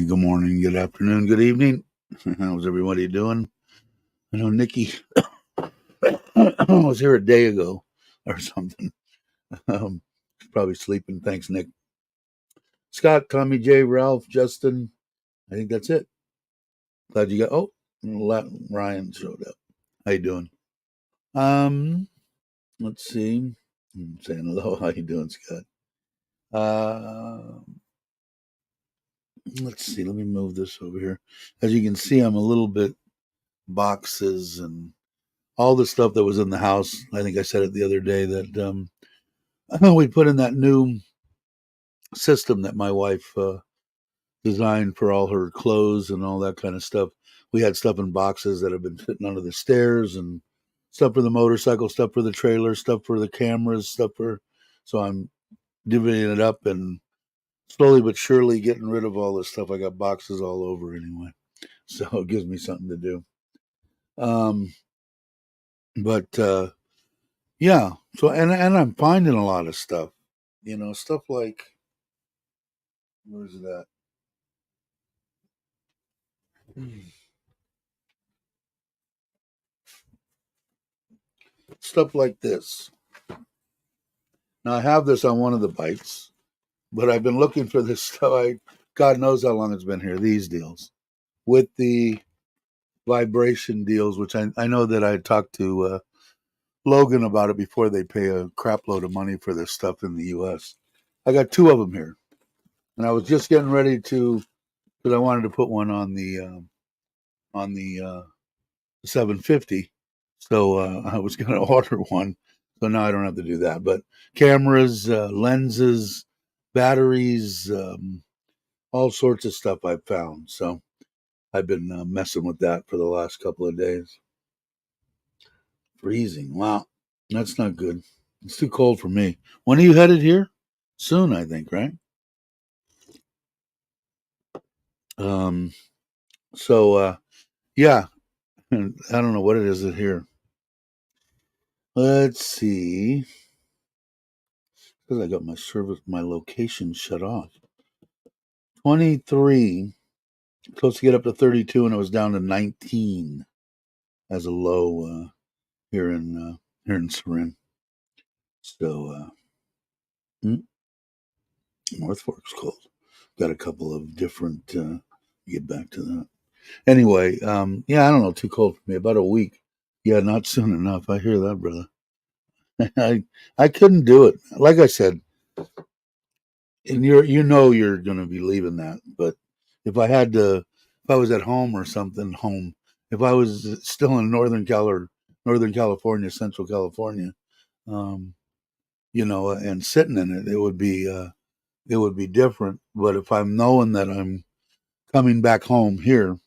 Hey, good morning, good afternoon, good evening. How's everybody doing? I know Nikki was here a day ago or something. She's probably sleeping. Thanks, Nick. Scott, Tommy J, Ralph, Justin. I think that's it. Glad you got. Oh, Ryan showed up. How you doing? Um, let's see. I'm saying hello. How you doing, Scott? Uh, let's see. Let me move this over here. As you can see, I'm a little bit boxes and all the stuff that was in the house. I think I said it the other day that we put in that new system that my wife designed for all her clothes and all that kind of stuff. We had stuff in boxes that have been sitting under the stairs and stuff for the motorcycle, stuff for the trailer, stuff for the cameras, stuff for. So I'm divvying it up and slowly but surely getting rid of all this stuff. I got boxes all over anyway, so it gives me something to do. Um, but yeah, so and I'm finding a lot of stuff. Stuff like where's that? Stuff like this. Now I have this on one of the bikes, but I've been looking for this stuff. God knows how long it's been here. These deals with the vibration deals, which I know that I talked to Logan about it before they pay a crap load of money for this stuff in the U.S. I got two of them here, and I was just getting ready to because I wanted to put one on the 750. So I was going to order one. So now I don't have to do that. But cameras, lenses, batteries, all sorts of stuff I've found. So I've been messing with that for the last couple of days. Freezing. Wow. That's not good. It's too cold for me. When are you headed here? Soon, I think, right? Um, so, yeah. I don't know what it is here. Let's see. Because I got my location shut off. 23, supposed to get up to 32, and it was down to 19 as a low here in Sarin. So North Fork's cold. Got a couple of different. Get back to that. Anyway, yeah, I don't know. Too cold for me. About a week. Yeah, not soon enough. I hear that, brother. I couldn't do it. Like I said, and you're going to be leaving that. But if I had to, if I was at home or something, home. If I was still in Northern California, Central California, um, and sitting in it, it would be different. But if I'm knowing that I'm coming back home here,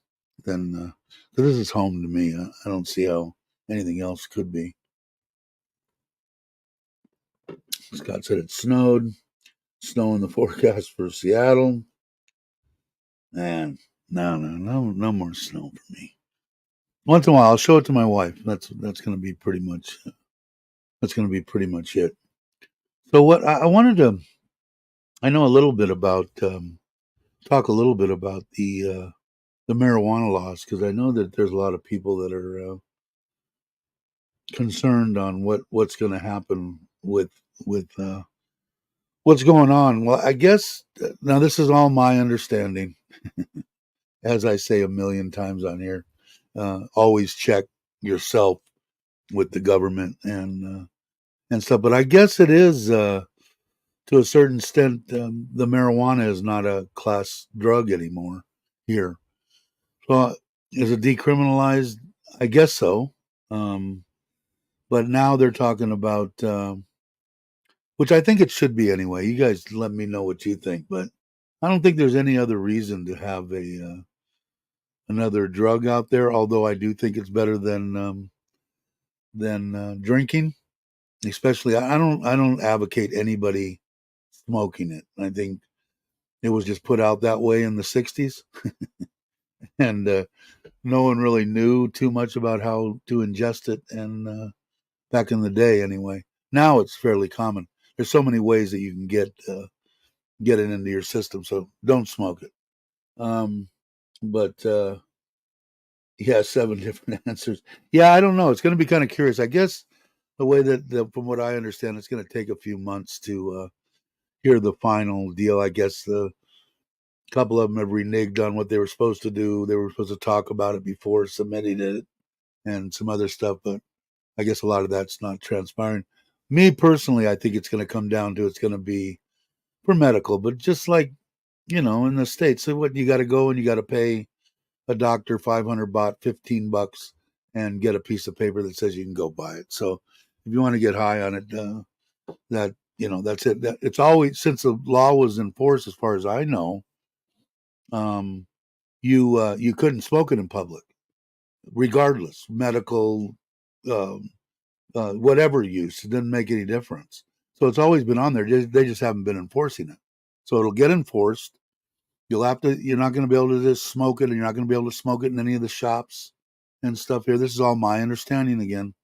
then 'cause this is home to me, I don't see how anything else could be. Scott said it snowed. Snow in the forecast for Seattle. And no more snow for me. Once in a while, I'll show it to my wife. That's going to be pretty much it. So what I wanted to, I know a little bit about talk a little bit about the marijuana laws because I know that there's a lot of people that are concerned on what's going to happen with what's going on. Well, I guess now this is all my understanding, as I say a million times on here. Always check yourself with the government and stuff. But I guess it is to a certain extent. The marijuana is not a class drug anymore here. So is it decriminalized? I guess so. Um, but now they're talking about, which I think it should be anyway. You guys let me know what you think, but I don't think there's any other reason to have a another drug out there. Although I do think it's better than drinking. Especially, I don't advocate anybody smoking it. I think it was just put out that way in the '60s, and no one really knew too much about how to ingest it. And back in the day, anyway, now it's fairly common. There's so many ways that you can get it into your system. So don't smoke it. Um, but yeah, 7 different answers. Yeah, I don't know. It's going to be kind of curious. I guess the way from what I understand, it's going to take a few months to hear the final deal. I guess the couple of them have reneged on what they were supposed to do. They were supposed to talk about it before submitting it and some other stuff, but I guess a lot of that's not transpiring. Me personally, I think it's going to come down to it's going to be for medical, but just like in the States, so what you got to go and you got to pay a doctor 500 baht, $15, and get a piece of paper that says you can go buy it. So if you want to get high on it, that's it. It's always, since the law was enforced, as far as I know, um, you couldn't smoke it in public, regardless medical, um, whatever use. It didn't make any difference. So it's always been on there. They just haven't been enforcing it. So it'll get enforced. You're not going to be able to just smoke it, and you're not going to be able to smoke it in any of the shops and stuff here. This is all my understanding again.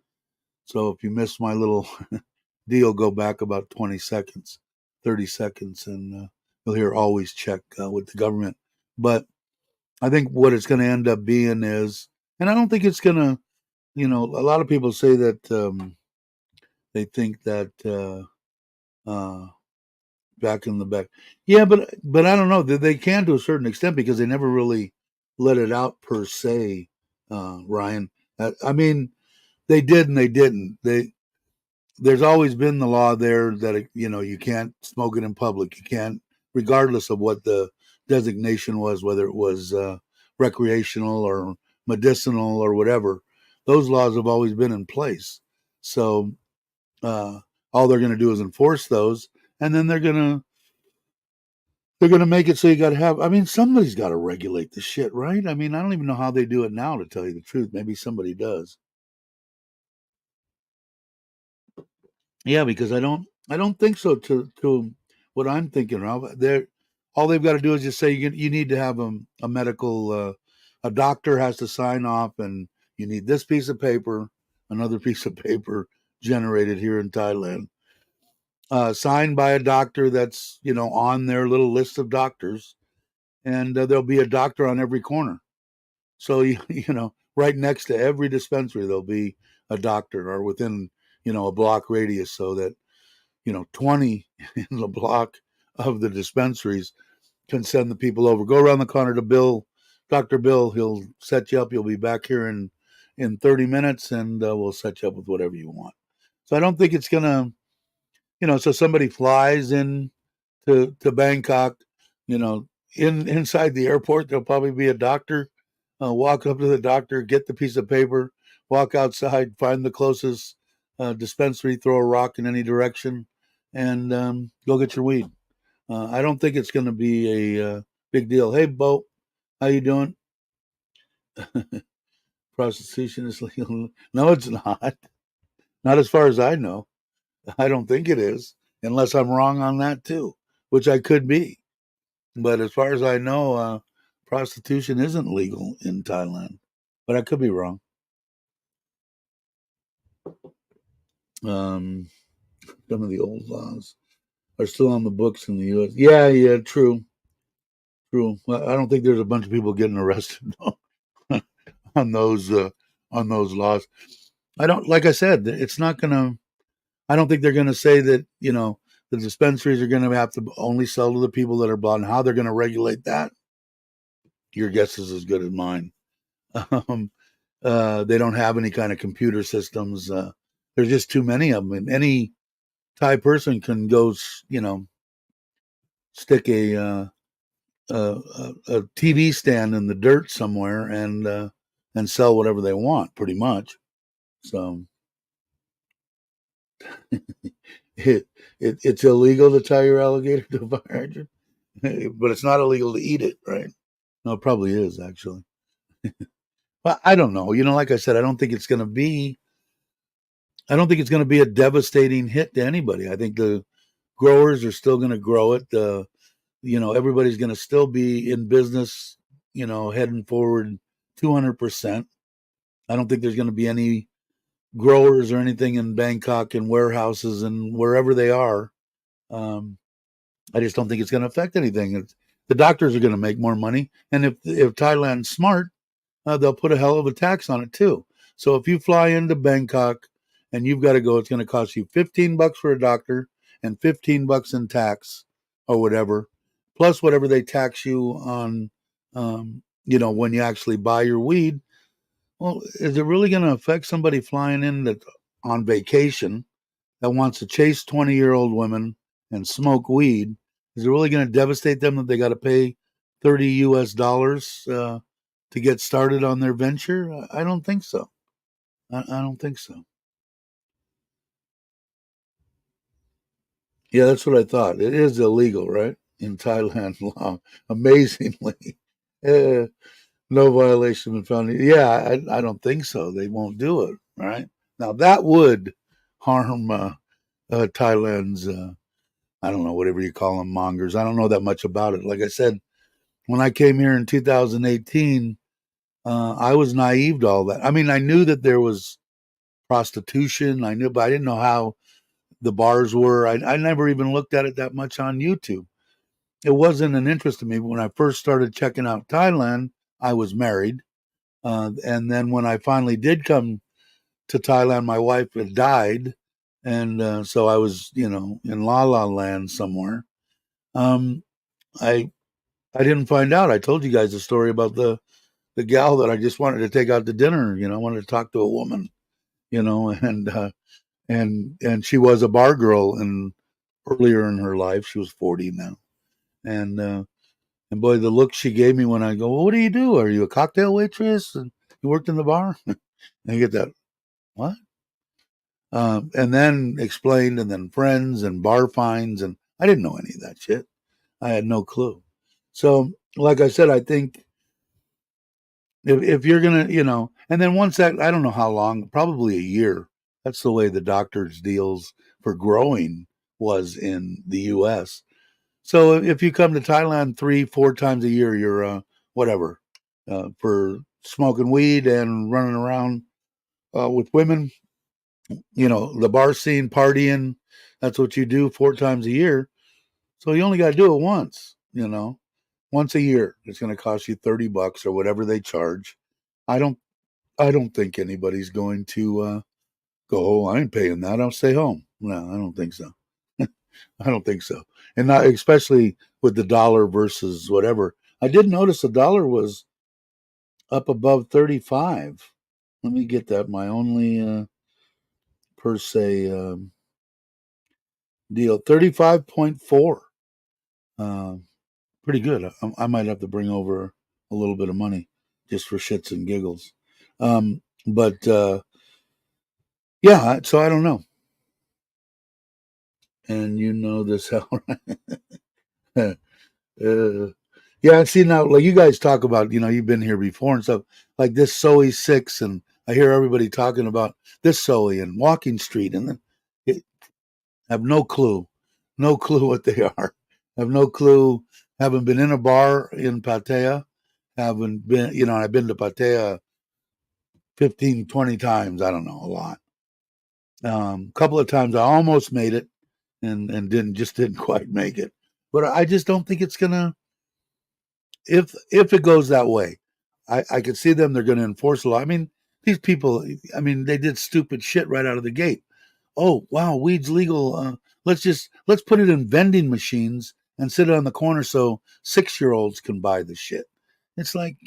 So if you missed my little deal, go back about 20 seconds, 30 seconds, and you'll hear always check with the government. But I think what it's going to end up being is, and I don't think it's going to, a lot of people say that they think that back in the back. Yeah, but I don't know. They can to a certain extent because they never really let it out per se, Ryan. I mean, they did and they didn't. There's always been the law there that you can't smoke it in public. You can't, regardless of what the designation was, whether it was recreational or medicinal or whatever. Those laws have always been in place. So uh, all they're going to do is enforce those, and then they're gonna make it so you got to have. I mean, somebody's got to regulate the shit, right? I mean, I don't even know how they do it now. To tell you the truth, maybe somebody does. Yeah, because I don't think so. To what I'm thinking of, all they've got to do is just say you need to have a medical. A doctor has to sign off, and you need this piece of paper, another piece of paper generated here in Thailand, signed by a doctor that's on their little list of doctors, and there'll be a doctor on every corner. So right next to every dispensary, there'll be a doctor, or within a block radius, so that 20 in the block of the dispensaries can send the people over. Go around the corner to Bill, Dr. Bill. He'll set you up. You'll be back here in 30 minutes, and we'll set you up with whatever you want. So I don't think it's gonna, so somebody flies in to Bangkok, you know, inside the airport, there'll probably be a doctor. Walk up to the doctor, get the piece of paper, walk outside, find the closest dispensary, throw a rock in any direction, and go get your weed. I don't think it's going to be a big deal. Hey, Bo, how you doing? Prostitution is legal? No, it's not. Not as far as I know. I don't think it is, unless I'm wrong on that too, which I could be. But as far as I know, prostitution isn't legal in Thailand. But I could be wrong. Um, some of the old laws are still on the books in the U.S. Yeah, yeah, true, true. Well, I don't think there's a bunch of people getting arrested on those uh, on those laws. I don't. Like I said, it's not gonna. I don't think they're gonna say that the dispensaries are gonna have to only sell to the people that are blind. How they're gonna regulate that? Your guess is as good as mine. Um, they don't have any kind of computer systems. There's just too many of them, and any Thai person can go, stick a TV stand in the dirt somewhere and sell whatever they want, pretty much. So it's illegal to tie your alligator to a fire hydrant, but it's not illegal to eat it, right? No, it probably is actually. But I don't know. Like I said, I don't think it's going to be a devastating hit to anybody. I think the growers are still going to grow it. Everybody's going to still be in business, heading forward 200%. I don't think there's going to be any growers or anything in Bangkok and warehouses and wherever they are. I just don't think it's going to affect anything. the doctors are going to make more money. And if Thailand's smart, they'll put a hell of a tax on it too. So if you fly into Bangkok and you've got to go, it's going to cost you $15 for a doctor and $15 in tax or whatever, plus whatever they tax you on, when you actually buy your weed. Well, is it really going to affect somebody flying in that's on vacation that wants to chase 20-year-old women and smoke weed? Is it really going to devastate them that they got to pay $30 to get started on their venture? I don't think so. I don't think so. Yeah, that's what I thought. It is illegal, right? In Thailand law, amazingly. Uh, no violation been found. Yeah, I don't think so. They won't do it, right? Now, that would harm Thailand's, I don't know, whatever you call them, mongers. I don't know that much about it. Like I said, when I came here in 2018, I was naive to all that. I mean, I knew that there was prostitution. I knew, but I didn't know how the bars were. I never even looked at it that much on YouTube. It wasn't an interest to me. When I first started checking out Thailand, I was married. And then when I finally did come to Thailand, my wife had died. And so I was, in La La Land somewhere. Um, I I didn't find out. I told you guys the story about the gal that I just wanted to take out to dinner. I wanted to talk to a woman. And she was a bar girl and earlier in her life. She was 40 now. And boy, the look she gave me when I go, well, what do you do? Are you a cocktail waitress? And you worked in the bar? And you get that, what? And then explained, and then friends and bar fines. And I didn't know any of that shit. I had no clue. So, like I said, I think if you're going to, and then once that, I don't know how long, probably a year. That's the way the doctor's deals for growing was in the U.S. So if you come to Thailand 3-4 times a year, you're whatever for smoking weed and running around with women. The bar scene, partying. That's what you do 4 times a year. So you only got to do it once. Once a year. It's going to cost you $30 or whatever they charge. I don't. I don't think anybody's going to go. Oh, I ain't paying that. I'll stay home. No, I don't think so. I don't think so. And not especially with the dollar versus whatever. I did notice the dollar was up above 35. Let me get that. My only per se deal 35.4. Uh, Pretty good. I might have to bring over a little bit of money just for shits and giggles. But yeah, so I don't know. And you know this how yeah, see now, like you guys talk about, you've been here before and stuff like this Zoe 6, and I hear everybody talking about this Zoe and Walking Street, and then it, have no clue what they are. Have no clue. Haven't been in a bar in Pattaya. Haven't been, I've been to Pattaya 15, 20 times. I don't know, a lot. Couple of times I almost made it and didn't quite make it. But I just don't think it's gonna. If it goes that way, I could see them. They're going to enforce the law. I mean, these people. I mean, they did stupid shit right out of the gate. Oh wow, weed's legal. Let's put it in vending machines and sit it on the corner so 6-year-olds can buy the shit. It's like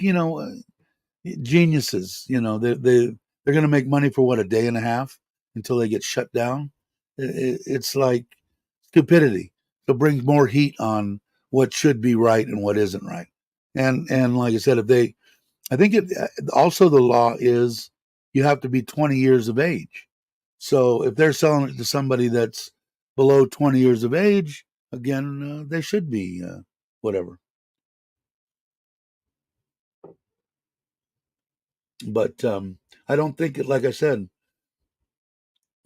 geniuses. They're going to make money for what, a day and a half until they get shut down. It's like stupidity. It brings more heat on what should be right and what isn't right. And like I said, I think it also the law is you have to be 20 years of age. So if they're selling it to somebody that's below 20 years of age, again, they should be whatever. But I don't think it. Like I said,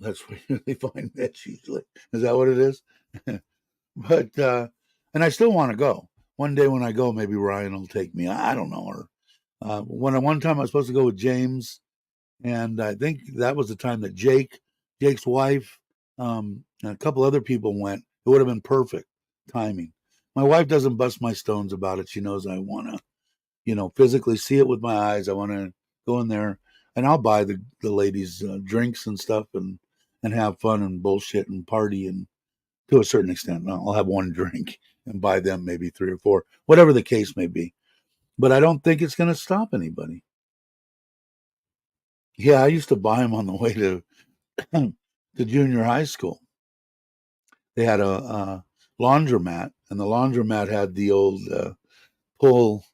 that's where they find that usually. Is that what it is? But and I still want to go. One day when I go, maybe Ryan will take me. I don't know. Or one time I was supposed to go with James, and I think that was the time that Jake's wife, and a couple other people went. It would have been perfect timing. my wife doesn't bust my stones about it. She knows I want to, physically see it with my eyes. I want to go in there, and I'll buy the ladies drinks and stuff, and have fun and bullshit and party, and to a certain extent. I'll have one drink and buy them maybe three or four, whatever the case may be. But I don't think it's going to stop anybody. Yeah, I used to buy them on the way to to junior high school. They had a laundromat, and the laundromat had the old pull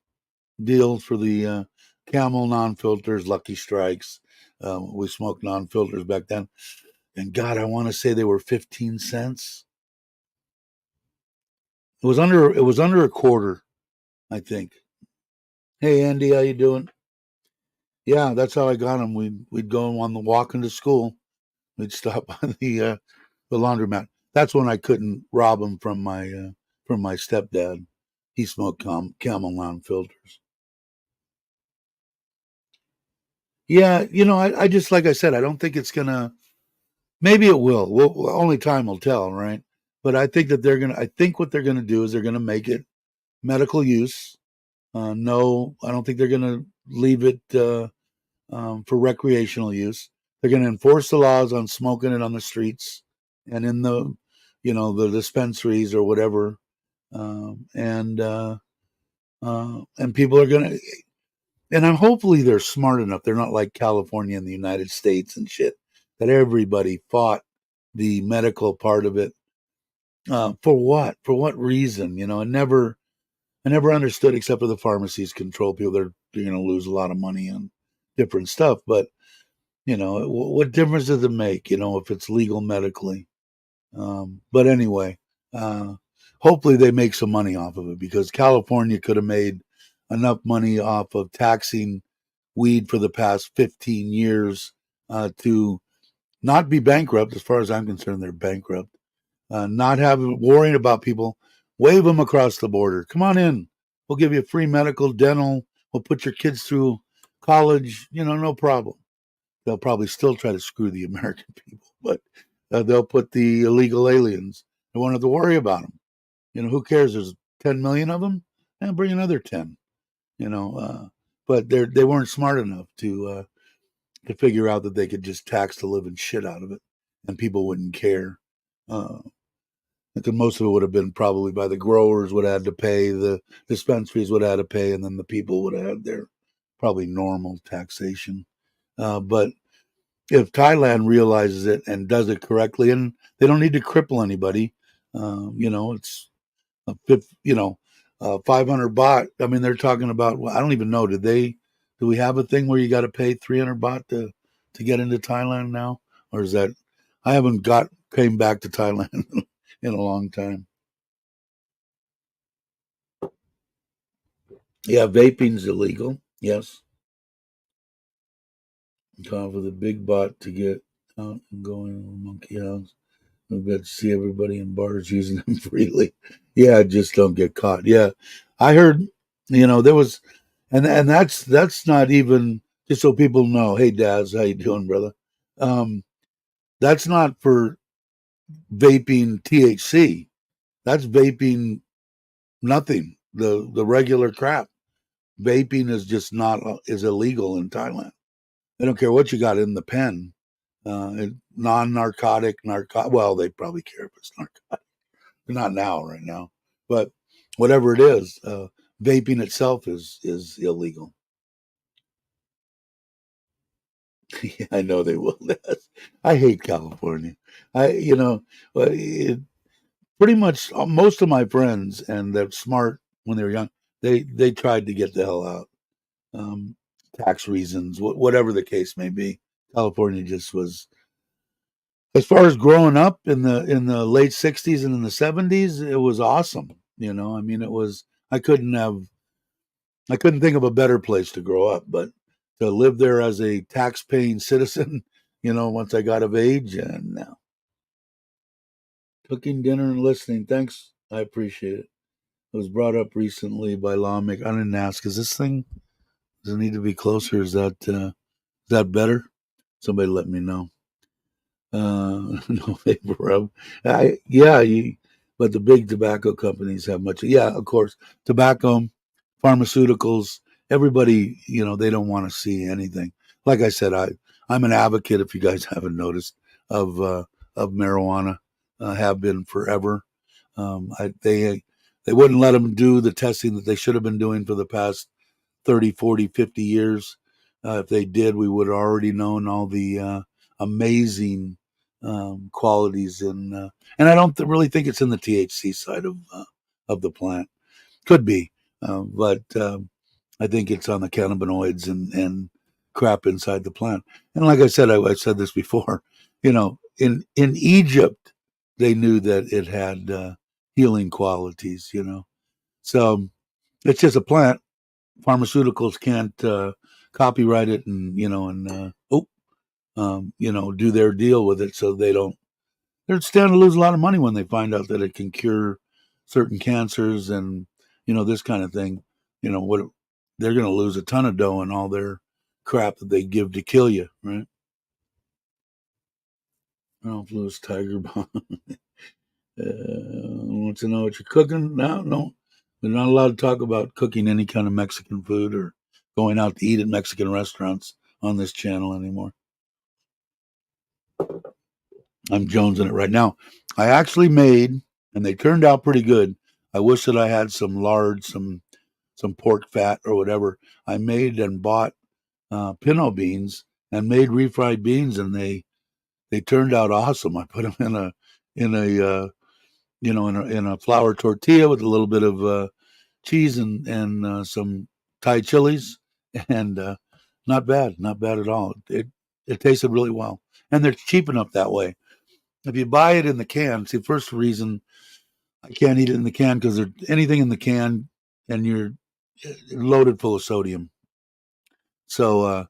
deals for the Camel non-filters, Lucky Strikes. We smoked non-filters back then, and God, I want to say they were 15 cents. It was under a quarter, I think. Hey Andy, how you doing? Yeah, that's how I got them. We'd go on the walk into school. We'd stop by the laundromat. That's when I couldn't rob them from my stepdad. He smoked Camel non-filters. Yeah, I just like I said, I don't think it's gonna. Maybe it will. Only time will tell, right? But I think that they're gonna. I think what they're gonna do is they're gonna make it medical use. No, I don't think they're gonna leave it for recreational use. They're gonna enforce the laws on smoking it on the streets and in the dispensaries or whatever, and people are gonna. And I'm hopefully they're smart enough. They're not like California and the United States and shit that everybody fought the medical part of it. For what? For what reason? I never understood except for the pharmacies control people. They're going to lose a lot of money on different stuff. But what difference does it make? If it's legal medically. But anyway, uh, hopefully they make some money off of it because California could have made enough money off of taxing weed for the past 15 years to not be bankrupt. As far as I'm concerned, they're bankrupt. Not having worrying about people, wave them across the border. Come on in. We'll give you free medical, dental. We'll put your kids through college. No problem. They'll probably still try to screw the American people, but they'll put the illegal aliens. They won't have to worry about them. Who cares? There's 10 million of them, and bring another 10. You know, but they weren't smart enough to figure out that they could just tax the living shit out of it, and people wouldn't care. Uh, because most of it would have been probably by the growers would have had to pay, the dispensaries would have had to pay, and then the people would have had their probably normal taxation. But if Thailand realizes it and does it correctly, and they don't need to cripple anybody, it's a fifth, 500 baht. I mean, they're talking about. Well, I don't even know. Do we have a thing where you got to pay 300 baht to get into Thailand now, or is that? I haven't came back to Thailand in a long time. Yeah, vaping's illegal. Yes, time for the big bot to get out and going in the monkey house. I bet to see everybody in bars using them freely. Yeah, just don't get caught. Yeah, I heard. There was, and that's not even just so people know. Hey, Daz, how you doing, brother? Um, that's not for vaping THC. That's vaping nothing. The regular crap. Vaping is just not is illegal in Thailand. They don't care what you got in the pen. Non-narcotic, Well, they probably care if it's narcotic. Not now, right now, but whatever it is, vaping itself is illegal. Yeah, I know they will. I hate California. It, pretty much most of my friends, and they're smart when they were young. They tried to get the hell out. Um, Tax reasons, whatever the case may be. California just was. As far as growing up in the late '60s and in the '70s, it was awesome. I mean, it was. I couldn't think of a better place to grow up, but to live there as a tax-paying citizen, once I got of age, and now cooking dinner and listening. Thanks, I appreciate it. It was brought up recently by lawmaker. I didn't ask. Is this thing does it need to be closer? Is that better? Somebody let me know. No favor of. Yeah, but the big tobacco companies have much. Yeah, of course, tobacco, pharmaceuticals, everybody, they don't want to see anything. Like I said, I'm an advocate, if you guys haven't noticed, of marijuana. Have been forever. They wouldn't let them do the testing that they should have been doing for the past 30, 40, 50 years. If they did, we would have already known all the amazing qualities and I don't really think it's in the THC side of the plant. Could be, but I think it's on the cannabinoids and crap inside the plant. And like I said, I said this before. In Egypt, they knew that it had healing qualities. So it's just a plant. Pharmaceuticals can't copyright it and do their deal with it, so they're standing to lose a lot of money when they find out that it can cure certain cancers and this kind of thing. What they're going to lose a ton of dough on all their crap that they give to kill you, right? Oh, Blues Tiger Bomb. Want to know what you're cooking? No. We're not allowed to talk about cooking any kind of Mexican food or going out to eat at Mexican restaurants on this channel anymore. I'm jonesing it right now. I actually made, and they turned out pretty good. I wish that I had some lard, some pork fat or whatever. I made and bought pinto beans and made refried beans, and they turned out awesome. I put them in a flour tortilla with a little bit of cheese and some Thai chilies, and not bad at all. It tasted really well, and they're cheap enough that way. If you buy it in the can, see, first reason I can't eat it in the can because anything in the can and you're loaded full of sodium. So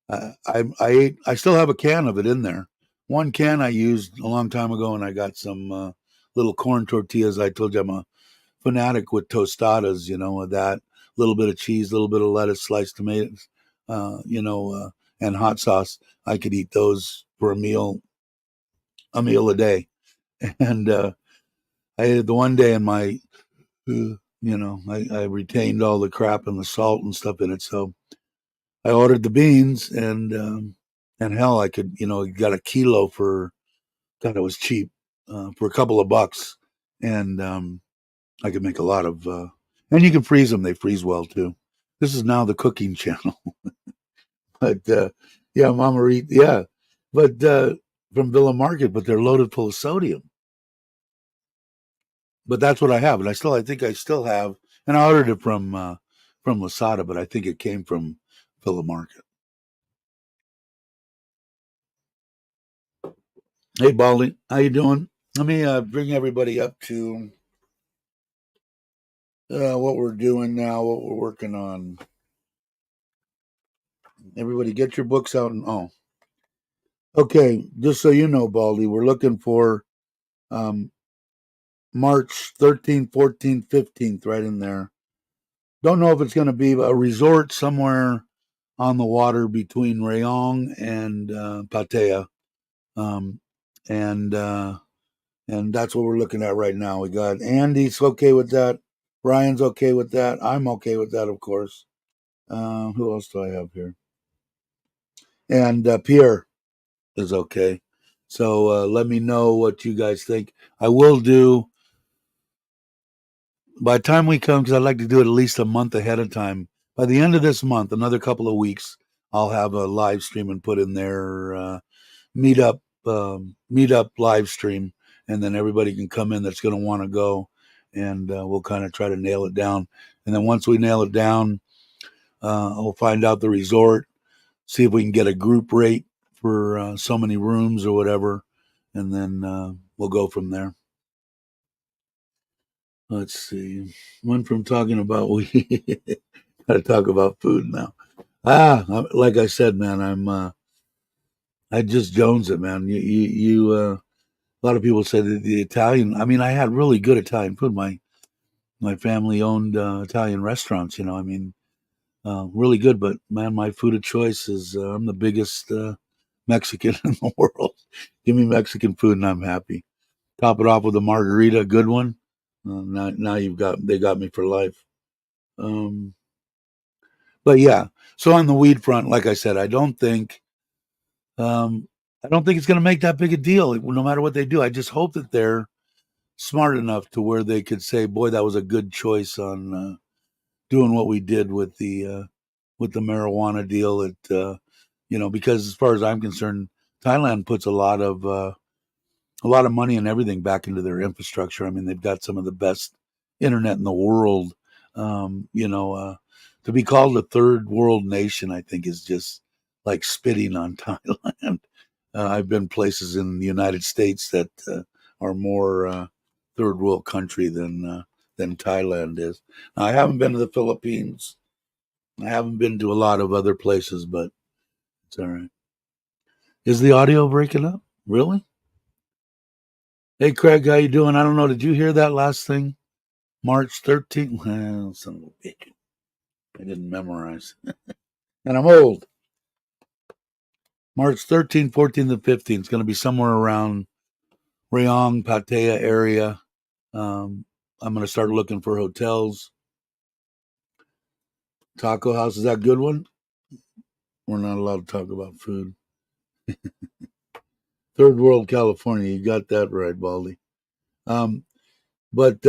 I still have a can of it in there. One can I used a long time ago, and I got some little corn tortillas. I told you I'm a fanatic with tostadas. With that little bit of cheese, a little bit of lettuce, sliced tomatoes, and hot sauce. I could eat those for a meal a day. And I ate it the one day, and I retained all the crap and the salt and stuff in it. So I ordered the beans, and hell, I could, got a kilo for, God, it was cheap, for a couple of bucks, and I could make a lot of, and you can freeze them; they freeze well too. This is now the cooking channel, but yeah, Mama Reed, yeah, but from Villa Market, but they're loaded full of sodium. But that's what I have, and I think I still have, and I ordered it from Lasada, but I think it came from Villa Market. Hey, Baldy, how you doing? Let me bring everybody up to what we're doing now, what we're working on. Everybody, get your books out and okay. Just so you know, Baldy, we're looking for um, March 13th, 14th, 15th, right in there. Don't know if it's going to be a resort somewhere on the water between Rayong and Pattaya, um, and that's what we're looking at right now. We got Andy's okay with that. Brian's okay with that. I'm okay with that, of course. Who else do I have here? And Pierre is okay. So let me know what you guys think. I will do by the time we come, because I'd like to do it at least a month ahead of time. By the end of this month, another couple of weeks, I'll have a live stream and put in their meetup live stream, and then everybody can come in that's going to want to go, and we'll kind of try to nail it down. And then once we nail it down, we'll find out the resort, see if we can get a group rate for so many rooms or whatever, and then we'll go from there. Let's see. Went from talking about we got to talk about food now. Like I said, man, I just jones it, man. A lot of people say that the Italian. I mean, I had really good Italian food. My family owned Italian restaurants. I mean, really good. But man, my food of choice is I'm the biggest Mexican in the world. Give me Mexican food and I'm happy. Top it off with a margarita, a good one. Now they got me for life. Um, but yeah, so on the weed front, like I said, um, I don't think it's going to make that big a deal. No matter what they do, I just hope that they're smart enough to where they could say, "Boy, that was a good choice on doing what we did with the marijuana deal." Because as far as I'm concerned, Thailand puts a lot of money and everything back into their infrastructure. I mean, they've got some of the best internet in the world. To be called a third world nation, I think is just like spitting on Thailand. I've been places in the United States that are more third world country than Thailand is. Now, I haven't been to the Philippines. I haven't been to a lot of other places, but it's all right. Is the audio breaking up? Really? Hey, Craig, how you doing? I don't know. Did you hear that last thing? March 13th? Well, son of a bitch. I didn't memorize. And I'm old. March 13th, 14th, and 15th. It's going to be somewhere around Rayong, Pattaya area. I'm going to start looking for hotels. Taco House, is that a good one? We're not allowed to talk about food. Third World, California. You got that right, Baldy. Um, but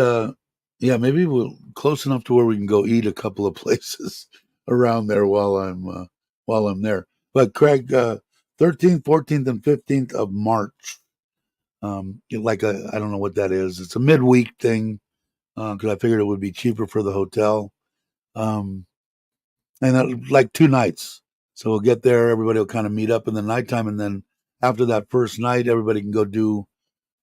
yeah, maybe we're close enough to where we can go eat a couple of places around there while I'm there. But Craig, 13th, 14th, and 15th of March. I don't know what that is. It's a midweek thing because I figured it would be cheaper for the hotel. Um, and that, like 2 nights. So we'll get there. Everybody will kind of meet up in the nighttime, and then after that first night, everybody can go do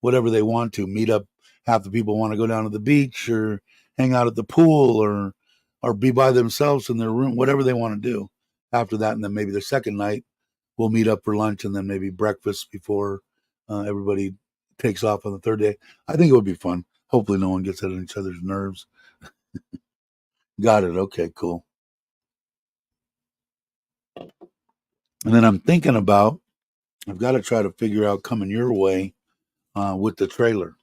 whatever they want to. Meet up. Half the people want to go down to the beach or hang out at the pool or be by themselves in their room, whatever they want to do. After that, and then maybe the second night we'll meet up for lunch, and then maybe breakfast before everybody takes off on the third day. I think it would be fun. Hopefully, no one gets on each other's nerves. Got it. Okay, cool. And then I'm thinking about I've got to try to figure out coming your way with the trailer.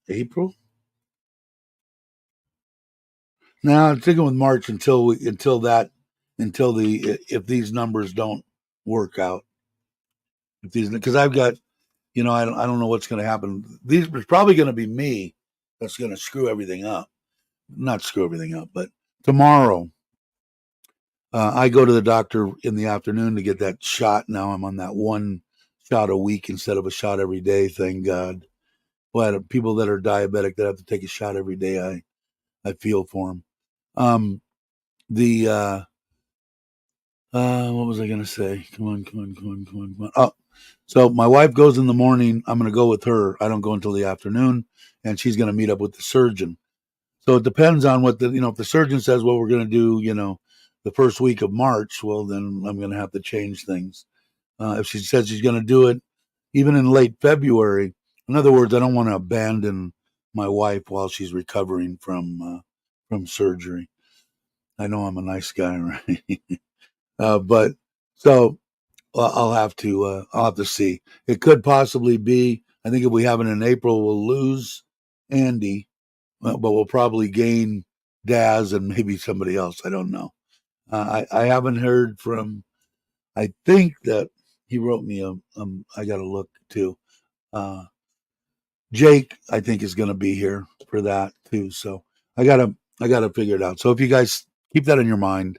April? Now I'm thinking with March until the if these numbers don't work out. If these because I've got I don't know what's going to happen. These it's probably going to be me that's going to screw everything up. Not screw everything up, but tomorrow I go to the doctor in the afternoon to get that shot. Now I'm on that one shot a week instead of a shot every day. Thank God. But people that are diabetic that have to take a shot every day, I feel for them. Um, the what was I going to say? Come on, come on, come on, come on, come on. Oh, so my wife goes in the morning. I'm going to go with her. I don't go until the afternoon, and she's going to meet up with the surgeon. So it depends on what if the surgeon says, well, we're going to do, the first week of March, well, then I'm going to have to change things. If she says she's going to do it even in late February, in other words, I don't want to abandon my wife while she's recovering from surgery. I know I'm a nice guy, right? But so I'll have to see. It could possibly be. I think if we have it in April, we'll lose Andy, but we'll probably gain Daz and maybe somebody else. I don't know. I haven't heard from. I think that he wrote me a. I got to look too. Uh, Jake, I think, is going to be here for that too. So I gotta figure it out. So if you guys keep that in your mind,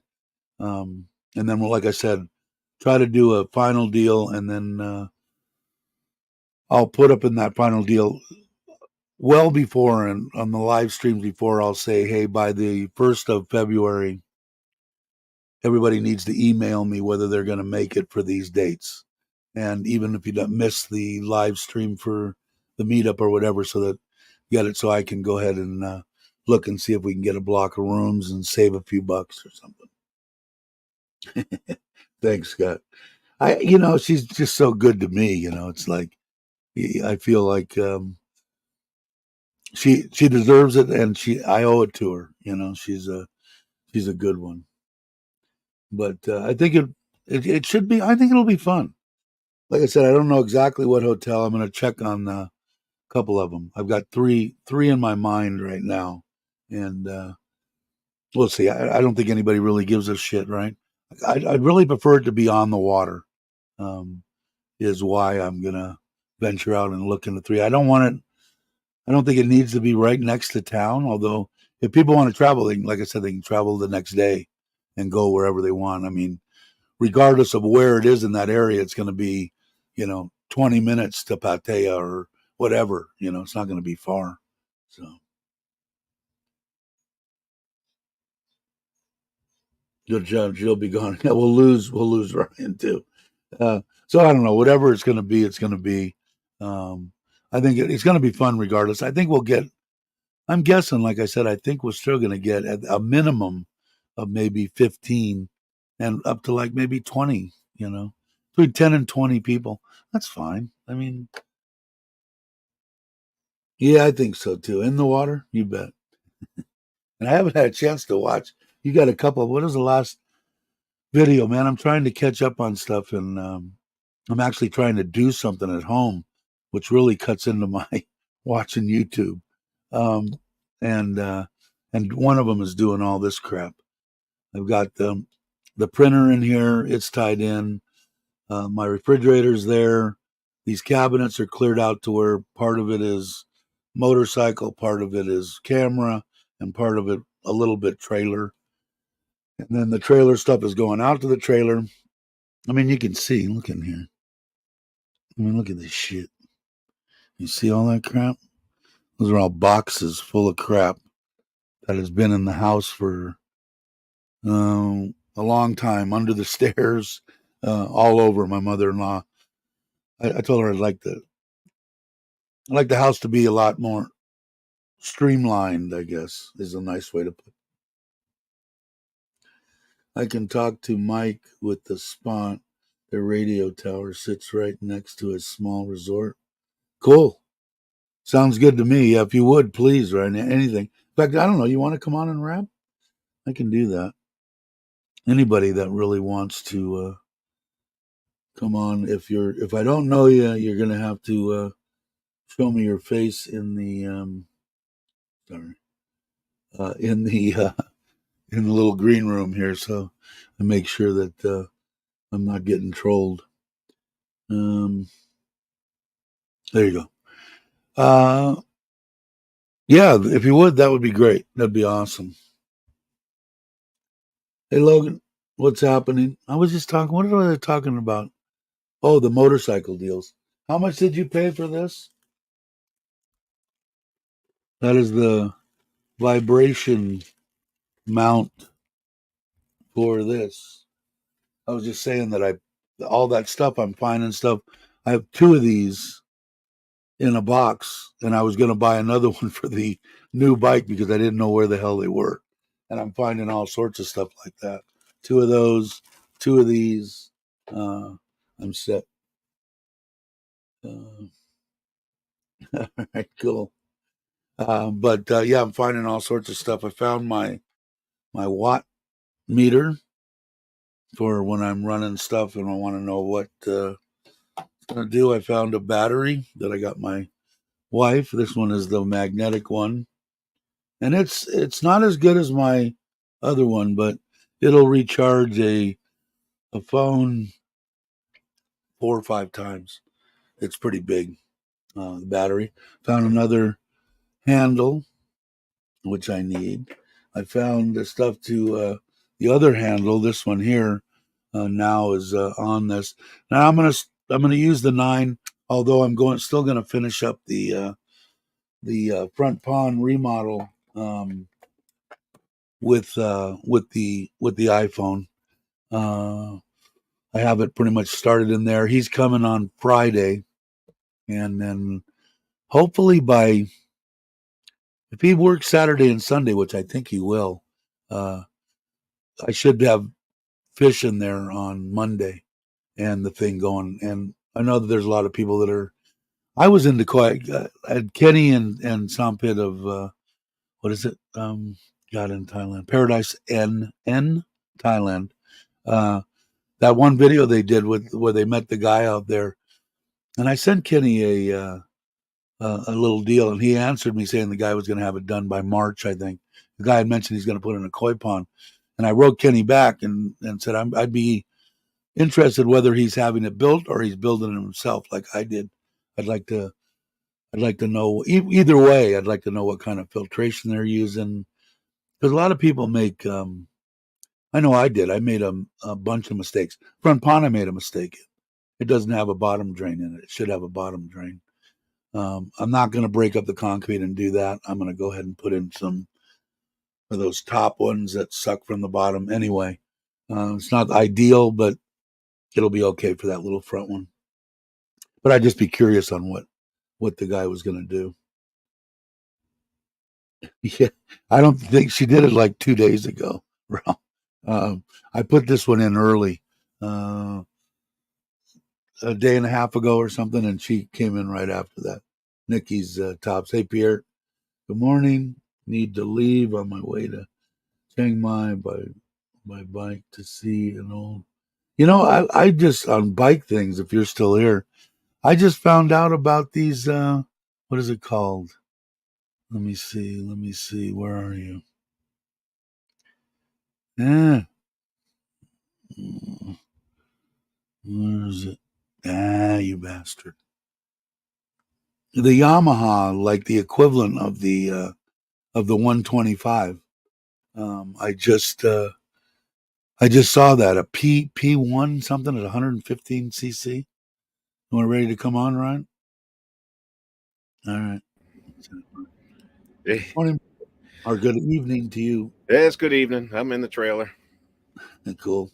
and then, well, like I said, try to do a final deal, and then I'll put up in that final deal well before and on the live streams before. I'll say, hey, by the 1st of February, everybody needs to email me whether they're going to make it for these dates. And even if you don't miss the live stream for the meetup or whatever, so that you get it, so I can go ahead and look and see if we can get a block of rooms and save a few bucks or something. Thanks, Scott. She's just so good to me. It's like I feel like she deserves it, and I owe it to her. She's a good one. But I think it should be. I think it'll be fun. like I said, I don't know exactly what hotel. I'm going to check on a couple of them. I've got three in my mind right now, and we'll see. I don't think anybody really gives a shit, right? I'd really prefer it to be on the water. Um, is why I'm gonna venture out and look into three. I don't want it. I don't think it needs to be right next to town. Although, if people want to travel, they can, like I said, they can travel the next day and go wherever they want. I mean, regardless of where it is in that area, it's going to be, 20 minutes to Pattaya or whatever. It's not going to be far. So she'll be gone. Yeah, we'll lose Ryan too. So I don't know. Whatever it's going to be, it's going to be. Um, I think it's going to be fun regardless. I think we'll get. I'm guessing, like I said, I think we're still going to get at a minimum of maybe 15 and up to like maybe 20. Between 10 and 20 people. That's fine. I mean, yeah, I think so too. In the water, you bet. And I haven't had a chance to watch. You got a couple. What was the last video, man? I'm trying to catch up on stuff, and I'm actually trying to do something at home, which really cuts into my watching YouTube. Um, and one of them is doing all this crap. I've got the printer in here; it's tied in. My refrigerator's there. These cabinets are cleared out to where part of it is motorcycle, part of it is camera, and part of it a little bit trailer. And then the trailer stuff is going out to the trailer. I mean, you can see. Look in here. I mean, look at this shit. You see all that crap? Those are all boxes full of crap that has been in the house for a long time, under the stairs, all over. My mother-in-law. I told her I'd like the house to be a lot more streamlined. I guess is a nice way to put it. I can talk to Mike with the spot. The radio tower sits right next to a small resort. Cool. Sounds good to me. Yeah, if you would, please, right? Anything. In fact, I don't know. You want to come on and rap? I can do that. Anybody that really wants to come on. If I don't know you, you're gonna have to show me your face in the sorry in the in the little green room here, so I make sure that I'm not getting trolled. Um, there you go. Yeah, if you would, that would be great. That'd be awesome. Hey, Logan, what's happening? I was just talking. What are they talking about? Oh, the motorcycle deals. How much did you pay for this? That is the vibration mount for this. I was just saying that all that stuff I'm finding stuff. I have two of these in a box, and I was going to buy another one for the new bike because I didn't know where the hell they were. And I'm finding all sorts of stuff like that. Two of those, two of these. I'm set. Uh, all right, cool. But yeah, I'm finding all sorts of stuff. I found my watt meter for when I'm running stuff and I want to know what it's going to do. I found a battery that I got my wife. This one is the magnetic one, and it's not as good as my other one, but it'll recharge a phone 4 or 5 times. It's pretty big. The battery. Found another handle which I need. I found the stuff to the other handle. This one here now is on this. Now I'm gonna use the 9. Although I'm still gonna finish up the front pawn remodel with the iPhone. Uh, I have it pretty much started in there. He's coming on Friday, and then hopefully if he works Saturday and Sunday, which I think he will, uh, I should have fish in there on Monday and the thing going. And I know that there's a lot of people that are. I was into quite at Kenny and Sampit of what is it? God in Thailand, Paradise N Thailand. Uh, that one video they did with where they met the guy out there. And I sent Kenny a little deal, and he answered me saying the guy was going to have it done by March. I think the guy had mentioned he's going to put in a koi pond, and I wrote Kenny back and said I'd be interested whether he's having it built or he's building it himself like I did. I'd like to I'd like to know either way. I'd like to know what kind of filtration they're using because a lot of people make. I know I did. I made a bunch of mistakes. Front pond, I made a mistake. It doesn't have a bottom drain in it. It should have a bottom drain. I'm not going to break up the concrete and do that. I'm going to go ahead and put in some of those top ones that suck from the bottom anyway. It's not ideal, but it'll be okay for that little front one. But I'd just be curious on what the guy was going to do. Yeah, I don't think she did it like 2 days ago. I put this one in early, a day and a half ago or something, and she came in right after that. Nikki's tops. Hey, Pierre. Good morning. Need to leave on my way to Chiang Mai by bike to see an old. I just on bike things. If you're still here, I just found out about these. What is it called? Let me see. Let me see. Where are you? Yeah. Where is it? Ah, you bastard. The Yamaha, like the equivalent of the 125. Um, I just uh, I just saw that a P1 something at 115 cc. You want ready to come on, Ryan? All right. Hey, Morning or good evening to you. it's good evening. I'm in the trailer. Cool.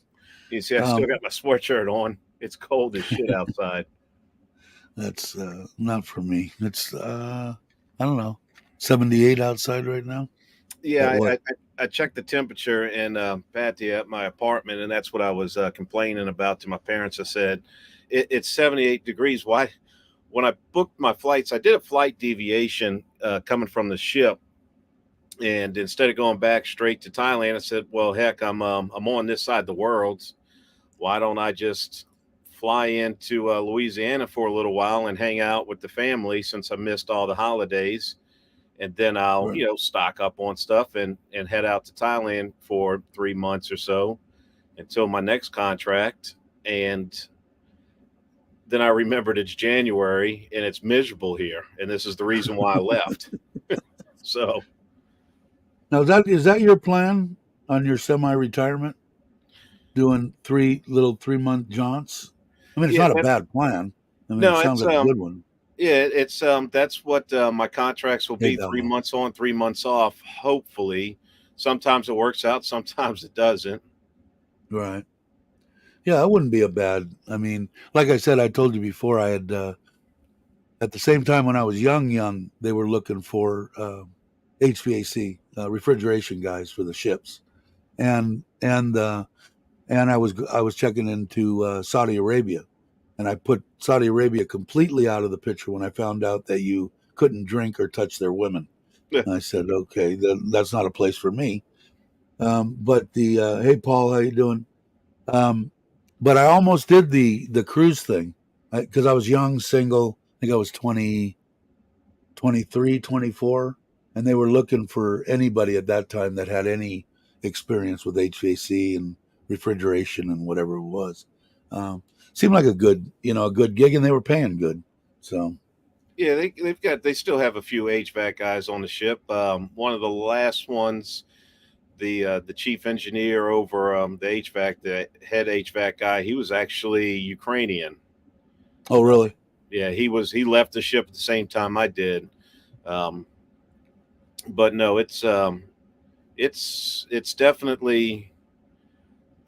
You see, I still Um, got my sweatshirt on. It's cold as shit outside. that's not for me. It's I don't know, 78 outside right now. At Yeah, what? I checked the temperature in Patty at my apartment, and that's what I was complaining about to my parents. I said, it's 78 degrees. Why? When I booked my flights, I did a flight deviation coming from the ship. And instead of going back straight to Thailand, I said, well, heck, I'm on this side of the world. Why don't I just fly into Louisiana for a little while and hang out with the family since I missed all the holidays, and then I'll Right. stock up on stuff and head out to Thailand for 3 months or so until my next contract. And then I remembered it's January and it's miserable here, and this is the reason why I left. So Now is that your plan on your semi-retirement? Doing 3 month jaunts. I mean, it's yeah, not a that's bad plan. I mean, it no, sounds it's like a good one. yeah, it's that's what my contracts will Hey, be: three Bello. months on, 3 months off. Hopefully, sometimes it works out, sometimes it doesn't. Right. Yeah, that wouldn't be a bad. I mean, like I said, I told you before, I had at the same time when I was young, they were looking for HVAC refrigeration guys for the ships, and and uh, and I was checking into Saudi Arabia, and I put Saudi Arabia completely out of the picture when I found out that you couldn't drink or touch their women. And I said, okay, that's not a place for me. But the hey Paul, how you doing? Um, but I almost did the cruise thing because I was young, single. I think I was 20, 23, 24, and they were looking for anybody at that time that had any experience with HVAC and refrigeration and whatever it was. Seemed like a good gig, and they were paying good. So, Yeah, they still have a few HVAC guys on the ship. One of the last ones, the chief engineer over the HVAC, the head HVAC guy, he was actually Ukrainian. oh really? Yeah, he left the ship at the same time I did. Um, but no, it's definitely,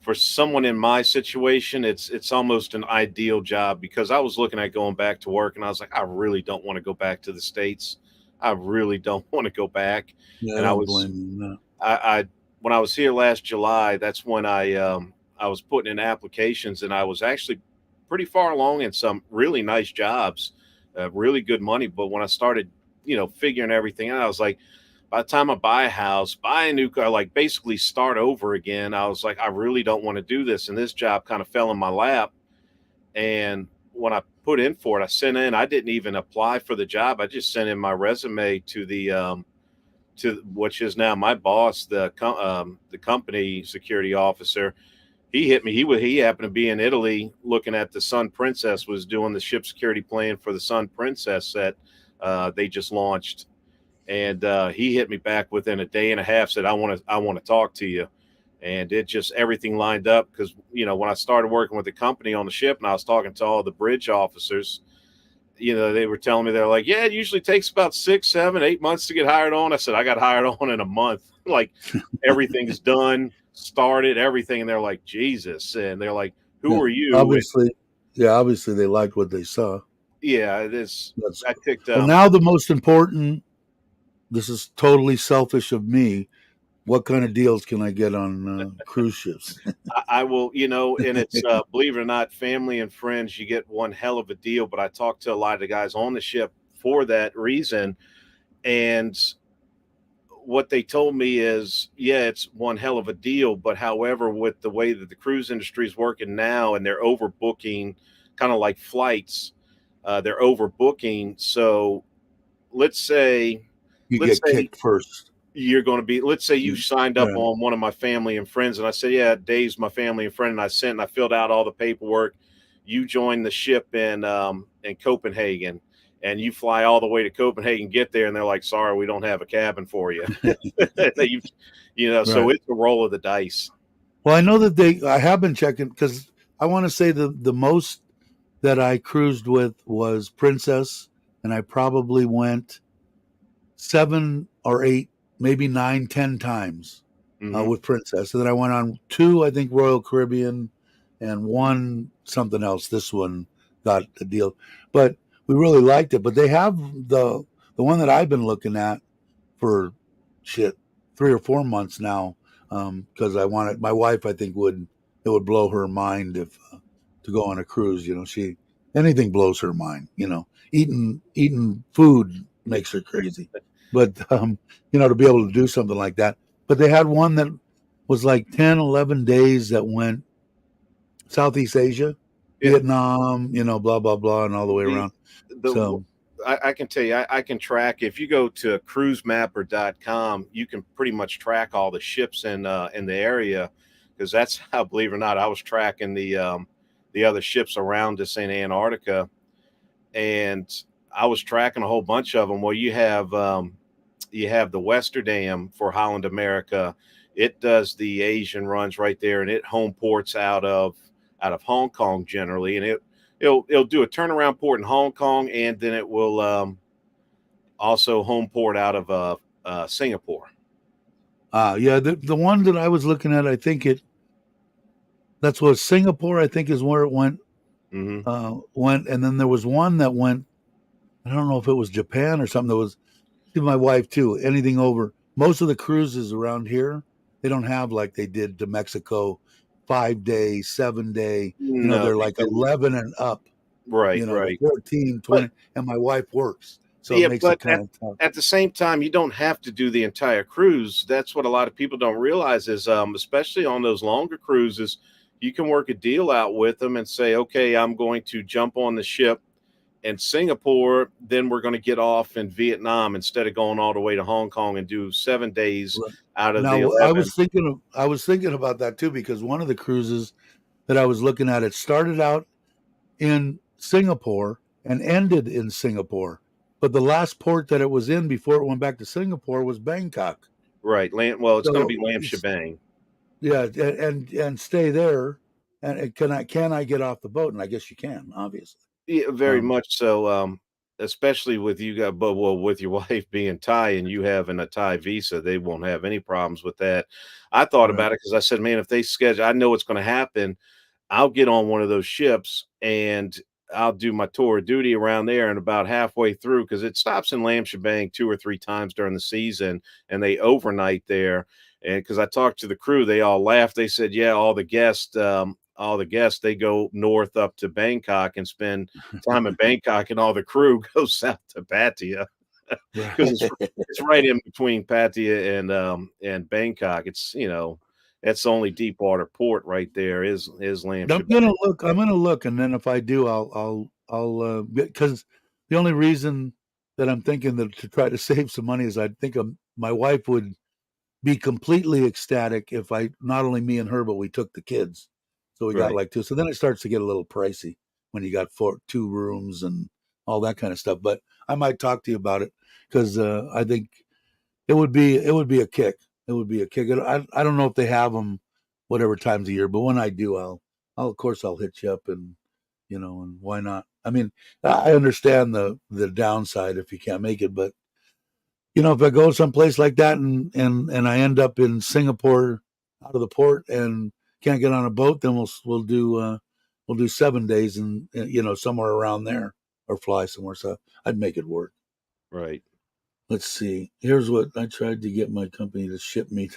for someone in my situation, it's almost an ideal job, because I was looking at going back to work and I was like, I really don't want to go back to the States. I really don't want to go back. Yeah, I And I don't was blame you. No. I when I was here last July, that's when I was putting in applications, and I was actually pretty far along in some really nice jobs, really good money. But when I started, figuring everything out, I was like, by the time I buy a house, buy a new car, like basically start over again, I was like, I really don't want to do this. And this job kind of fell in my lap. And when I put in for it, I sent in. I didn't even apply for the job. I just sent in my resume to to which is now my boss, the company security officer. He hit me. He happened to be in Italy looking at the Sun Princess. Was doing the ship security plan for the Sun Princess that they just launched, and he hit me back within a day and a half. Said, I want to talk to you." And it just everything lined up because when I started working with the company on the ship and I was talking to all the bridge officers, they were telling me, they're like, yeah, it usually takes about 6, 7, 8 months to get hired on. I said, I got hired on in a month. Like everything's done, started, everything. And they're like, Jesus. And they're like, who Yeah, are you? And obviously they liked what they saw. yeah, That's I picked well. Now the most important. This is totally selfish of me. What kind of deals can I get on cruise ships? I will, and it's believe it or not, family and friends, you get one hell of a deal. But I talked to a lot of the guys on the ship for that reason. And what they told me is, yeah, it's one hell of a deal. But however, with the way that the cruise industry is working now and they're overbooking, kind of like flights, they're overbooking. So let's say, You let's get say kicked first. you're going to be, let's say you signed up Yeah. on one of my family and friends. And I said, yeah, Dave's my family and friend. And I filled out all the paperwork. You joined the ship in Copenhagen and you fly all the way to Copenhagen, get there. And they're like, sorry, we don't have a cabin for you. So Right. it's a roll of the dice. Well, I know that I have been checking because I want to say the most that I cruised with was Princess, and I probably went 7 or 8, maybe 9, 10 times with Princess. And then I went on 2, I think, Royal Caribbean, and 1 something else. This one got the deal, but we really liked it. But they have the one that I've been looking at for 3 or 4 months now, because I wanted my wife. I think it would blow her mind if to go on a cruise. She anything blows her mind. Eating food makes her crazy, but to be able to do something like that. But they had one that was like 10, 11 days that went Southeast Asia, Yeah. Vietnam, blah blah blah, and all the way around. The I can tell you, I can track. If you go to cruisemapper.com, you can pretty much track all the ships in the area, because that's how, believe it or not, I was tracking the other ships around us in Antarctica, and I was tracking a whole bunch of them. Well, you have the Westerdam for Holland America. It does the Asian runs right there, and it home ports out of Hong Kong generally, and it'll do a turnaround port in Hong Kong, and then it will also home port out of Singapore. Yeah, the one that I was looking at, I think that's what Singapore, I think, is where it went. Went, and then there was one that went. I don't know if it was Japan or something. That was to my wife too. Anything over most of the cruises around here, they don't have like they did to Mexico, 5 day, 7 day. No, They're like 11 and up. Right, The right. 14, 20, and my wife works, so it Yeah, makes it but kind of tough. at the same time, you don't have to do the entire cruise. That's what a lot of people don't realize is, especially on those longer cruises, you can work a deal out with them and say, okay, I'm going to jump on the ship in Singapore, then we're going to get off in Vietnam instead of going all the way to Hong Kong and do 7 days Right. out of the Now, 11. I was thinking about that too, because one of the cruises that I was looking at, it started out in Singapore and ended in Singapore, but the last port that it was in before it went back to Singapore was Bangkok. Right. It's going to be So lamb shebang. yeah, and stay there. And can I get off the boat? And I guess you can, obviously. Yeah, very much so. Especially with you got, but well, with your wife being Thai and you having a Thai visa, they won't have any problems with that. I thought Right. about it because I said, man, if they schedule, I know what's going to happen. I'll get on one of those ships and I'll do my tour of duty around there. And about halfway through, because it stops in Lam Shebang 2 or 3 times during the season, and they overnight there. And because I talked to the crew, they all laughed. They said, yeah, all the guests, they go north up to Bangkok and spend time in Bangkok, and all the crew goes south to Pattaya because it's right in between Pattaya and Bangkok. It's That's the only deep water port right there. Is Lamb I'm Shabbat. gonna look. I'm gonna look, and then if I do, I'll because the only reason that I'm thinking that to try to save some money is I think my wife would be completely ecstatic if I not only me and her, but we took the kids. So we got Right. like two. So then it starts to get a little pricey when you got two rooms and all that kind of stuff. But I might talk to you about it because I think it would be a kick. It would be a kick. I don't know if they have them whatever times a year, but when I do, I'll of course I'll hit you up and and why not? I mean, I understand the downside if you can't make it, but if I go someplace like that and I end up in Singapore out of the port and can't get on a boat, then we'll do 7 days and somewhere around there or fly somewhere. So I'd make it work. Right. Let's see. Here's what I tried to get my company to ship me.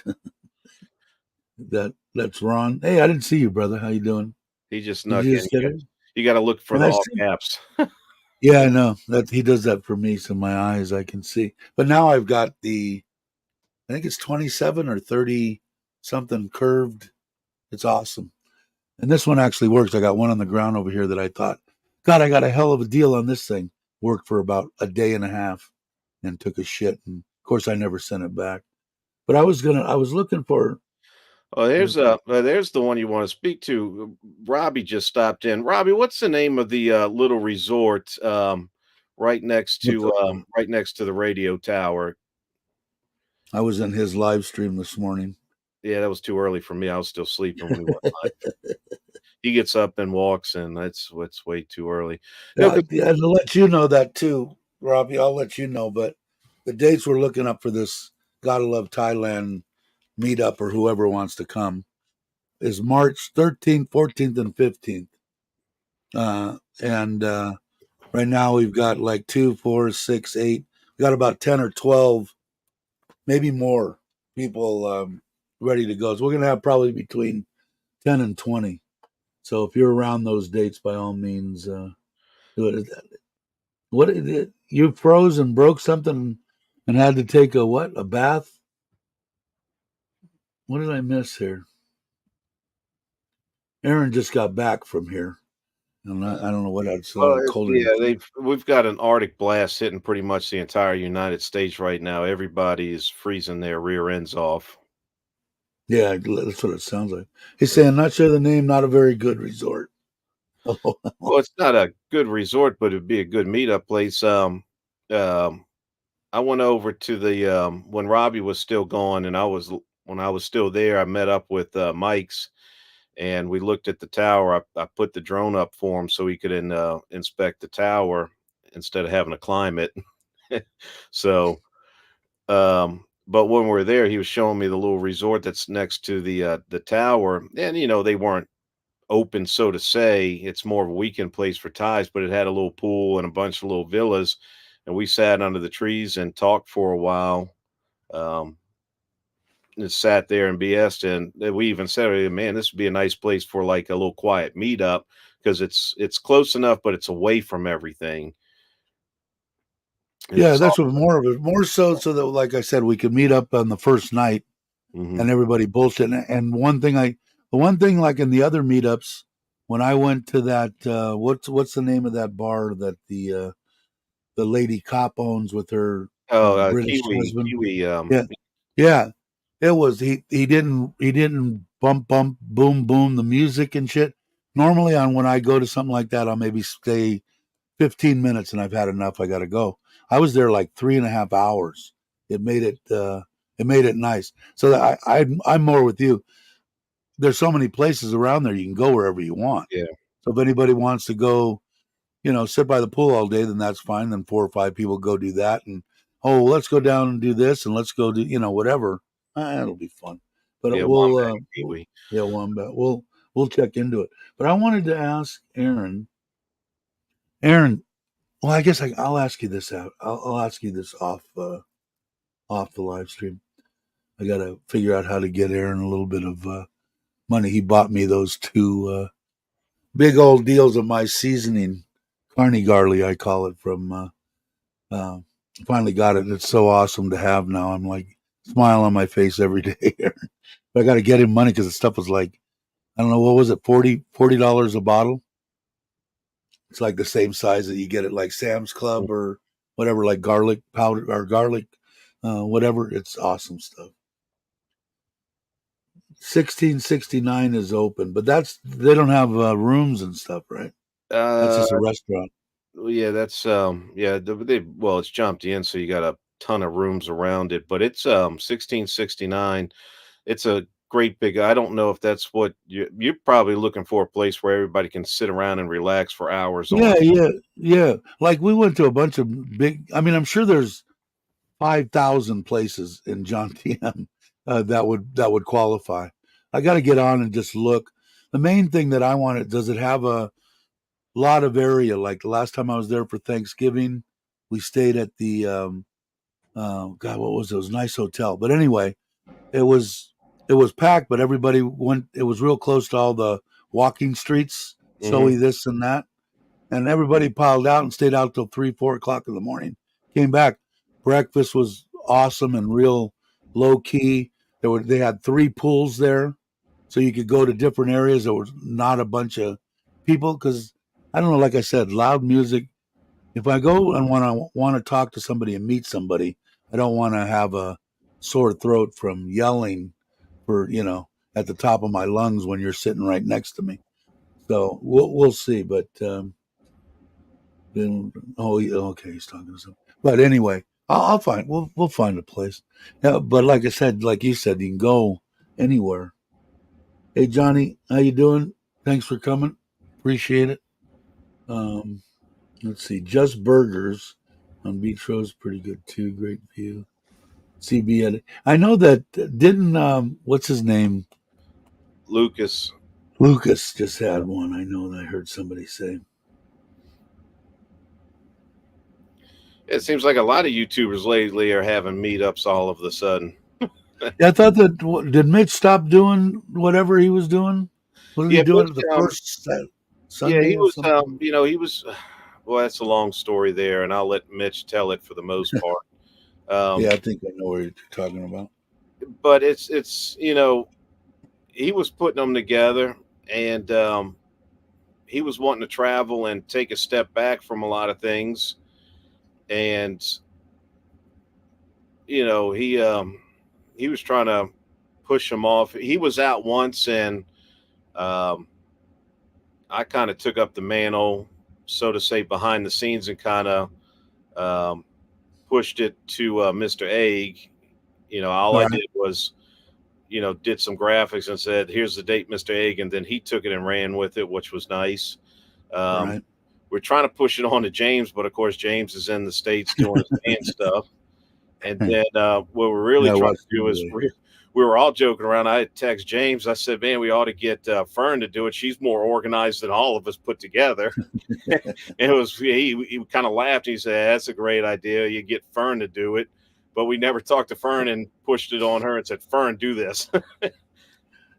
That's Ron. Hey, I didn't see you, brother. How you doing? He just Did snuck you in. just get it? You got to look for When the I all see. caps. Yeah, I know that he does that for me, so my eyes I can see. But now I've got I think it's 27 or 30 something curved. It's awesome. And this one actually works. I got one on the ground over here that I thought, God, I got a hell of a deal on this thing. Worked for about a day and a half and took a shit. And of course, I never sent it back. But I was looking for. Oh, Let's there's the one you want to speak to. Robbie just stopped in. Robbie, what's the name of the little resort What's up, brother? right next to the radio tower? I was in his live stream this morning. Yeah, that was too early for me. I was still sleeping when he went live. He gets up and walks, and that's way too early. No, Yeah, yeah, and to let you know that too, Robbie, I'll let you know. But the dates we're looking up for this Gotta Love Thailand meetup or whoever wants to come is March 13th, 14th, and 15th. And right now we've got like 2, 4, 6, 8. We got about 10 or 12, maybe more people ready to go. So we're going to have probably between 10 and 20. So if you're around those dates, by all means, do it. What is it? You froze and broke something and had to take a what? A bath? What did I miss here? Aaron just got back from here. And I don't know what it's well, colder. yeah, we've got an Arctic blast hitting pretty much the entire United States right now. Everybody is freezing their rear ends off. Yeah, that's what it sounds like. He's saying, not sure the name, not a very good resort. Oh, Well, it's not a good resort, but it'd be a good meetup place. Um, I went over to the when Robbie was still gone, and when I was still there. I met up with Mike's, and we looked at the tower. I put the drone up for him so he could inspect the tower instead of having to climb it. So, but when we were there, he was showing me the little resort that's next to the tower, and they weren't open, so to say. It's more of a weekend place for Thais, but it had a little pool and a bunch of little villas, and we sat under the trees and talked for a while. Um, just sat there and BS'd, and we even said, "Hey, man, this would be a nice place for like a little quiet meetup because it's close enough, but it's away from everything." yeah, It's that's all, what more of it. More so that, like I said, we could meet up on the first night mhm. and everybody bullshit. And the one thing like in the other meetups, when I went to that, what's the name of that bar that the lady cop owns with her Oh, British husband? Kiwi. Yeah, yeah. It was he didn't bump boom boom the music and shit. Normally on when I go to something like that, I'll maybe stay 15 minutes and I've had enough. I got to go. I was there like 3.5 hours. It made it nice. So that I'm more with you. There's so many places around there you can go wherever you want. Yeah, So if anybody wants to go, sit by the pool all day, then that's fine. Then 4 or 5 people go do that, and let's go down and do this, and let's go do whatever. It'll be fun. But yeah, Wombat and Kiwi. yeah, we'll check into it. But I wanted to ask Aaron. Aaron, well, I guess I'll ask you this out. I'll ask you this off the live stream. I got to figure out how to get Aaron a little bit of money. He bought me those two big old deals of my seasoning, Carnegie, I call it, from. Uh, Finally got it. It's so awesome to have now. I'm like smile on my face every day. But I got to get him money because the stuff was like, I don't know, what was it, $40 a bottle? It's like the same size that you get at like Sam's Club or whatever, like garlic powder or garlic, whatever. It's awesome stuff. 1669 is open, but they don't have rooms and stuff, right? That's Uh, just a restaurant. yeah, that's yeah, well, it's jumped in, so you got a ton of rooms around it, but it's 1669. It's a great big. I don't know if that's what you're probably looking for, a place where everybody can sit around and relax for hours on. Yeah, yeah, yeah. Like we went to a bunch of big. I mean, I'm sure there's 5,000 places in John TM that would qualify. I got to get on and just look. The main thing that I wanted, does it have a lot of area? Like the last time I was there for Thanksgiving, we stayed at the God, what was it? It was a nice hotel. But anyway, it was it was packed, but everybody went. It was real close to all the walking streets, so Hmm. we this and that, and everybody piled out and stayed out till 3, 4 o'clock in the morning. Came back. Breakfast was awesome and real low key. They had 3 pools there, so you could go to different areas. There was not a bunch of people because I don't know. Like I said, loud music. If I go and want to talk to somebody and meet somebody, I don't want to have a sore throat from yelling for at the top of my lungs when you're sitting right next to me. So we'll see. But oh, okay, he's talking to somebody. But anyway, I'll find we'll find a place. Yeah, but like I said, like you said, you can go anywhere. Hey Johnny, how you doing? Thanks for coming. Appreciate it. Um, let's see, Just Burgers on Beach Road's pretty good too. Great view. CB edit. I know that didn't what's his name? Lucas. Lucas just had one. I know that I heard somebody say. It seems like a lot of YouTubers lately are having meetups all of the sudden. Yeah, I thought that did Mitch stop doing whatever he was doing? Wasn't he Yeah, doing Mitch. it the first Yeah, Sunday he or was. something? He was. Well, that's a long story there, and I'll let Mitch tell it for the most part. Yeah, Um, I think I know what you're talking about. but it's he was putting them together, and he was wanting to travel and take a step back from a lot of things, and he was trying to push him off. He was out once, and um, I kind of took up the mantle, so to say, behind the scenes, and kind of um, pushed it to Mr. Egg. All All I right, did was did some graphics and said, "Here's the date, Mr. Egg," and then he took it and ran with it, which was nice. all Um, right. we're trying to push it on to James, but of course James is in the states doing his band stuff. And then what we're really Yeah, I trying watched to him do is today. we were all joking around. I had text James. I said, "Man, we ought to get Fern to do it. She's more organized than all of us put together." And it was he kind of laughed. He said, "That's a great idea. You get Fern to do it." But we never talked to Fern and pushed it on her and said, "Fern, do this." Yeah,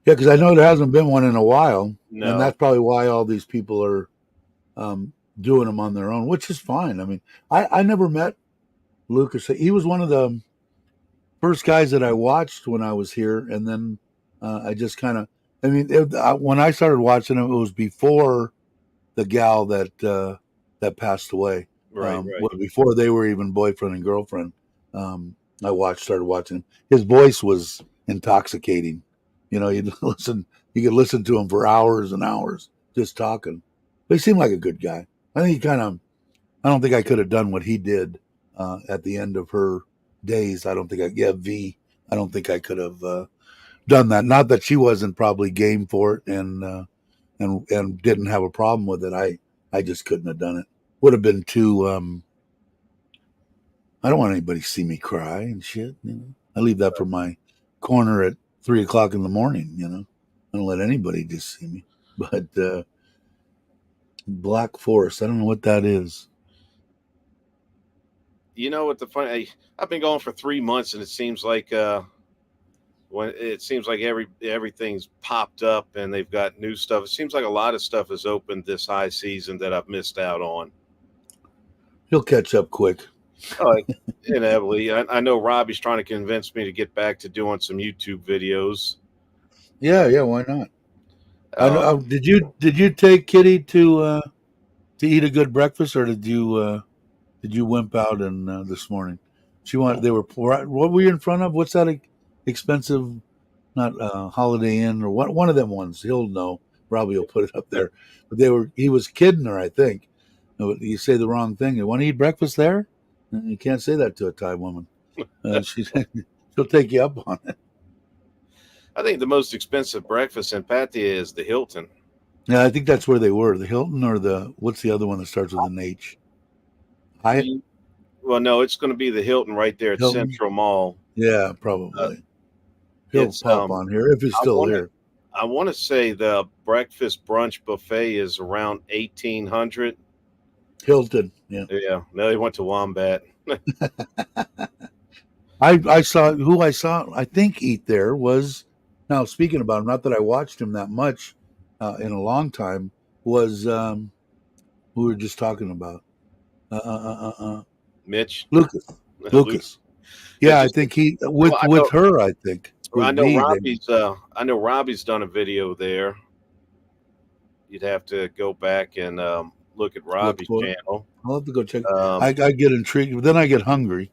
because I know there hasn't been one in a while, and No. that's probably why all these people are doing them on their own, which is fine. I mean, I never met Lucas. He was one of the first guys that I watched when I was here, and then I just kind of. I mean, when I started watching him, it was before the gal that passed away. Right, right. Before they were even boyfriend and girlfriend. Started watching him. His voice was intoxicating. You'd you could listen to him for hours and hours just talking. But he seemed like a good guy. I think he kind of. I don't think I could have done what he did at the end of her days. I don't think V. I don't think I could have done that. Not that she wasn't probably game for it and didn't have a problem with it. I just couldn't have done it. Would have been too. I don't want anybody to see me cry and shit. I leave that for my corner at 3 o'clock in the morning. I don't let anybody just see me. But Black Forest, I don't know what that is. You know what the funny? I've been going for 3 months, and it seems like everything's popped up and they've got new stuff. It seems like a lot of stuff is opened this high season that I've missed out on. He'll catch up quick. Oh, inevitably. I know Robbie's trying to convince me to get back to doing some YouTube videos. Yeah. Why not? I Uh, know. Did you take Kitty to eat a good breakfast, or did you wimp out in this morning? She wanted. They were. What were you in front of? What's that expensive? Not Holiday Inn or what? One of them ones. He'll know. Robbie will put it up there. But they were. He was kidding her, I think. You say the wrong thing. You want to eat breakfast there? You can't say that to a Thai woman. She'll take you up on it. I think the most expensive breakfast in Pattaya is the Hilton. Yeah, I think that's where they were. The Hilton or the what's the other one that starts with an H? Hyatt. You, well, no, it's going to be the Hilton right there at Hilton. Central Mall. Yeah, Uh, probably. He'll it's pop on here if he's I still want to here. I want to say the breakfast brunch buffet is around 1800. Hilton. Yeah. Yeah, no, they went to Wombat. I saw who I saw. I think eat there was now speaking about him. Not that I watched him that much in a long time. Was who we were just talking about? Mitch, Lucas. Luke. Lucas. It's Yeah, I just think he well, with her. I think I with know V. They Robbie's done a video there. You'd have to go back and look at look Robbie's for it. channel. I'll have to go check. I Um, get intrigued, but then I get hungry.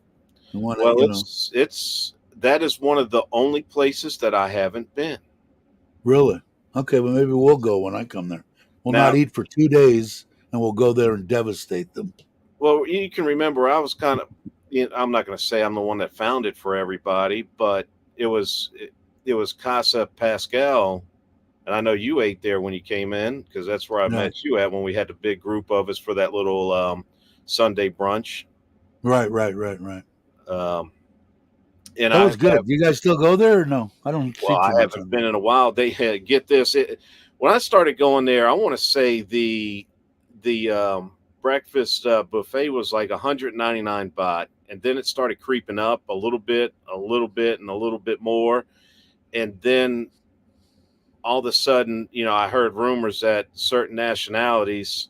I want to, well, it's that is one of the only places that I haven't been. really. Okay, well maybe we'll go when I come there. We'll not Now, eat for 2 days, and we'll go there and devastate them. well, you can remember I was kind of, I'm not going to say I'm the one that found it for everybody, but it was it was Casa Pascal, and I know you ate there when you came in because that's where I Yeah. met you at when we had the big group of us for that little Sunday brunch. Right. Um, and That I was good. have, You guys still go there or no? I don't well, see I too much haven't on been there. in a while. They had get this. When I started going there, I want to say the breakfast buffet was like 199 baht, and then it started creeping up a little bit, and a little bit more, and then all of a sudden, I heard rumors that certain nationalities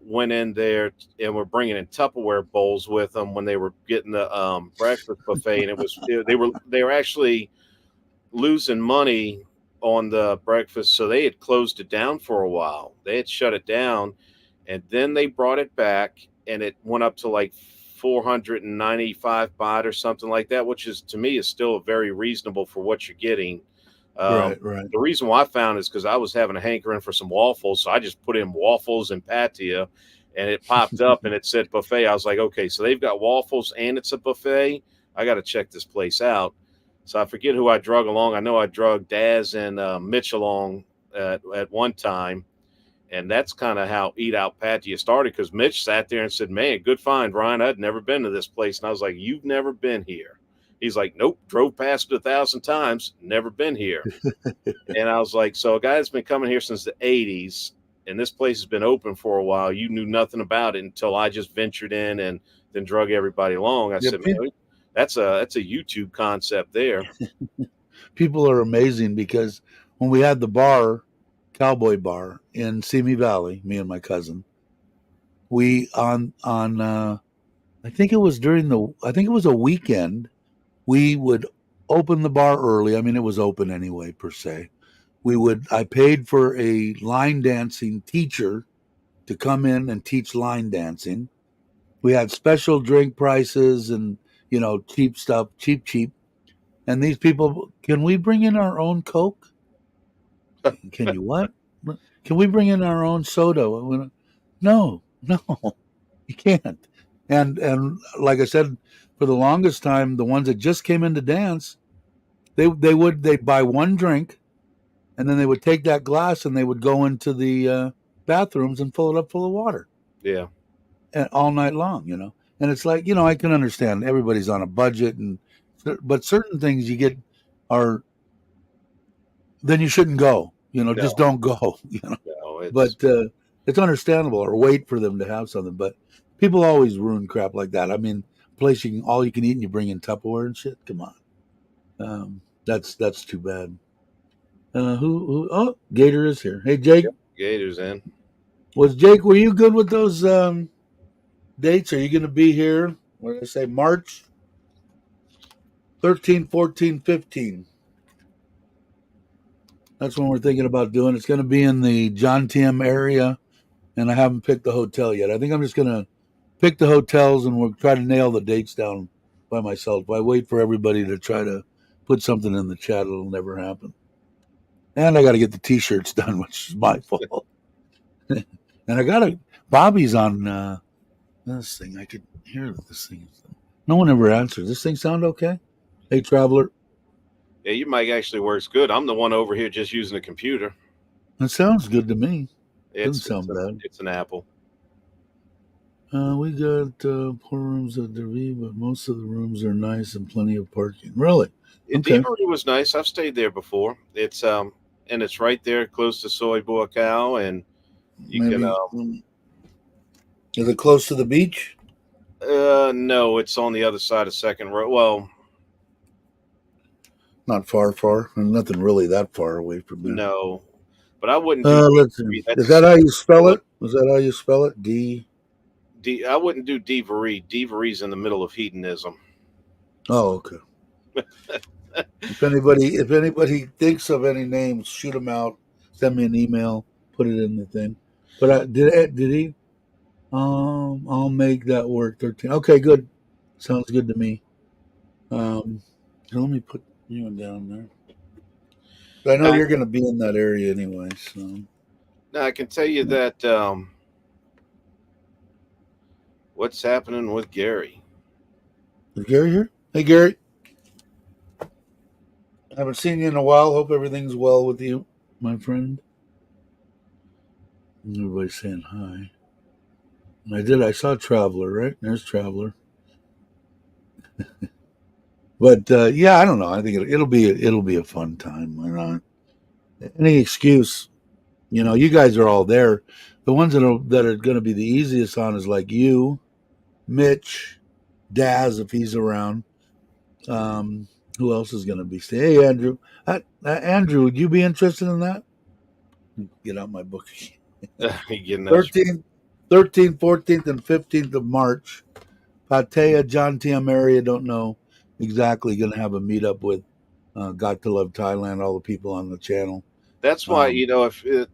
went in there and were bringing in Tupperware bowls with them when they were getting the breakfast buffet, and they were actually losing money on the breakfast, so they had closed it down for a while. They had shut it down, and then they brought it back, and it went up to like 495 baht or something like that, which is to me is still very reasonable for what you're getting. Right. The reason why I found is because I was having a hankering for some waffles, so I just put in waffles and patia, and it popped up and it said buffet. I was like, okay, so they've got waffles and it's a buffet. I got to check this place out. So I forget who I drug along. I know I drug Daz and Mitch along at one time, and that's kind of how Eat Out Patia started. Because Mitch sat there and said, "Man, good find, Ryan. I'd never been to this place," and I was like, "You've never been here?" He's like, "Nope. Drove past it 1,000 times. Never been here." And I was like, "So a guy that's been coming here since the '80s, and this place has been open for a while. You knew nothing about it until I just ventured in and then drug everybody along." I Yeah, said, "Man, that's a YouTube concept there." people are amazing because when we had the bar, Cowboy Bar in Simi Valley, me and my cousin, we on I think it was a weekend, we would open the bar early. I mean, it was open anyway per se. I paid for a line dancing teacher to come in and teach line dancing. We had special drink prices and cheap stuff, cheap. And these people, can we bring in our own Coke? Can you what? Can we bring in our own soda? No, no, you can't. And like I said, for the longest time, the ones that just came in to dance, they'd buy one drink, and then they would take that glass and they would go into the bathrooms and fill it up full of water, Yeah, and all night long. And it's like, I can understand everybody's on a budget, but certain things you get are then you shouldn't go. Just no, don't go. no, it's But it's understandable, or wait for them to have something. But people always ruin crap like that. I mean, place all you can eat and you bring in Tupperware and shit. Come on, that's too bad. Who? Oh, Gator is here. Hey, Jake. yep, Gators in. Were you good with those dates? Are you going to be here? What did I say? March 13, 14, 15. That's when we're thinking about doing. It's going to be in the John Tim area, and I haven't picked the hotel yet. I think I'm just going to pick the hotels, and we'll try to nail the dates down by myself. If I wait for everybody to try to put something in the chat, it'll never happen. And I got to get the T-shirts done, which is my fault. And I got to. Bobby's on this thing. I could hear this thing. No one ever answers. This thing sound okay? Hey, traveler. Yeah, your mic actually works good. I'm the one over here just using the computer. It sounds good to me. Doesn't It's sound bad. it's an Apple. We got 4 rooms at the V, but most of the rooms are nice and plenty of parking. Really? Okay. Divery was nice. I've stayed there before. It's and it's right there close to Soy Boacao, and you Maybe. Is it close to the beach? no, it's on the other side of Second Road. Well, Not far. Nothing really that far away from there. no, but I wouldn't do Let's see. Is that how you spell it? Is that how you spell it? I wouldn't do Divery. Divery's in the middle of hedonism. Oh, okay. If anybody thinks of any names, shoot them out. Send me an email. Put it in the thing. But did he? I'll make that work. 13. Okay, good. Sounds good to me. So let me put you down there. But I know you're going to be in that area anyway. So now I can tell you that what's happening with Gary. Is Gary here? Hey, Gary. I haven't seen you in a while. Hope everything's well with you, my friend. Everybody's saying hi. I saw Traveler, right? There's Traveler. But yeah, I don't know. I think it'll be a fun time. Why not? Any excuse, you guys are all there. The ones that are going to be the easiest on is like you, Mitch, Daz if he's around. Who else is going to be? Hey, Andrew. Andrew, would you be interested in that? Get out my book. 13th, 14th, and 15th of March. Pattaya, John Tim area. Don't know exactly. Going to have a meetup with GottoLoveThailand. All the people on the channel. That's why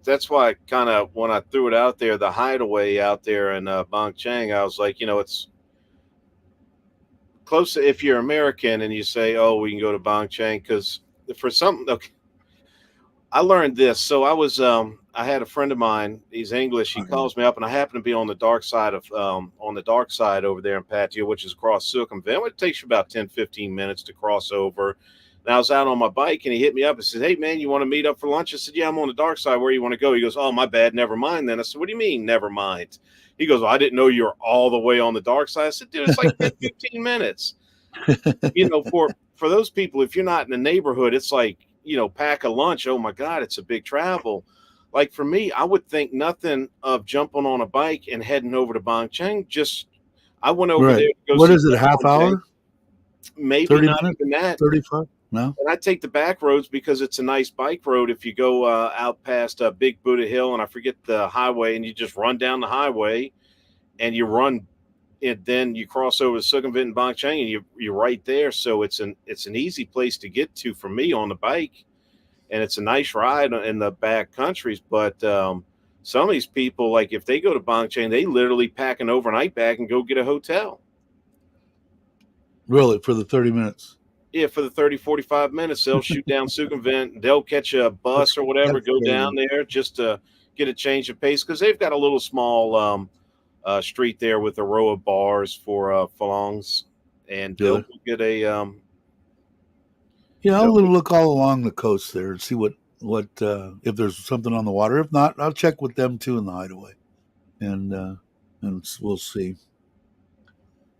that's why kind of when I threw it out there, the hideaway out there in Bang Chang, I was like, it's close to, if you're American and you say, oh, we can go to Bang Chang, because for something, okay, I learned this. So I had a friend of mine, he's English, he calls me up, and I happen to be on the dark side over there in Pattaya, which is across Sukhumvit. It takes you about 10-15 minutes to cross over. And I was out on my bike, and he hit me up and said, hey, man, you want to meet up for lunch? I said, yeah, I'm on the dark side. Where you want to go? He goes, oh, my bad. Never mind then. I said, what do you mean, never mind? He goes, well, I didn't know you were all the way on the dark side. I said, dude, it's like 10-15 minutes. For those people, if you're not in the neighborhood, it's like, pack a lunch. Oh, my God, it's a big travel. Like for me, I would think nothing of jumping on a bike and heading over to Bang Chang. I went over there. To go what is it, a half hour? Maybe 30 not minutes? even that. 35? No. And I take the back roads because it's a nice bike road. If you go out past Big Buddha Hill, and I forget the highway, and you just run down the highway, and you run, and then you cross over to Sukhumvit and Bang Chang, and you're right there. So it's an easy place to get to for me on the bike, and it's a nice ride in the back countries. But some of these people, like if they go to Bang Chang, they literally pack an overnight bag and go get a hotel. Really, for the 30 minutes? Yeah, for the 30, 45 minutes, they'll shoot down Sukhumvit. They'll catch a bus or whatever, go down there just to get a change of pace, because they've got a little small street there with a row of bars for falongs, and they'll get a I'll look all along the coast there and see what if there's something on the water. If not, I'll check with them too in the hideaway, and we'll see.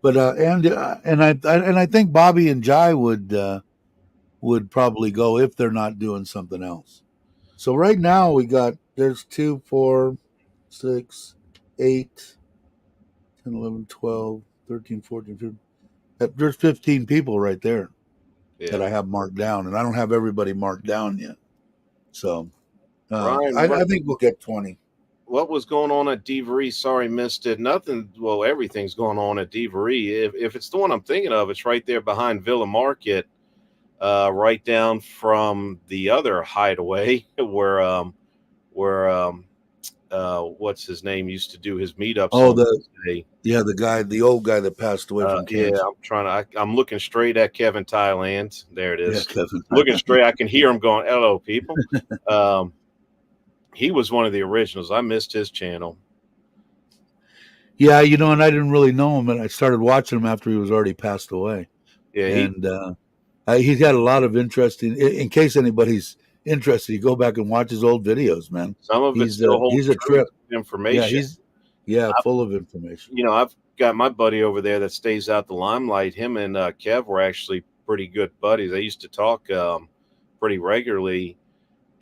But I think Bobby and Jai would probably go if they're not doing something else. So right now there's 2, 4, 6, 8, 10, 11, 12, 13, 14, 15. There's 15 people right there that I have marked down, and I don't have everybody marked down yet. So Ryan, I think we'll get 20. What was going on at Divery? Sorry, missed it. Nothing. Well, everything's going on at Divery. If it's the one I'm thinking of, it's right there behind Villa Market. right down from the other hideaway where what's his name used to do his meetups Oh, on Wednesday. the old guy that passed away from Yeah, cancer. I'm looking straight at Kevin Thailand. There it Yeah, is. Kevin. Looking straight, I can hear him going, "Hello, people." Um, he was one of the originals. I missed his channel. Yeah, and I didn't really know him, and I started watching him after he was already passed away. Yeah, he And he's had a lot of interesting. In case anybody's interested, you go back and watch his old videos, man. some of it still holds He's a true. trip. Yeah, Information. full of information. I've got my buddy over there that stays out the limelight. Him and Kev were actually pretty good buddies. They used to talk pretty regularly,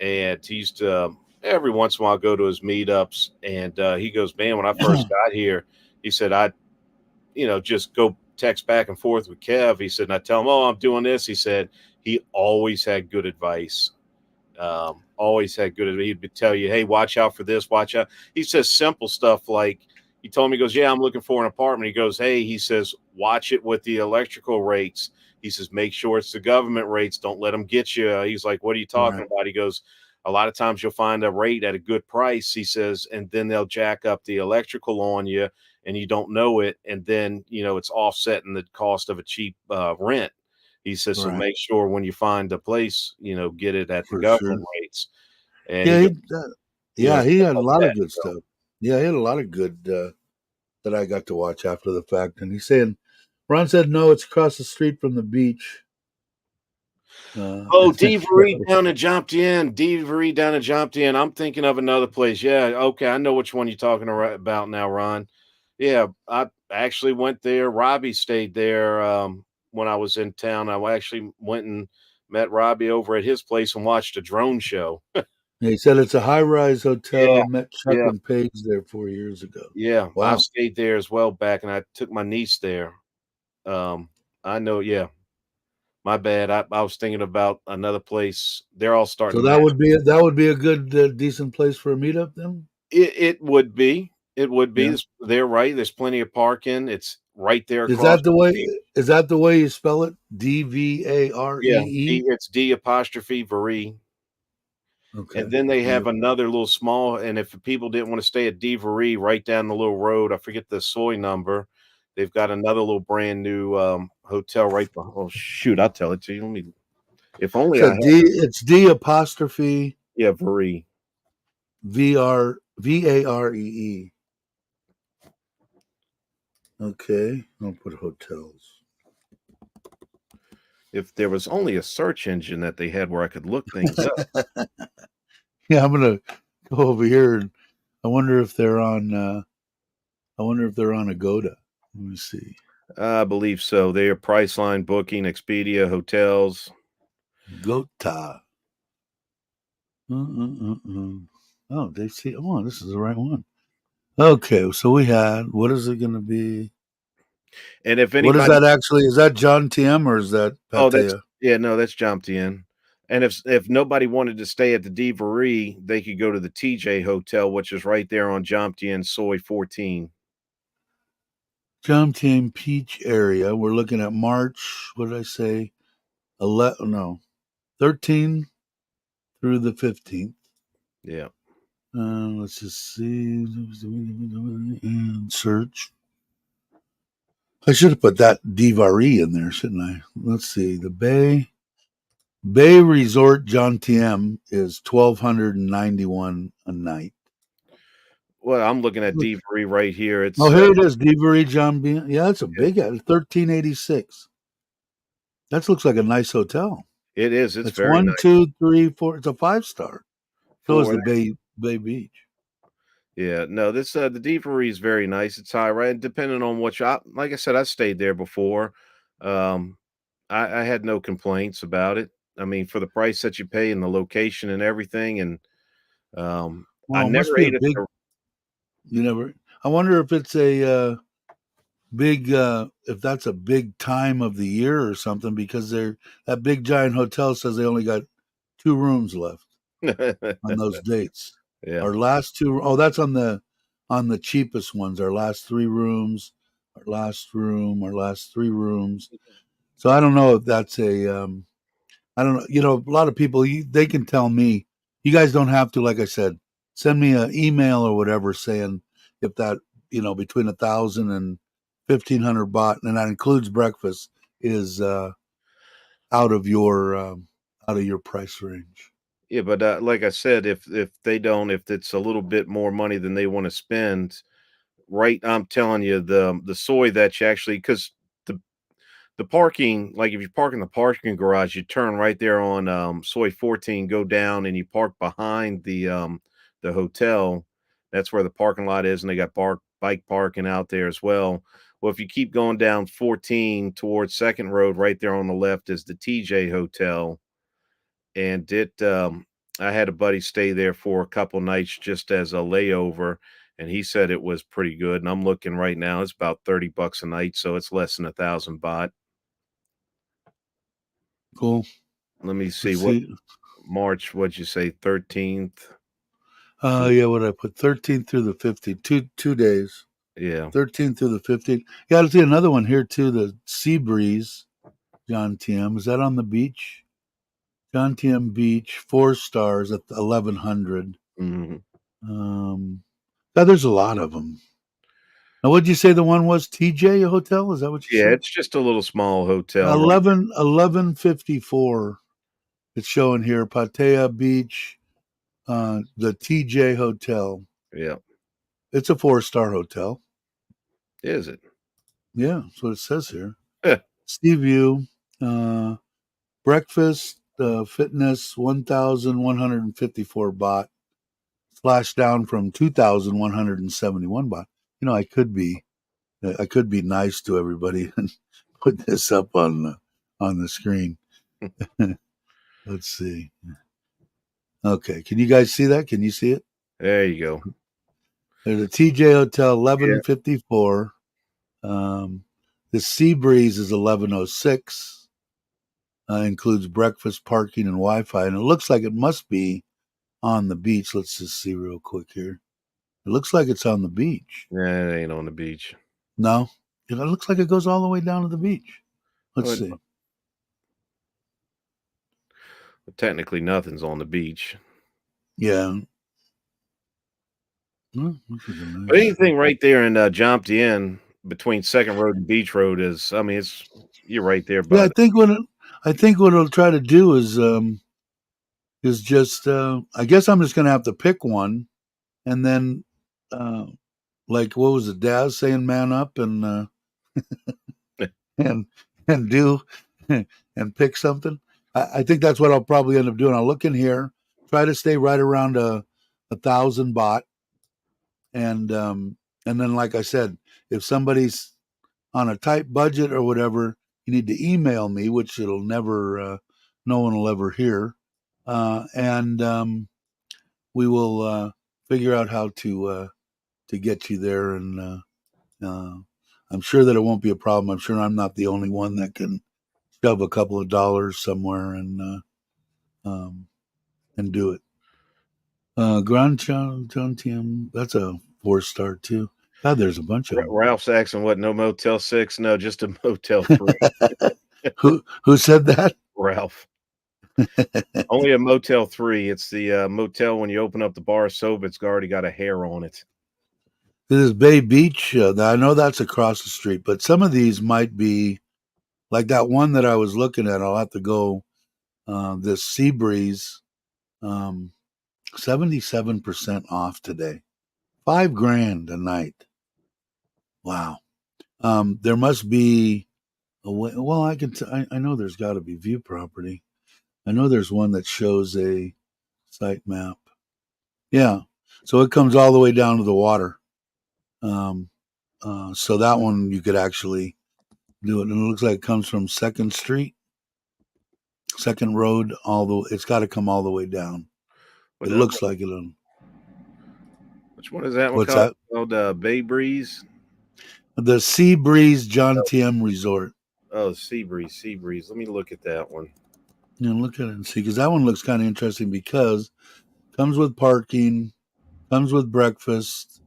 and he used to every once in a while go to his meetups. And he goes, "Man, when I first got here, he said I'd just go text back and forth with Kev." He said, and I tell him, "Oh, I'm doing this." He said he always had good advice. Always had good advice. He'd tell you, "Hey, watch out for this, watch out." He says simple stuff like, he told me, he goes, "Yeah, I'm looking for an apartment." He goes, "Hey," he says, "watch it with the electrical rates." He says, "Make sure it's the government rates. Don't let them get you." He's like, "What are you talking Right, about?" He goes, "A lot of times you'll find a rate at a good price," he says, "and then they'll jack up the electrical on you and you don't know it. And then, it's offsetting the cost of a cheap rent." He says, "So right, make sure when you find a place, get it at the for sure. government rates." And Yeah, he goes, he stuff had a like lot of that. good So, stuff. Yeah, he had a lot of good that I got to watch after the fact. And he's saying, Ron said, no, it's across the street from the beach. oh, Devery down in Jompton. Devery down in Jompton. I'm thinking of another place. Yeah, okay, I know which one you're talking about now, Ron. Yeah, I actually went there. Robbie stayed there when I was in town. I actually went and met Robbie over at his place and watched a drone show. Yeah, he said it's a high-rise hotel. Yeah, Met Chuck yeah, and Paige there 4 years ago. yeah. I've Wow. stayed there as well back, and I took my niece there. Um, I know. Yeah, my bad. I was thinking about another place. They're all starting So to match. that would be a good decent place for a meetup then. It would be. It would be. Yeah. They're right. There's plenty of parking. It's right there Is across that the way? the street. Is that the way you spell it? Dvaree. Yeah, it's D apostrophe Varee. And Okay. then they D. have another little small. And if people didn't want to stay at D Varee, right down the little road, I forget the soy number. They've got another little brand new hotel right behind. Oh shoot, I'll tell it to you. Let me. If only I So had. It's D apostrophe Yeah, Varee. Varee. Okay. I'll put hotels. If there was only a search engine that they had where I could look things up. Yeah, I'm gonna go over here and I wonder if they're on. Agoda. Let me see. I believe so. They are Priceline, Booking, Expedia, hotels. Gota. Oh, they see. Oh, this is the right one. Okay, so we had. What is it going to be? And if What is anybody, that actually? Is that John TM or is that oh, that's Patea? yeah, no, that's jumped in. And if nobody wanted to stay at the Devery, they could go to the TJ Hotel, which is right there on Jomptian Soy 14. John TM Peach area. We're looking at March. What did I say? 11. No, 13 through the 15th. Yeah. Let's just see and search. I should have put that Divari in there, shouldn't I? Let's see. The Bay Resort John TM is 1,291 a night. Well, I'm looking at Devery right here. Oh, It's here it is, Divari John B. Yeah, that's a yeah, big 1386. That looks like a nice hotel. it is. It's It's very one, nice. 2, 3, 4. It's a 5-star. So is For the Bay Beach. Yeah, no, this the Devery is very nice. It's high, right? Depending on what shop. Like I said, I stayed there before. Um, I had no complaints about it. I mean, for the price that you pay and the location and everything, and I Well, it must never be a ate at big. the. You never. I wonder if it's a big. If that's a big time of the year or something, because that big giant hotel says they only got 2 rooms left on those dates. Yeah, Our last two, oh, that's on the cheapest ones. Our last 3 rooms, our last 3 rooms. So I don't know if that's a I don't know. You know, a lot of people they can tell me. You guys don't have to, like I said, send me an email or whatever saying if that between 1,000 and 1,500 baht, and that includes breakfast, is out of your price range. Yeah, but like I said, if they don't, if it's a little bit more money than they want to spend, right? I'm telling you, the soy that you actually because the the parking, like if you park in the parking garage, you turn right there on soy 14, go down, and you park behind the hotel. That's where the parking lot is, and they got bike parking out there as well. Well, if you keep going down 14 towards Second Road, right there on the left is the TJ Hotel, and I had a buddy stay there for a couple nights just as a layover, and he said it was pretty good. And I'm looking right now; it's about $30 a night, so it's less than 1,000 baht. Cool. Let me see Let's what see. March. What'd you say? 13th. Yeah, what I put 13th through the 15th, 2 days. Yeah. 13th through the 15th. Yeah, I see another one here too. The Sea Breeze, John TM. Is that on the beach? John TM Beach, 4 stars at 1,100. Mhm. Yeah, there's a lot of them. Now, what did you say the one was? TJ Hotel? Is that what you Yeah, said? it's just a little small hotel, right? 1154. It's showing here. Pattaya Beach, the TJ Hotel. Yeah. It's a 4 star hotel. Is it? Yeah, that's what it says here. Eh, Sea View, uh, breakfast, fitness, 1,154 baht, slashed down from 2,171 baht. I could be nice to everybody and put this up on the screen. Let's see. Okay, can you guys see that? Can you see it? there you go. There's a TJ Hotel, Yeah. 1154. The Sea Breeze is 1106. Includes breakfast, parking, and Wi-Fi, and it looks like it must be on the beach. Let's just see real quick here. It looks like it's on the beach. Yeah, it ain't on the beach. No, it looks like it goes all the way down to the beach. Let's But see. technically, nothing's on the beach. Yeah. This is a But nice. anything right there in Jomtien between Second Road and Beach Road is, I mean, it's you're right there Yeah, by I the. think what it'll try to do is just I guess I'm just gonna have to pick one and then uh, like what was it, Daz saying, man up and and do and pick something. I think that's what I'll probably end up doing. I'll look in here, try to stay right around 1,000 baht, and then like I said, if somebody's on a tight budget or whatever, you need to email me, which it'll never, no one will ever hear, and we will figure out how to get you there. And I'm sure that it won't be a problem. I'm sure I'm not the only one that can shove a couple of dollars somewhere and do it. Grand John Tiem, that's a 4 star too. God, there's a bunch of Ralph's asking what, no Motel 6? No, just a Motel 3. them. Who said that? Ralph. Only a Motel 3. It's the motel when you open up the bar of soap, it's already got a hair on it. This is Bay Beach. I know that's across the street, but some of these might be like that one that I was looking at. I'll have to go. This Sea Breeze, 77% off today. 5 grand a night. Wow. There must be a way. Well, I know there's got to be view property. I know there's one that shows a site map. Yeah. So it comes all the way down to the water. Um, so that one you could actually do it. And it looks like it comes from Second Street, Second Road, it's got to come all the way down. What It that looks like it. which one is that one What's called? that? Called Bay Breeze? The Sea Breeze John Tiem Resort. Oh, Sea Breeze, Sea Breeze. Let me look at that one. Look at it and see, because that one looks kind of interesting because comes with parking, comes with breakfast.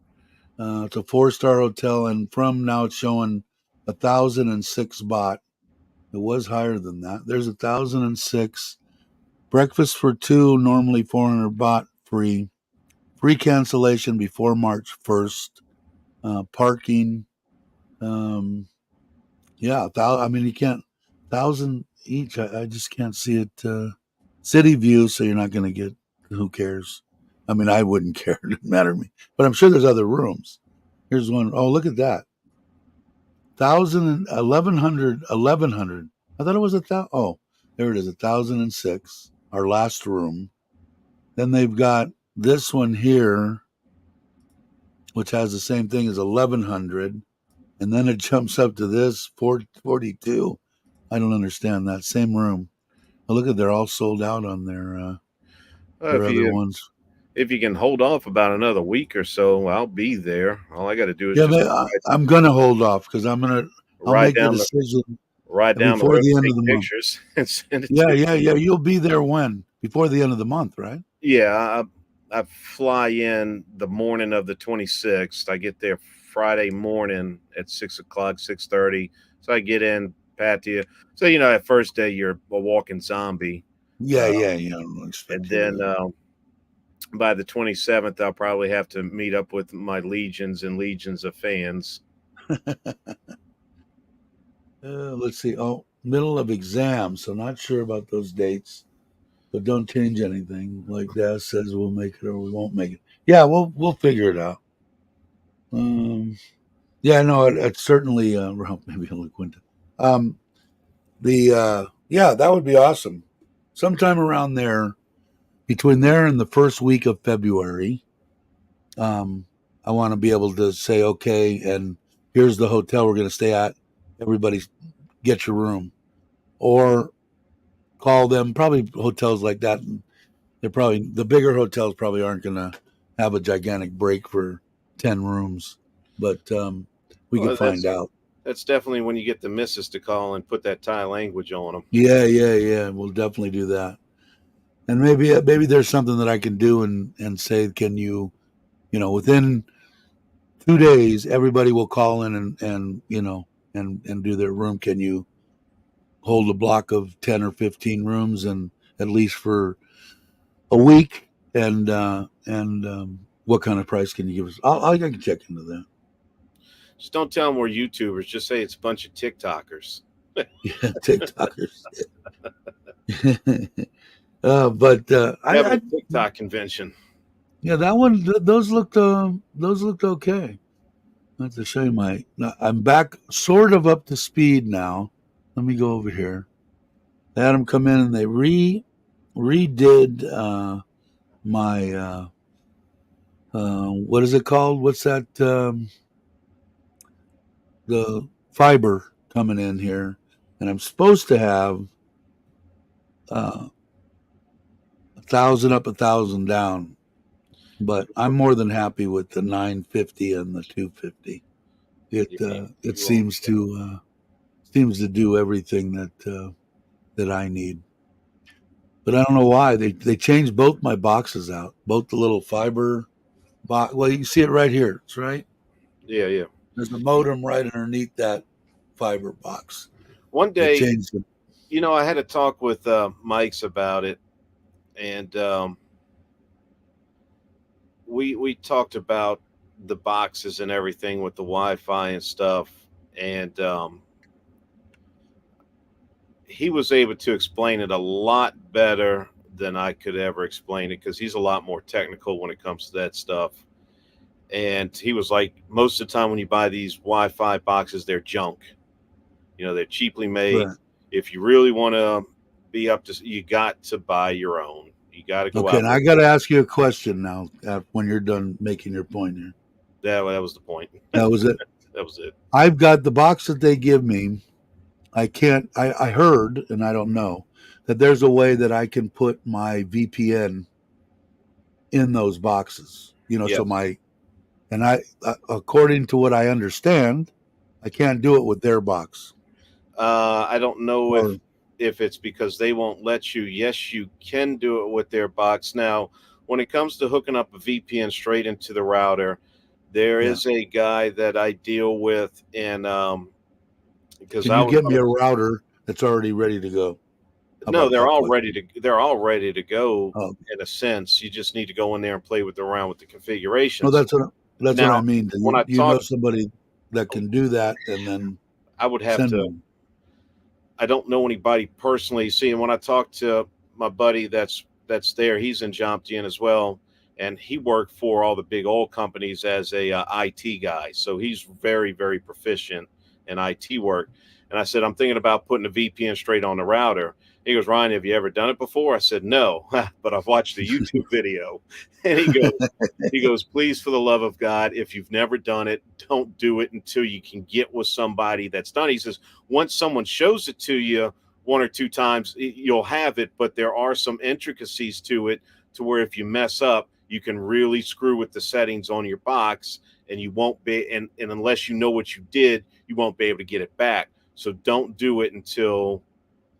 It's a 4 star hotel, and from now it's showing 1,006 baht. It was higher than that. There's 1,006. Breakfast for two, normally 400 baht free. Free cancellation before March 1st. Parking. Um, yeah, I mean, you can't, 1,000 each. I just can't see it. City view, so you're not going to get, who cares? I mean, I wouldn't care. It doesn't matter to me. But I'm sure there's other rooms. Here's one. Oh, look at that. 1,100. I thought it was 1,000. Oh, there it is. 1,006. Our last room. Then they've got this one here, which has the same thing as 1,100. And then it jumps up to this 442. I don't understand that. Same room. Oh, look at, they're all sold out on their If other you ones. if you can hold off about another week or so, I'll be there. All I got to do is Yeah, just I'm gonna hold off because I'll ride make the down the decision ride down the before road, the end of take the month. pictures, and send it Yeah, to. yeah, yeah. You'll be there when? Before the end of the month, right? Yeah, I fly in the morning of the 26th. I get there Friday morning at 6 o'clock, 6:30. So I get in, Patia. So that first day you're a walking zombie, Yeah, uh, yeah, yeah. I don't and expect you then to. by the 27th I'll probably have to meet up with my legions and legions of fans. Let's see. Oh, middle of exam, so not sure about those dates, but don't change anything. Like Dad says, we'll make it or we won't make it. Yeah, we'll figure it out. Um, yeah, no, it's certainly well, maybe a Quinta. Um, yeah, that would be awesome. Sometime around there, between there and the first week of February, um, I want to be able to say, okay, and here's the hotel we're going to stay at. Everybody, get your room, or call them. Probably hotels like that. They're probably, the bigger hotels probably aren't going to have a gigantic break for 10 rooms, but we could Well, find out. that's definitely when you get the missus to call and put that Thai language on them. Yeah, yeah, yeah. We'll definitely do that. And maybe there's something that I can do and say, can you, within 2 days, everybody will call in and and do their room. Can you hold a block of 10 or 15 rooms, and at least for a week? And what kind of price can you give us? I can check into that. Just don't tell them we're YouTubers. Just say it's a bunch of TikTokers. Yeah, TikTokers. But Having a TikTok convention. yeah, that one, those looked okay. That's a shame. I'm back sort of up to speed now. Let me go over here. They had them come in and they redid my what is it called? What's that? The fiber coming in here, and I'm supposed to have 1,000 up, 1,000 down. But I'm more than happy with the 950 and the 250. It it You won't. seems to do everything that I need. But I don't know why they changed both my boxes out, both the little fiber box. Well, you can see it right here. It's right. Yeah, yeah. There's a modem right underneath that fiber box. One They day, changed it. I had a talk with Mike's about it, and we talked about the boxes and everything with the Wi-Fi and stuff, and he was able to explain it a lot better than I could ever explain it because he's a lot more technical when it comes to that stuff. And he was like, most of the time when you buy these Wi-Fi boxes, they're junk. They're cheaply made. Right. If you really want to be up to, you got to buy your own. You got to go Okay, out and there. I got to ask you a question now. When you're done making your point here, That was the point. that was it. That was it. I've got the box that they give me. I can't. I heard, and I don't know that there's a way that I can put my VPN in those boxes. So Yes. according to what I understand, I can't do it with their box. I don't know Or if it's because they won't let you. Yes, you can do it with their box. Now, when it comes to hooking up a VPN straight into the router, there yeah, is a guy that I deal with, and because can I you was get on me a router that's already ready to go? How No, about they're that all question? ready to they're all ready to go Oh, in a sense. You just need to go in there and play with around with the no, configurations. that's what Now, I mean. Do when I you know talk, somebody that can do that and then I would have send to. them? I don't know anybody personally. See, and when I talk to my buddy that's there, he's in Jomptian as well, and he worked for all the big oil companies as a IT guy. So he's very proficient in IT work. And I said, I'm thinking about putting a VPN straight on the router. He goes, Ryan, have you ever done it before? I said, no, but I've watched a YouTube video. And he goes, please, for the love of God, if you've never done it, don't do it until you can get with somebody that's done it. He says, once someone shows it to you one or two times, you'll have it, but there are some intricacies to it to where if you mess up, you can really screw with the settings on your box and you won't be, and unless you know what you did, you won't be able to get it back. So don't do it until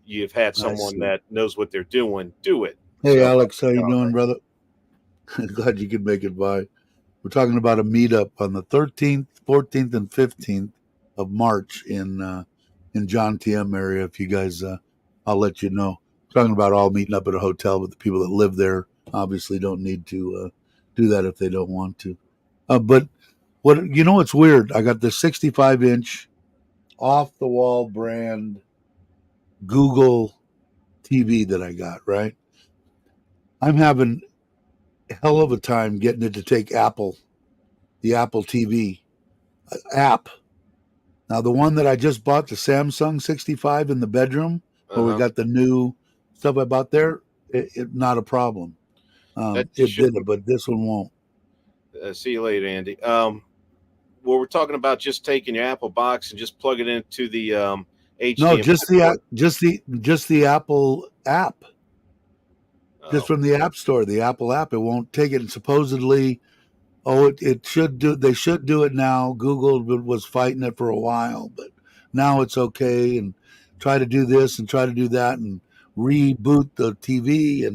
you've had I someone see. that knows what they're doing do it. Hey, So, Alex, how you doing, brother? Glad you could make it by. We're talking about a meetup on the 13th, 14th, and 15th of March in John TM area. If you guys, I'll let you know. We're talking about all meeting up at a hotel, but the people that live there obviously don't need to do that if they don't want to. But what you know, it's weird. I got the 65-inch off the wall brand Google TV that I got. Right, I'm having a hell of a time getting it to take the Apple TV app. Now, the one that I just bought, the Samsung 65 in the bedroom, where we uh-huh. got the new stuff I bought there, it not a problem. That It should did it, but this one won't. see you later, Andy. Well, we're talking about just taking your Apple box and just plug it into the No, HDMI port. just the Apple app, just Oh, from the App Store, the Apple app. It won't take it. And supposedly, oh, it should do. They should do it now. Google was fighting it for a while, but now it's okay. And try to do this and try to do that and reboot the TV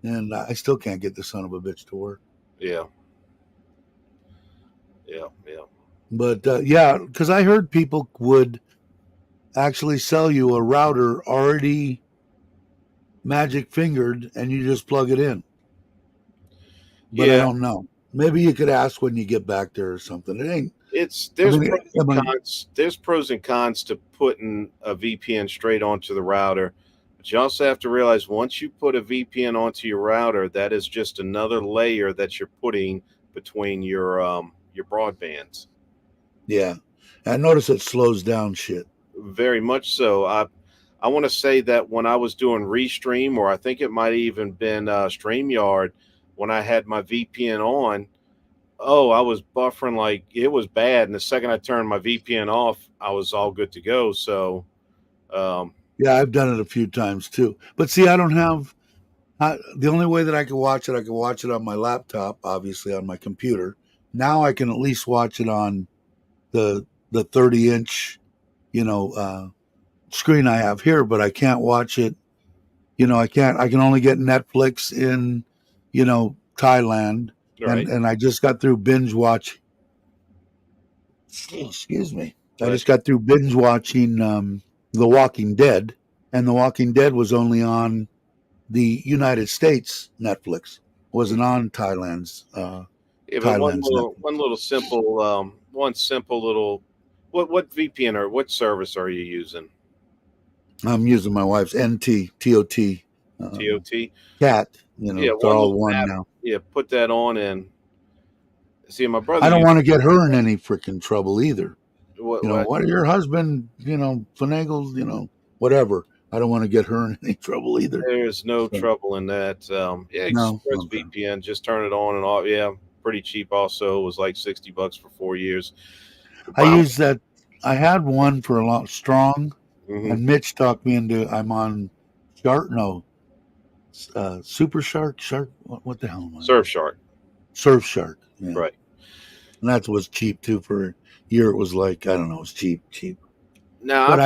and I still can't get the son of a bitch to work. yeah, yeah. But yeah, because I heard people would actually sell you a router already magic fingered and you just plug it in. But I Yeah, don't know. Maybe you could ask when you get back there or something. It ain't. it's I there's mean, pros I and mean, cons. There's pros and cons to putting a VPN straight onto the router. But you also have to realize once you put a VPN onto your router, that is just another layer that you're putting between your broadbands. yeah. I notice it slows down shit. Very much so. I want to say that when I was doing Restream, or I think it might even been StreamYard, when I had my VPN on, oh, I was buffering like it was bad. And the second I turned my VPN off, I was all good to go. So, um, Yeah, I've done it a few times too. But see, I don't have the only way that I can watch it on my laptop, obviously on my computer. Now I can at least watch it on the 30-inch, you know, screen I have here, but I can't watch it. I can't. I can only get Netflix in, Thailand, right. and I just got through binge watch. Excuse me. I just Bless got through binge watching The Walking Dead, and The Walking Dead was only on the United States Netflix. you. Wasn't on Yeah, but Thailand's Netflix. one little simple, one simple little, what VPN or what service are you using? I'm using my wife's TOT, TOT. cat. Yeah, They're one all little one app. now. Yeah, put that on and see. My brother I don't used want to get her in any freaking trouble either. what What your husband, finagles, whatever. I don't want to get her in any trouble either. there's no So trouble in that. Yeah, no, Express okay. VPN, just turn it on and off. Yeah, pretty cheap. Also, it was like $60 for 4 years. I Wow. use that. I had one for a lot strong, Hmm. and Mitch talked me into. I'm on Shark. No, Super Shark. Shark. What the hell am I on? Surfshark. Surf Shark. Yeah, Right. and that was cheap too. For a year, it was like I don't know. It was cheap. Now But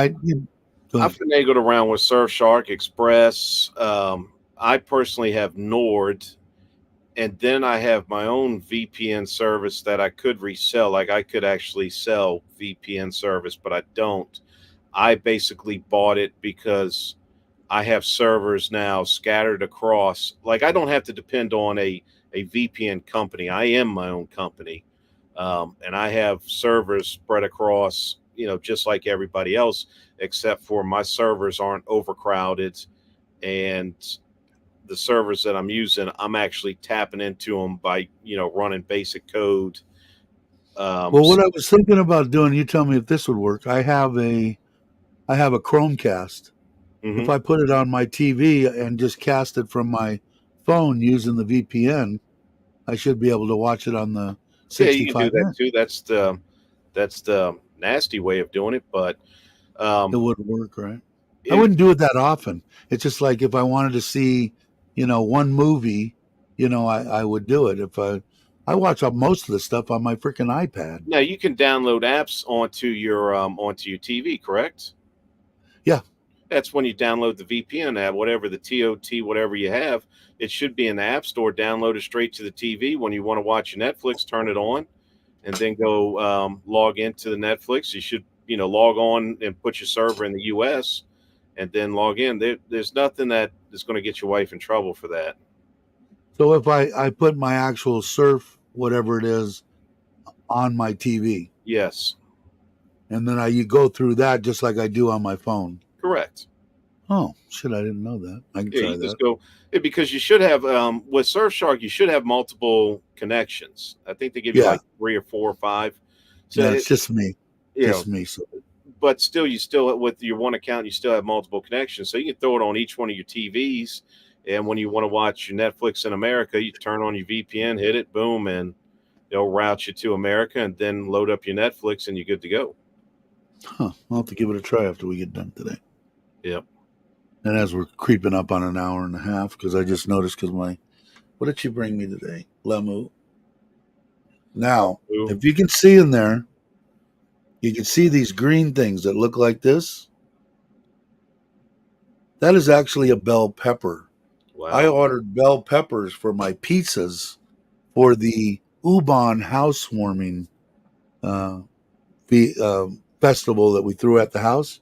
go I've ahead. finagled around with Surfshark Express. I personally have Nord, and then I have my own VPN service that I could resell. Like I could actually sell VPN service, but I don't. I basically bought it because I have servers now scattered across. Like I don't have to depend on a VPN company. I am my own company, and I have servers spread across. Just like everybody else, except for my servers aren't overcrowded, and the servers that I'm using, I'm actually tapping into them by running basic code. Well, So, what I was thinking about doing, you tell me if this would work. I have a Chromecast. If mhm. I put it on my TV and just cast it from my phone using the VPN, I should be able to watch it on the Yeah, you can do 65 that inch. too. That's the nasty way of doing it, but It um, would work, right? I it, wouldn't do it that often. It's just like if I wanted to see, one movie, I would do it. If I watch up most of the stuff on my freaking iPad. now you can download apps onto your TV, correct? Yeah. That's when you download the VPN app, whatever the TOT, whatever you have. It should be in the App Store. Download it straight to the TV. When you want to watch your Netflix, turn it on, and then go log into the Netflix. You should log on and put your server in the U.S. and then log in. There's nothing that is going to get your wife in trouble for that. So if I put my actual surf, whatever it is, on my TV, Yes, and then you go through that just like I do on my phone. correct. Oh, shit, I didn't know that. I can Yeah, try you just that. go because you should have with Surfshark, you should have multiple connections. I think they give you Yeah. like 3 or 4 or 5. So Yeah, it's just me. you know, Just me. So but still, you still with your one account, you still have multiple connections, so you can throw it on each one of your TVs. And when you want to watch your Netflix in America, you turn on your VPN, hit it, boom, and they'll route you to America, and then load up your Netflix, and you're good to go. I'll have to give it a try after we get done today. Yep. And as we're creeping up on an hour and a half, because I just noticed what did she bring me today? Lemu. Now, Ooh, if you can see in there, you can see these green things that look like this. That is actually a bell pepper. I wow. ordered bell peppers for my pizzas for the Ubon housewarming uh, festival that we threw at the house.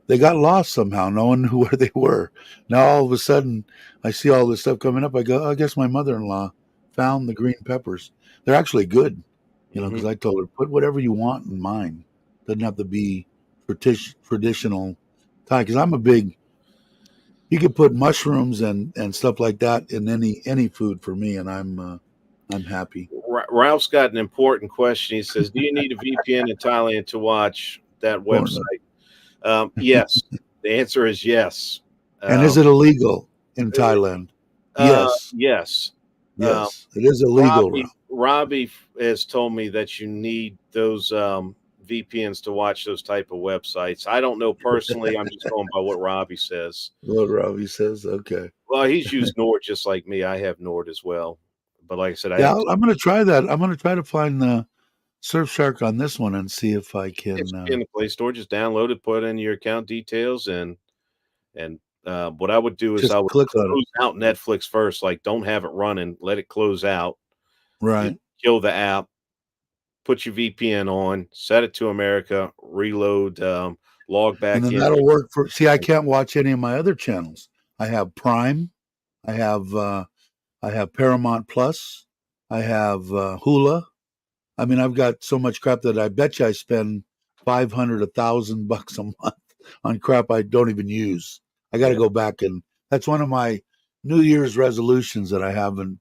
They got lost somehow. No one knew where they were. Now all of a sudden, I see all this stuff coming up. I go, I guess my mother-in-law found the green peppers. They're actually good, Hmm. because I told her put whatever you want in mine. Doesn't have to be traditional Thai. Because I'm a big. You could put mushrooms and stuff like that in any food for me, and I'm happy. Ralph's got an important question. He says, "Do you need a VPN in Thailand to watch that Porn. website?" Yes. The answer is yes. And is Um, it illegal in Thailand? Yes, yes. Um, yes, it is illegal, Robbie Ralph. Robbie has told me that you need those VPNs to watch those type of websites. I don't know personally. I'm just going by what Robbie says. What Robbie says. Okay. Well, he's used Nord just like me. I have Nord as well, but like I said, I Yeah, have to. I'm going to try that. I'm going to try to find the Surfshark on this one and see if I It can should be in the Play Store. Just download it, put in your account details, and what I would do is just I would click on it. close out Netflix first. Like, don't have it running. Let it close out. You Right. kill the app. Put your VPN on. Set it to America. Reload. Log And back then in. that'll work for, see, I can't watch any of my other channels. I have Prime. I have, uh, I have Paramount Plus. I have Hula. I mean, I've got so much crap that I bet you I spend 500, $1,000 a month on crap I don't even use. I got to Yeah. go back, and that's one of my New Year's resolutions that I haven't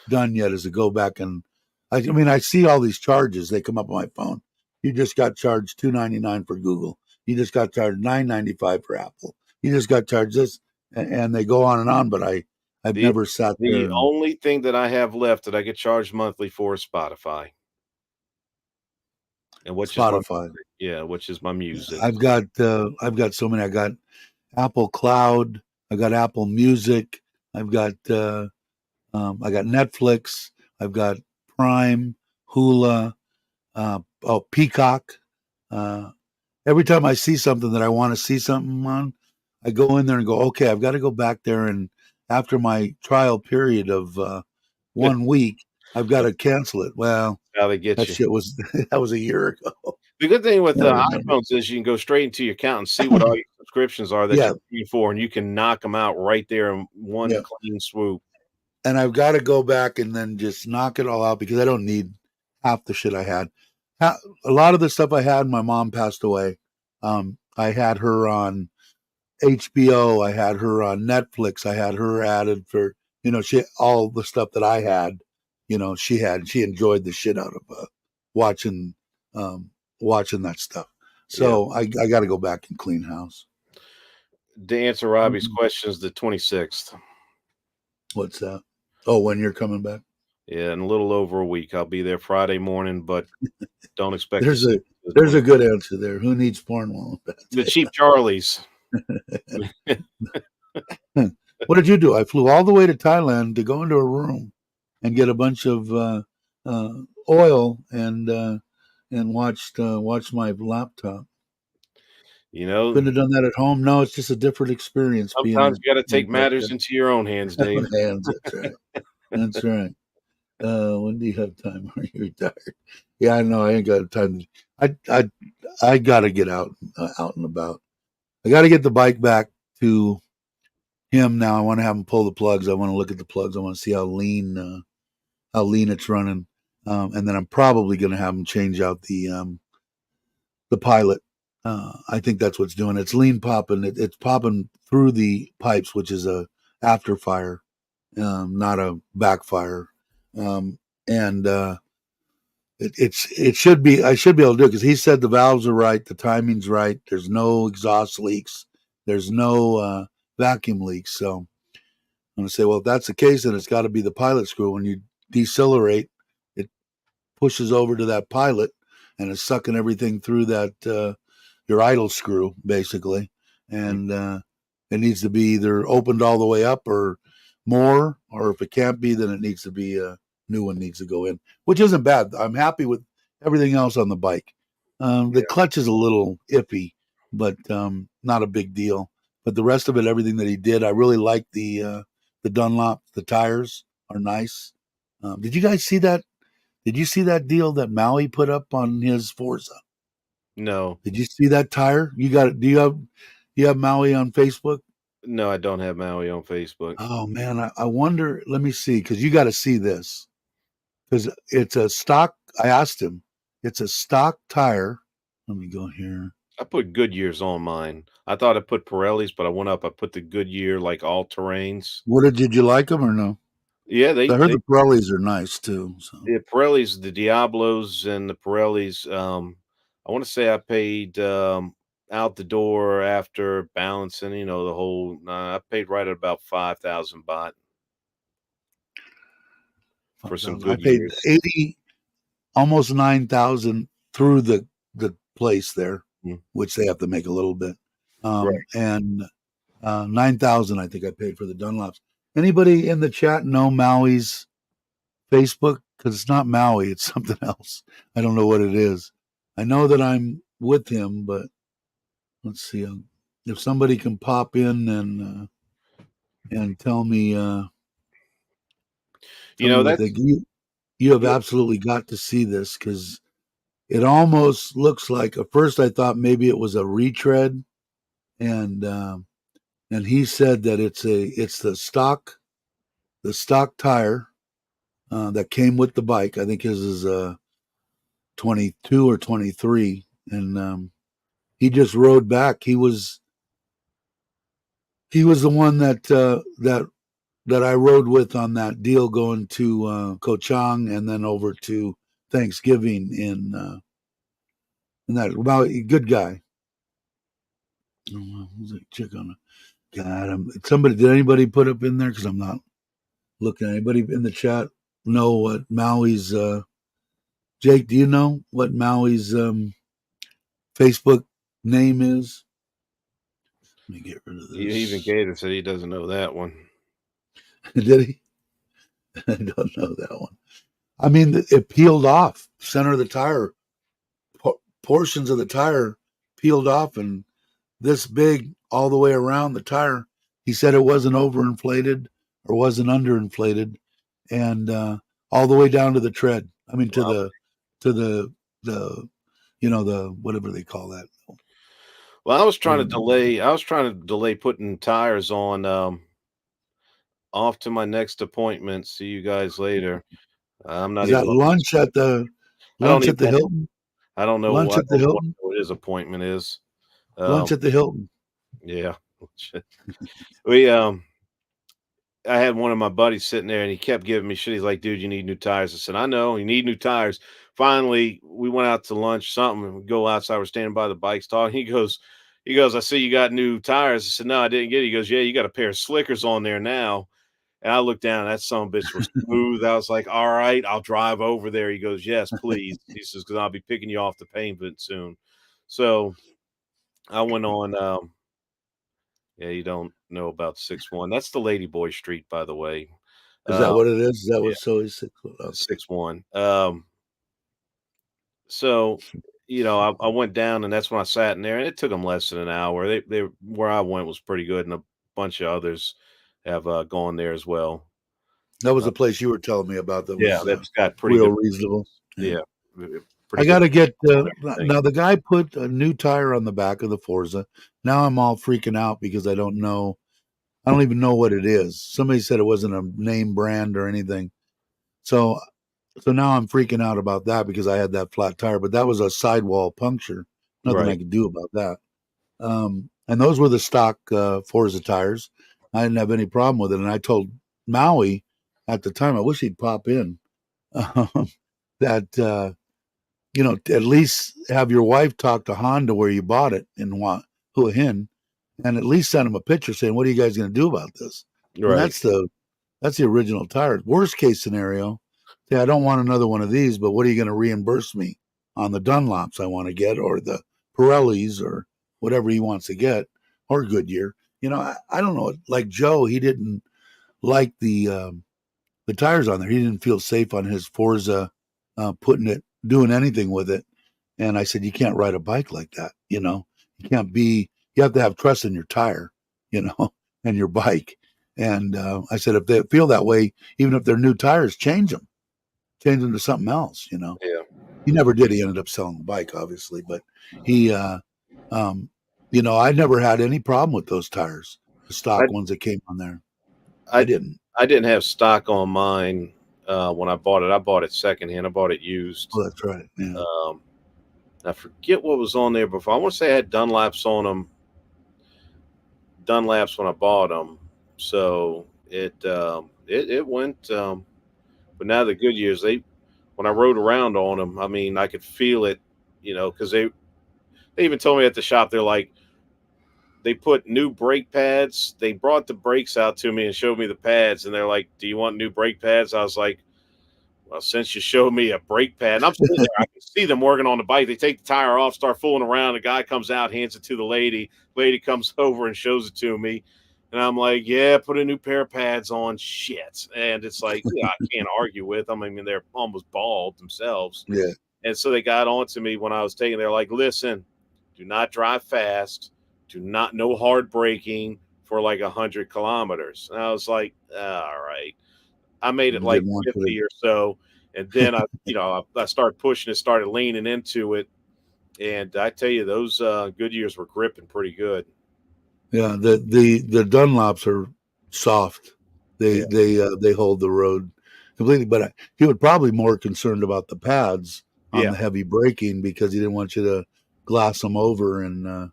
done yet is to go back and I mean, I see all these charges. They come up on my phone. You just got charged $2.99 for Google. You just got charged $9.95 for Apple. You just got charged this, and they go on and on. But I've The never sat there the and only thing that I have left that I get charged monthly for is Spotify, and which is my Spotify. yeah, which is my music. I've got so many. I got Apple Cloud. I got Apple Music. I've got I got Netflix. I've got Prime, Hula, Peacock. Uh, every time I see something that I want to see something on, I go in there and go, okay, I've got to go back there, and after my trial period of 1 week, I've got to cancel it. Well, How they get that you. shit was that was a year ago. The good thing with I remember. iPhones is you can go straight into your account and see what all your descriptions are that Yeah, you're looking for, and you can knock them out right there in one yeah. clean swoop. And I've got to go back and then just knock it all out because I don't need half the shit I had. A lot of the stuff I had, my mom passed away. I had her on HBO. I had her on Netflix. I had her added for, she all the stuff that I had. She enjoyed the shit out of watching um, watching that stuff. Yeah. So I got to go back and clean house. To answer Robbie's Mhm. questions, the 26th. What's that? Oh, when you're coming back? Yeah, in a little over a week. I'll be there Friday morning, but don't expect to There's see a me till the there's 20. a good answer there. Who needs Cornwall? The Cheap Charlies. What did you do? I flew all the way to Thailand to go into a room and get a bunch of uh, oil and watched my laptop. You know, Couldn't have done that at home. No, it's just a different experience being sometimes you got to in take matters into your own hands, own Dave. hands. That's right. That's right. When do you have time? Are you retired? Yeah, I know. I ain't got time. I got to get out and about. I got to get the bike back to him now. I want to have him pull the plugs. I want to look at the plugs. I want to see how lean it's running, and then I'm probably going to have him change out the pilot. I think that's what's doing it. It's lean popping. It's popping through the pipes, which is a after fire, not a backfire, and it should be. I should be able to do it because he said the valves are right, the timing's right. There's no exhaust leaks. There's no vacuum leaks. So I'm going to say, well, if that's the case, then it's got to be the pilot screw. When you decelerate, it pushes over to that pilot and is sucking everything through that your idle screw, basically. And it needs to be either opened all the way up or more, or if it can't be, then it needs to be a new one needs to go in, which isn't bad. I'm happy with everything else on the bike. The Yeah. clutch is a little iffy, but not a big deal. But the rest of it, everything that he did, I really like the Dunlop. The tires are nice. Did you guys see that? Did you see that deal that Maui put up on his Forza? No, Did you see that tire? You got it. Do you have Maui on Facebook? no, I don't have Maui on Facebook. Oh man, I wonder. Let me see, because you got to see this because it's a stock. I asked him. It's a stock tire. Let me go here. I put Goodyears on mine. I thought I put Pirellis, but I went up. I put the Goodyear like all terrains. What did you like them or no? Yeah, I heard the Pirellis are nice too. So the Pirellis, the Diablos, and the Pirellis. I want to say I paid out the door after balancing. The whole. I paid right at about 5,000 baht for some 5,000. I paid Goodyears. 80, almost 9,000 through the place there, Mm, which they have to make a little bit. right. And 9,000 I think I paid for the Dunlops. Anybody in the chat know Maui's Facebook? Because it's not Maui, it's something else. I don't know what it is. I know that I'm with him, but let's see if somebody can pop in and You tell me know what they that's you have yeah, absolutely got to see this because it almost looks like at first I thought maybe it was a retread, and he said that it's the stock tire that came with the bike. I think his is 22 or 23, and he just rode back. He was the one that I rode with on that deal going to Koh Chang and then over to Thanksgiving in that. Well, good guy. Oh, who's that chick on it? God, did anybody put up in there? Because I'm not looking. Anybody in the chat know what Maui's Jake? Do you know what Maui's Facebook name is? Let me get rid of even this. Gator said he doesn't know that one. Did he? I don't know that one. I mean, it peeled off. Center of the tire, portions of the tire peeled off, and this big all the way around the tire. He said it wasn't overinflated or wasn't underinflated, and all the way down to the tread. I mean, Wow. to the the whatever they call that. Well, I was trying to Um, delay. I was trying to delay putting tires on. Off to my next appointment. See you guys later. I'm is not even. that I don't lunch even at the know. Hilton? I don't know. Lunch I at the don't know Hilton? what his appointment is. Lunch Um, at the Hilton. yeah. we I had one of my buddies sitting there and he kept giving me shit. He's like, dude, you need new tires. I said, I know, you need new tires. Finally, we went out to lunch, something, and we go outside. We're standing by the bikes talking. I see you got new tires. I said, no, I didn't get it. He goes, yeah, you got a pair of slickers on there now. And I looked down, that son of a bitch was smooth. I was like, all right, I'll drive over there. He goes, yes, please. He says, because I'll be picking you off the pavement soon. So I went on. Yeah, you don't know about 6-1. That's the Ladyboy Street, by the way. Is that Uh, what it is? Is that yeah, what so is 6 foot? Okay. 6-1. So I went down, and that's when I sat in there, and it took them less than an hour. They where I went was pretty good, and a bunch of others have gone there as well. That was Uh, the place you were telling me about that yeah, was that's got pretty real good. reasonable. Yeah. Yeah, I pretty got good to get on everything. now. The guy put a new tire on the back of the Forza. Now I'm all freaking out because I don't know. I don't even know what it is. Somebody said it wasn't a name brand or anything. So now I'm freaking out about that because I had that flat tire, but that was a sidewall puncture. Nothing I Right, could do about that. And those were the stock Forza tires. I didn't have any problem with it. And I told Maui at the time, I wish he'd pop in, that at least have your wife talk to Honda where you bought it in Hua Hin, and at least send him a picture saying, "What are you guys going to do about this?" I mean, right. that's the original tire. Worst case scenario, say I don't want another one of these, but what are you going to reimburse me on the Dunlops I want to get, or the Pirellis, or whatever he wants to get, or Goodyear? I don't know. Like Joe, he didn't like the tires on there. He didn't feel safe on his Forza, doing anything with it. And I said, you can't ride a bike like that. You can't be. You have to have trust in your tire, you know, and your bike. And I said, if they feel that way, even if they're new tires, change them to something else. Yeah. He never did. He ended up selling the bike, obviously, but he, um, I never had any problem with those tires, the I stock ones that came on there. I I didn't. I didn't have stock on mine when I bought it. I bought it secondhand. I bought it used. Oh, that's right. Yeah. Um, I forget what was on there before. I want to say I had Dunlaps on them. Dunlaps when I bought them. So it went. But now the Goodyears, when I rode around on them, I mean, I could feel it. Because they even told me at the shop, they're like, they put new brake pads. They brought the brakes out to me and showed me the pads, and they're like, "Do you want new brake pads?" I was like, well, since you showed me a brake pad, and I'm sitting there, I can see them working on the bike. They take the tire off, start fooling around. The guy comes out, hands it to the lady. Lady comes over and shows it to me. And I'm like, yeah, put a new pair of pads on. Shit. And it's like, yeah, I can't argue with them. I mean, they're almost bald themselves. Yeah. And so they got on to me when I was taking, they're like, listen, do not drive fast. Do not, no hard braking for like 100 kilometers. And I was like, all right. I made it You like didn't want 50 to. or so. And then I started pushing it, started leaning into it. And I tell you, those Goodyears were gripping pretty good. Yeah. The Dunlops are soft. They Yeah. they hold the road completely. But he was probably more concerned about the pads on Yeah. the heavy braking because he didn't want you to glass them over and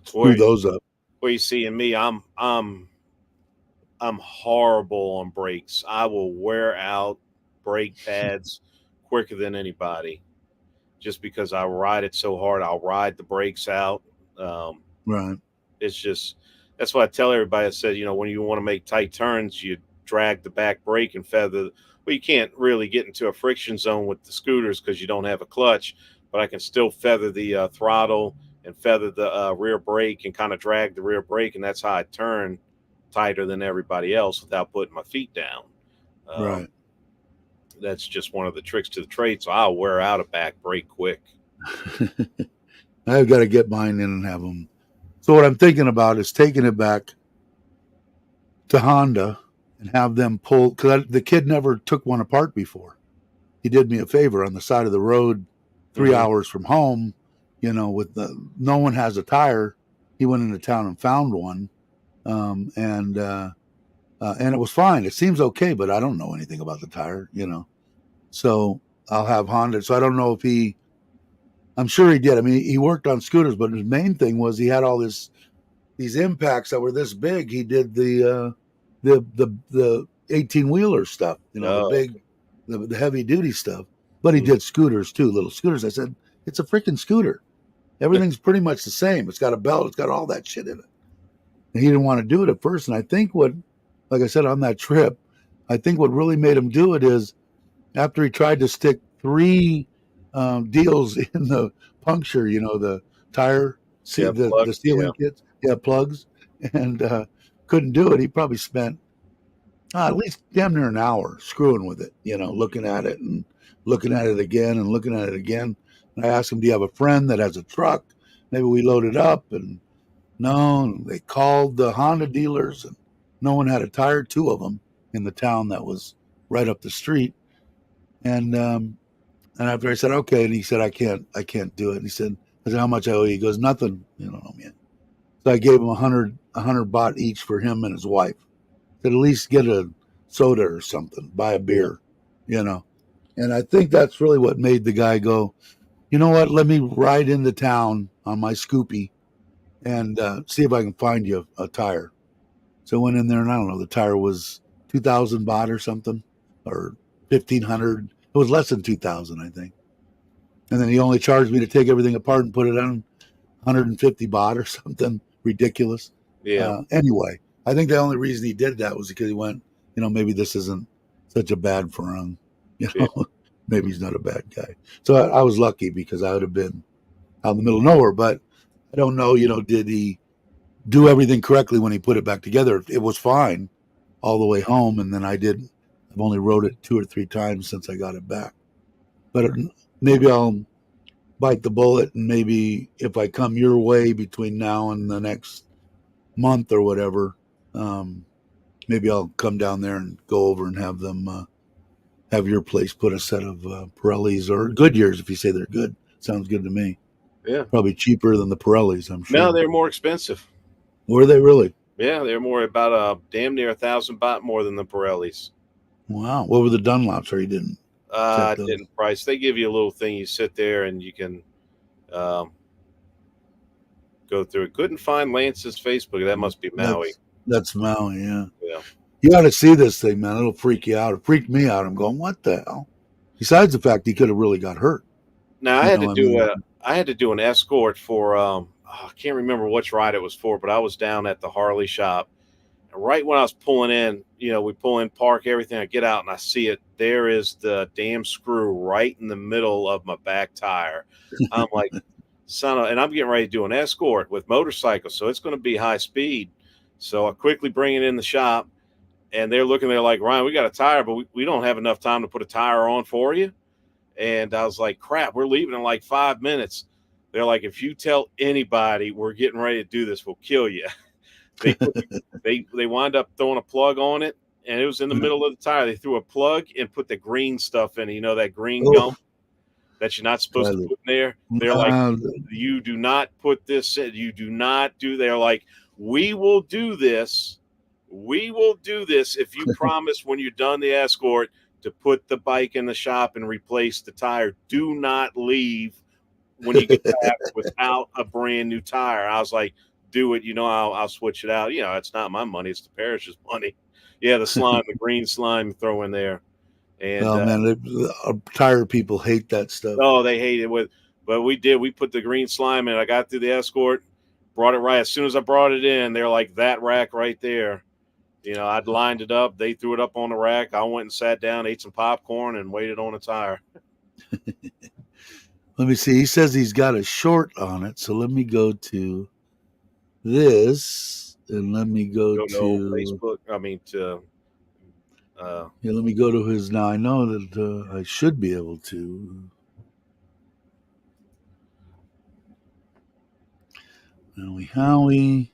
screw Where those up. where you seeing me, I'm horrible on brakes. I will wear out brake pads quicker than anybody just because I ride it so hard. I'll ride the brakes out. Um, Right. it's just that's what I tell everybody. I said, when you want to make tight turns, you drag the back brake and feather. Well, you can't really get into a friction zone with the scooters because you don't have a clutch, but I can still feather the throttle and feather the rear brake and kind of drag the rear brake, and that's how I turn tighter than everybody else without putting my feet down. Um, Right. that's just one of the tricks to the trade. So I'll wear out a back brake quick. I've got to get mine in and have them. So what I'm thinking about is taking it back to Honda and have them pull because the kid never took one apart before. He did me a favor on the side of the road, three Hmm. hours from home. with no one has a tire. He went into town and found one, and it was fine. It seems okay, but I don't know anything about the tire. So I'll have Honda. So I don't know if he. I'm sure he did. I mean, he worked on scooters, but his main thing was he had all these impacts that were this big. He did the 18-wheeler stuff, the Oh, big, the heavy duty stuff. But he mm, did scooters too, little scooters. I said, it's a freaking scooter. Everything's pretty much the same. It's got a belt. It's got all that shit in it. And he didn't want to do it at first. And I think like I said on that trip, I think what really made him do it is after he tried to stick three deals in the puncture, the tire, yeah, the plugs. Yeah, sealing kits, yeah, plugs, and couldn't do it. He probably spent at least damn near an hour screwing with it, looking at it and looking at it again and looking at it again. And I asked him, "Do you have a friend that has a truck? Maybe we load it up." And no, they called the Honda dealers, and no one had a tire. Two of them in the town that was right up the street, and and after I said, okay, and he said, I can't do it. And I said, how much I owe you? He goes, nothing. You don't owe me. So I gave him a hundred baht each for him and his wife. Said, at least get a soda or something, buy a yeah, beer, you know. And I think that's really what made the guy go, you know what? Let me ride into town on my Scoopy and see if I can find you a tire. So I went in there, and I don't know, the tire was 2,000 baht or something, or 1,500. It was less than 2,000, I think. And then he only charged me to take everything apart and put it on 150 baht or something ridiculous. yeah, Anyway, I think the only reason he did that was because he went, maybe this isn't such a bad Farang. yeah. Maybe he's not a bad guy. So I was lucky because I would have been out in the middle of nowhere. But I don't know, did he do everything correctly when he put it back together? It was fine all the way home. And then I've only rode it 2 or 3 times since I got it back. But maybe I'll bite the bullet, and maybe if I come your way between now and the next month or whatever, maybe I'll come down there and go over and have them have your place put a set of Pirellis or Goodyears if you say they're good. Sounds good to me. Yeah. Probably cheaper than the Pirellis, I'm No, sure. they're more expensive. Were they really? Yeah, they're more about damn near 1,000 baht more than the Pirellis. Wow. What were the Dunlops? Or you didn't check those? Didn't price. They give you a little thing. You sit there and you can um, go through it. Couldn't find Lance's Facebook. That must be Maui. That's Maui, yeah. Yeah. You ought to see this thing, man. It'll freak you out. It freaked me out. I'm going, what the hell? Besides the fact he could have really got hurt. Now You know, I mean, I had to do an escort for I can't remember which ride it was for, but I was down at the Harley shop. And right when I was pulling in, we pull in, park everything. I get out and I see it. There is the damn screw right in the middle of my back tire. I'm like, and I'm getting ready to do an escort with motorcycles, so it's going to be high speed. So I quickly bring it in the shop, and they're looking there like, Ryan, we got a tire, but we don't have enough time to put a tire on for you. And I was like, crap, we're leaving in like 5 minutes. They're like, if you tell anybody we're getting ready to do this, we'll kill you. They put, they wind up throwing a plug on it, and it was in the middle of the tire. They threw a plug and put the green stuff in it, that green gum that you're not supposed to put in there. They're like, you do not put this in. You do not do. They're like, we will do this. We will do this if you promise when you're done the escort to put the bike in the shop and replace the tire. Do not leave when you get back without a brand new tire. I was like, do it. I'll switch it out. It's not my money. It's the parish's money. Yeah, the slime, the green slime, throw in there. And oh man, tire people hate that stuff. oh, they hate it. But we did. We put the green slime in. I got through the escort, brought it right. As soon as I brought it in, they're like, that rack right there. I'd lined it up. They threw it up on the rack. I went and sat down, ate some popcorn, and waited on a tire. Let me see. He says he's got a short on it. So let me go to this and let me go to Facebook. let me go to his now. I know that I should be able to. Howie.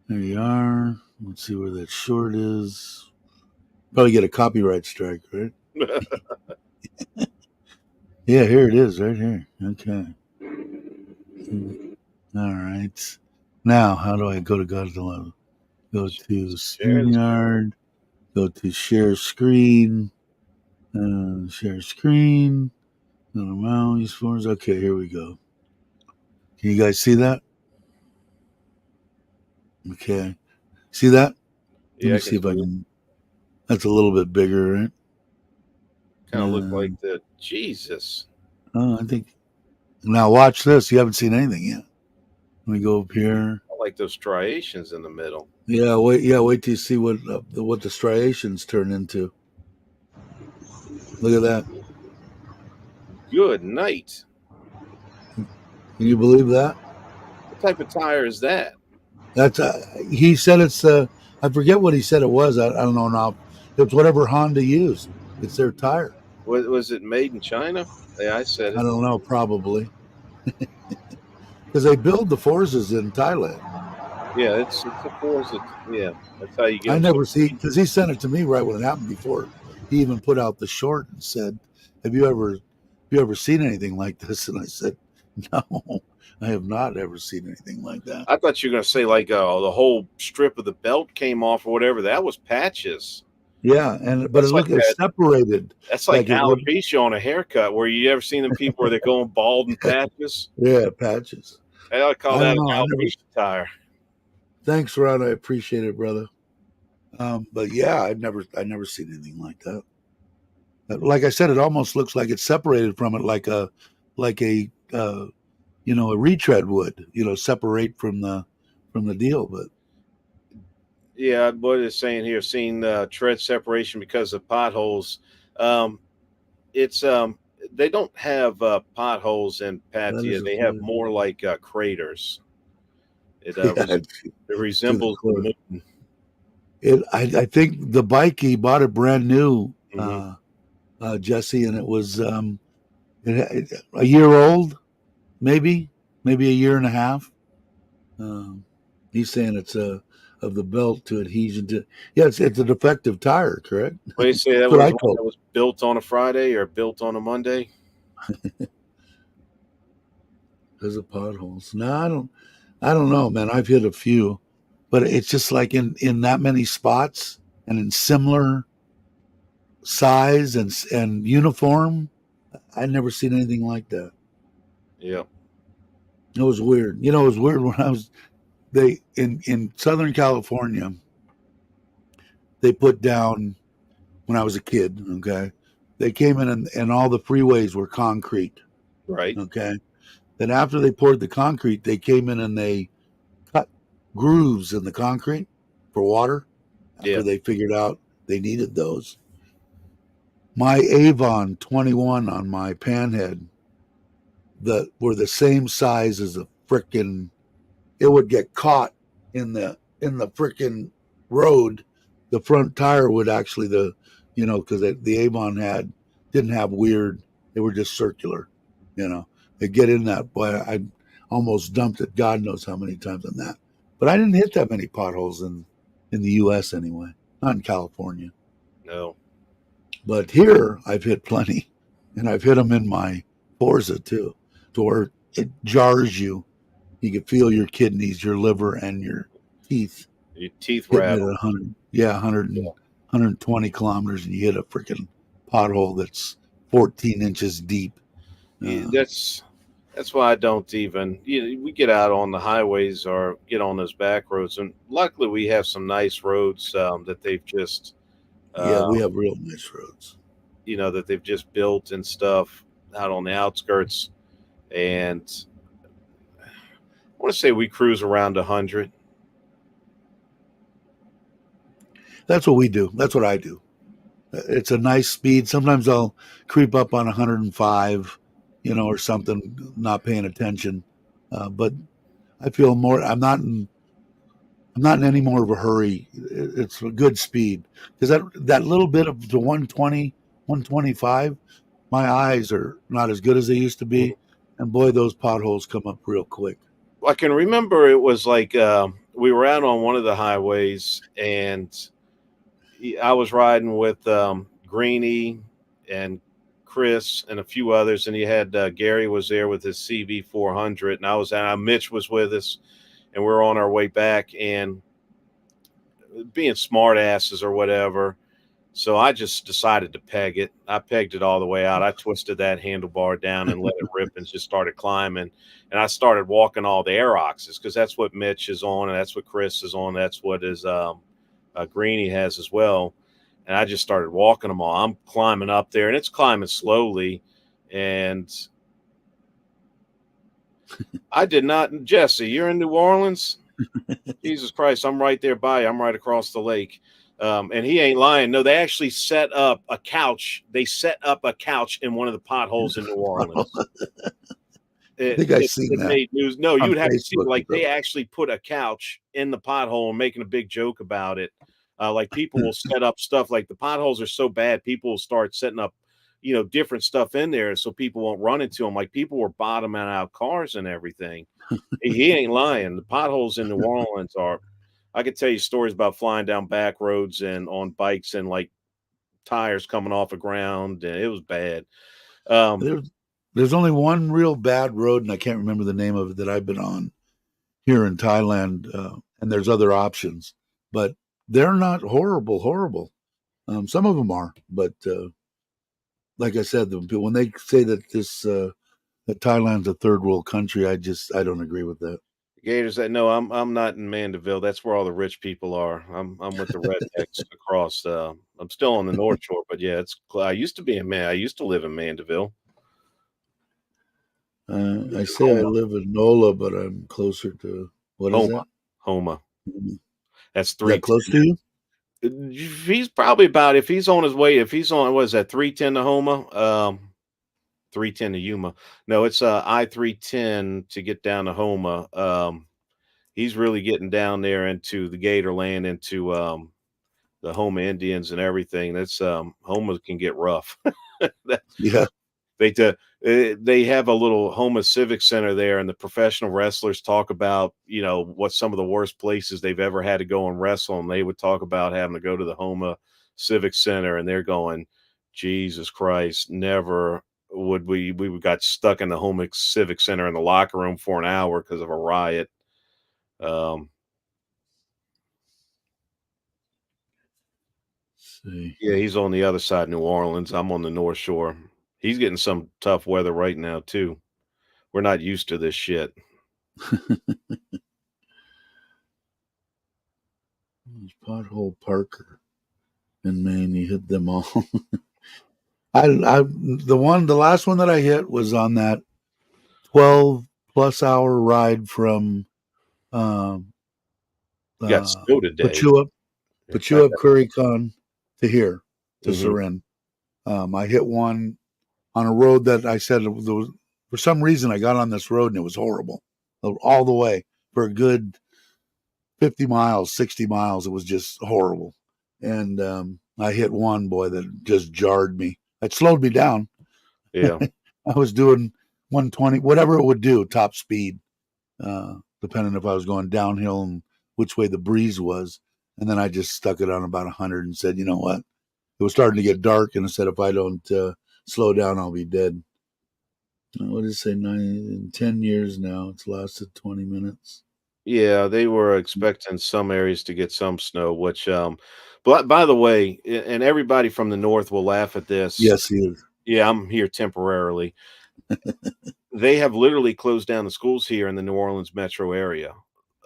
There you are. Let's see where that short is. Probably get a copyright strike, right? Yeah, here it is, right here. Okay. All right. Now, how do I go to GottoLove? Go to Share this. StreamYard. Go to share screen. Share screen. Okay, here we go. Can you guys see that? Okay. See that? Let Yeah, me I can see if I see it. can. That's a little bit bigger, right? Kind of look like the Jesus. I think. Now watch this. You haven't seen anything yet. Let me go up here. I like those striations in the middle. Yeah, wait. Yeah, wait till you see what the striations turn into. Look at that. Good night. Can you believe that? What type of tire is that? That's he said it's. I forget what he said it was. I don't know now. It's whatever Honda used. It's their tire. Was it made in China? Yeah, I said I it. don't know. Probably because they build the Forzas in Thailand. Yeah, it's a Forza. Yeah, that's how you get I them. So never see because he sent it to me right when it happened before. He even put out the short and said, "Have you ever seen anything like this?" And I said, "No, I have not ever seen anything like that." I thought you were gonna say like the whole strip of the belt came off or whatever. That was patches. Yeah, and but it That's like look it's that. separated That's like like it would. alopecia on a haircut. Where you ever seen them people where they're going bald in patches? Yeah, patches. I ought to call I that don't an know. I never. alopecia tire. Thanks, Ron. I appreciate it, brother. But yeah, I never seen anything like that. Like I said, it almost looks like it's separated from it, like a retread would, separate from the deal. But Yeah, what it's saying here, seeing tread separation because of potholes. Um, it's they don't have potholes in that Patia. is a They have flood. more like craters. It Yeah, it to the resembles the core. moon. I think the bike he bought it brand new, Hmm. Jesse, and it was a year old, maybe a year and a half. Um, he's saying it's of the belt to adhesion to. Yeah, it's a defective tire, correct? What do you say that That's what was I one told. that was built on a Friday or built on a Monday? Because of potholes. No, I don't know, man. I've hit a few, but it's just like in that many spots and in similar size and uniform. I never seen anything like that. Yeah. It was weird. It was weird when I was they in Southern California. They put down when I was a kid. Okay, they came in and all the freeways were concrete. Right. Okay, then after they poured the concrete, they came in and they cut grooves in the concrete for water Yeah. after they figured out they needed those. My Avon 21 on my panhead that were the same size as a frickin' it would get caught in the frickin' road. The front tire would actually because the Avon didn't have weird. They were just circular. You know, they get in that. Boy, I almost dumped it. God knows how many times on that. But I didn't hit that many potholes in the U.S. anyway. Not in California, No. but here I've hit plenty, and I've hit them in my Forza too, to where it jars you. You can feel your kidneys, your liver, and your teeth Your teeth hitting it at rattle. 100, yeah, 120 kilometers, and you hit a freaking pothole that's 14 inches deep. Yeah, Uh, that's why I don't even. We get out on the highways or get on those back roads, and luckily we have some nice roads that they've just yeah, uh, we have real nice roads. that they've just built and stuff out on the outskirts. And I want to say we cruise around 100. That's what we do. That's what I do. It's a nice speed. Sometimes I'll creep up on 105, or something, not paying attention. But I feel more. I'm not in any more of a hurry. It's a good speed because that little bit of the 120, 125, my eyes are not as good as they used to be, and boy, those potholes come up real quick. I can remember it was like we were out on one of the highways, and I was riding with Greenie and Chris, and a few others, and you had Gary was there with his CV 400, and I was Mitch was with us, and we're on our way back, and being smart asses or whatever. So I just decided to peg it. I pegged it all the way out. I twisted that handlebar down and let it rip and just started climbing. And I started walking all the air oxes because that's what Mitch is on, and that's what Chris is on. That's what his Greenie has as well. And I just started walking them all. I'm climbing up there, and it's climbing slowly. And I did not, Jesse, you're in New Orleans? Jesus Christ, I'm right there by you. I'm right across the lake. And he ain't lying. No, they actually set up a couch. They set up a couch in one of the potholes in New Orleans. I think I've seen It that made news. No, you on would have to see, Facebook. like, they actually put a couch in the pothole and making a big joke about it. Like, people will set up stuff, like the potholes are so bad, people will start setting up, different stuff in there so people won't run into them. Like, people were bottoming out cars and everything. He ain't lying. The potholes in New Orleans are, I could tell you stories about flying down back roads and on bikes and like tires coming off the ground. And it was bad. Um, There's only one real bad road, and I can't remember the name of it, that I've been on here in Thailand, and there's other options, but they're not horrible. Some of them are, but like I said, when they say that that Thailand's a third world country, I don't agree with that. Gators that no, I'm not in Mandeville. That's where all the rich people are. I'm with the rednecks across. I'm still on the North Shore, but yeah, I used to be in Man. I used to live in Mandeville. I say I live in NOLA, but I'm closer to what is that? Homa. That's Is that 310. close to you? He's probably about, if he's on his way, if he's on, what is that, 310 to Homa? 310 to Yuma. No, it's I-310 to get down to Homa. He's really getting down there into the Gator land, into the Homa Indians and everything. That's Homa can get rough. Yeah. They have a little Homa Civic Center there, and the professional wrestlers talk about, what some of the worst places they've ever had to go and wrestle, and they would talk about having to go to the Homa Civic Center, and they're going, Jesus Christ, never would we got stuck in the Homa Civic Center in the locker room for an hour because of a riot. See. Yeah, he's on the other side of New Orleans. I'm on the North Shore. He's getting some tough weather right now too. We're not used to this shit. Pothole Parker in Maine. You hit them all. The last one that I hit was on that 12+ hour ride from Got snow today. Pachua Kurikon to here to Surin. I hit one on a road that I said for some reason I got on this road and it was horrible all the way for a good 50 miles, 60 miles. It was just horrible. And I hit one, boy, that just jarred me. It slowed me down. Yeah. I was doing 120, whatever it would do, top speed, depending if I was going downhill and which way the breeze was. And then I just stuck it on about 100 and said, you know what? It was starting to get dark, and I said, if I don't slow down, I'll be dead. What did it say? 10 years now. It's lasted 20 minutes. Yeah, they were expecting some areas to get some snow, which, but by the way, and everybody from the north will laugh at this. Yes, he is. Yeah, I'm here temporarily. They have literally closed down the schools here in the New Orleans metro area.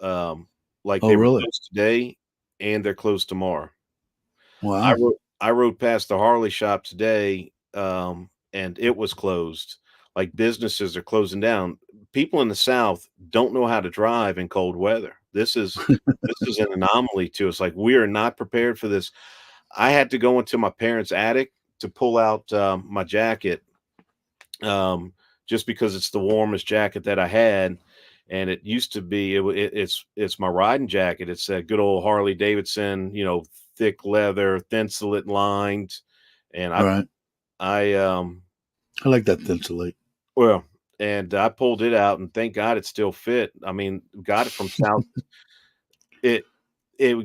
Like they were really? closed today, and they're closed tomorrow. Wow. I rode past the Harley shop today, and it was closed. Like, businesses are closing down. People in the South don't know how to drive in cold weather. This is an anomaly to us. Like, we are not prepared for this. I had to go into my parents' attic to pull out my jacket, just because it's the warmest jacket that I had. And it used to be it's my riding jacket. It's a good old Harley Davidson, thick leather, thinsulate lined. And Right. I like that thinsulate. well, and I pulled it out, and thank God it still fit. I mean, got it from South it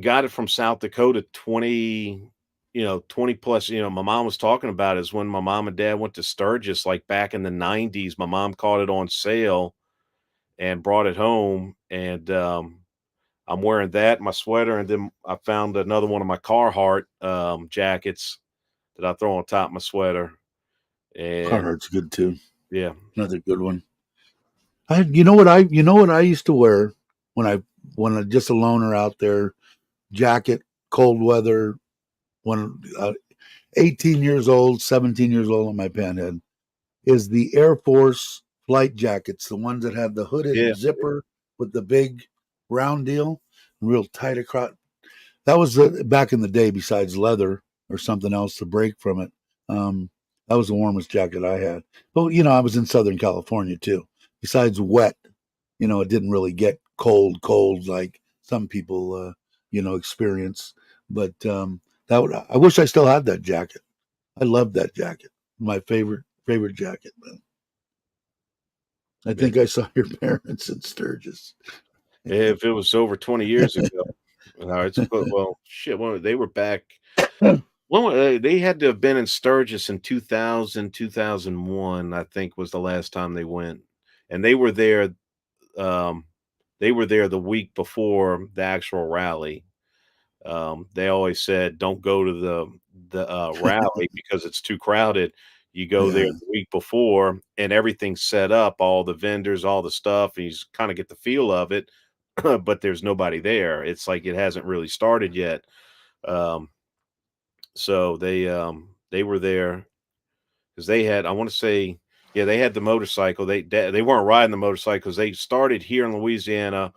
got it from South Dakota 20 20 plus, my mom was talking about is when my mom and dad went to Sturgis, like back in the 90s. My mom caught it on sale and brought it home. And I'm wearing that, my sweater. And then I found another one of my Carhartt jackets that I throw on top of my sweater. And Carhartt's good too. yeah, Another good one. You know what I used to wear when I just a loner out there, jacket, cold weather, when 18 years old, 17 years old on my panhead, is the Air Force flight jackets, the ones that have the yeah, hooded zipper with the big round deal, real tight across. That was back in the day. Besides leather or something else to break from it, um, that was the warmest jacket I had. But I was in Southern California too. Besides wet, it didn't really get cold like some people, experience. But I wish I still had that jacket. I loved that jacket. My favorite jacket, man. I yeah. think I saw your parents in Sturgis. If it was over 20 years ago, no, well, shit. They were back. Well, they had to have been in Sturgis in 2000, 2001. I think was the last time they went, and Um, they were there the week before the actual rally. They always said, "Don't go to the rally because it's too crowded." You go there Yeah, the week before, and everything's set up, all the vendors, all the stuff, and you kind of get the feel of it, but there's nobody there. It's like it hasn't really started yet. Um, so they were there because they had, I want to say, yeah, they had the motorcycle. They weren't riding the motorcycles. They started here in Louisiana,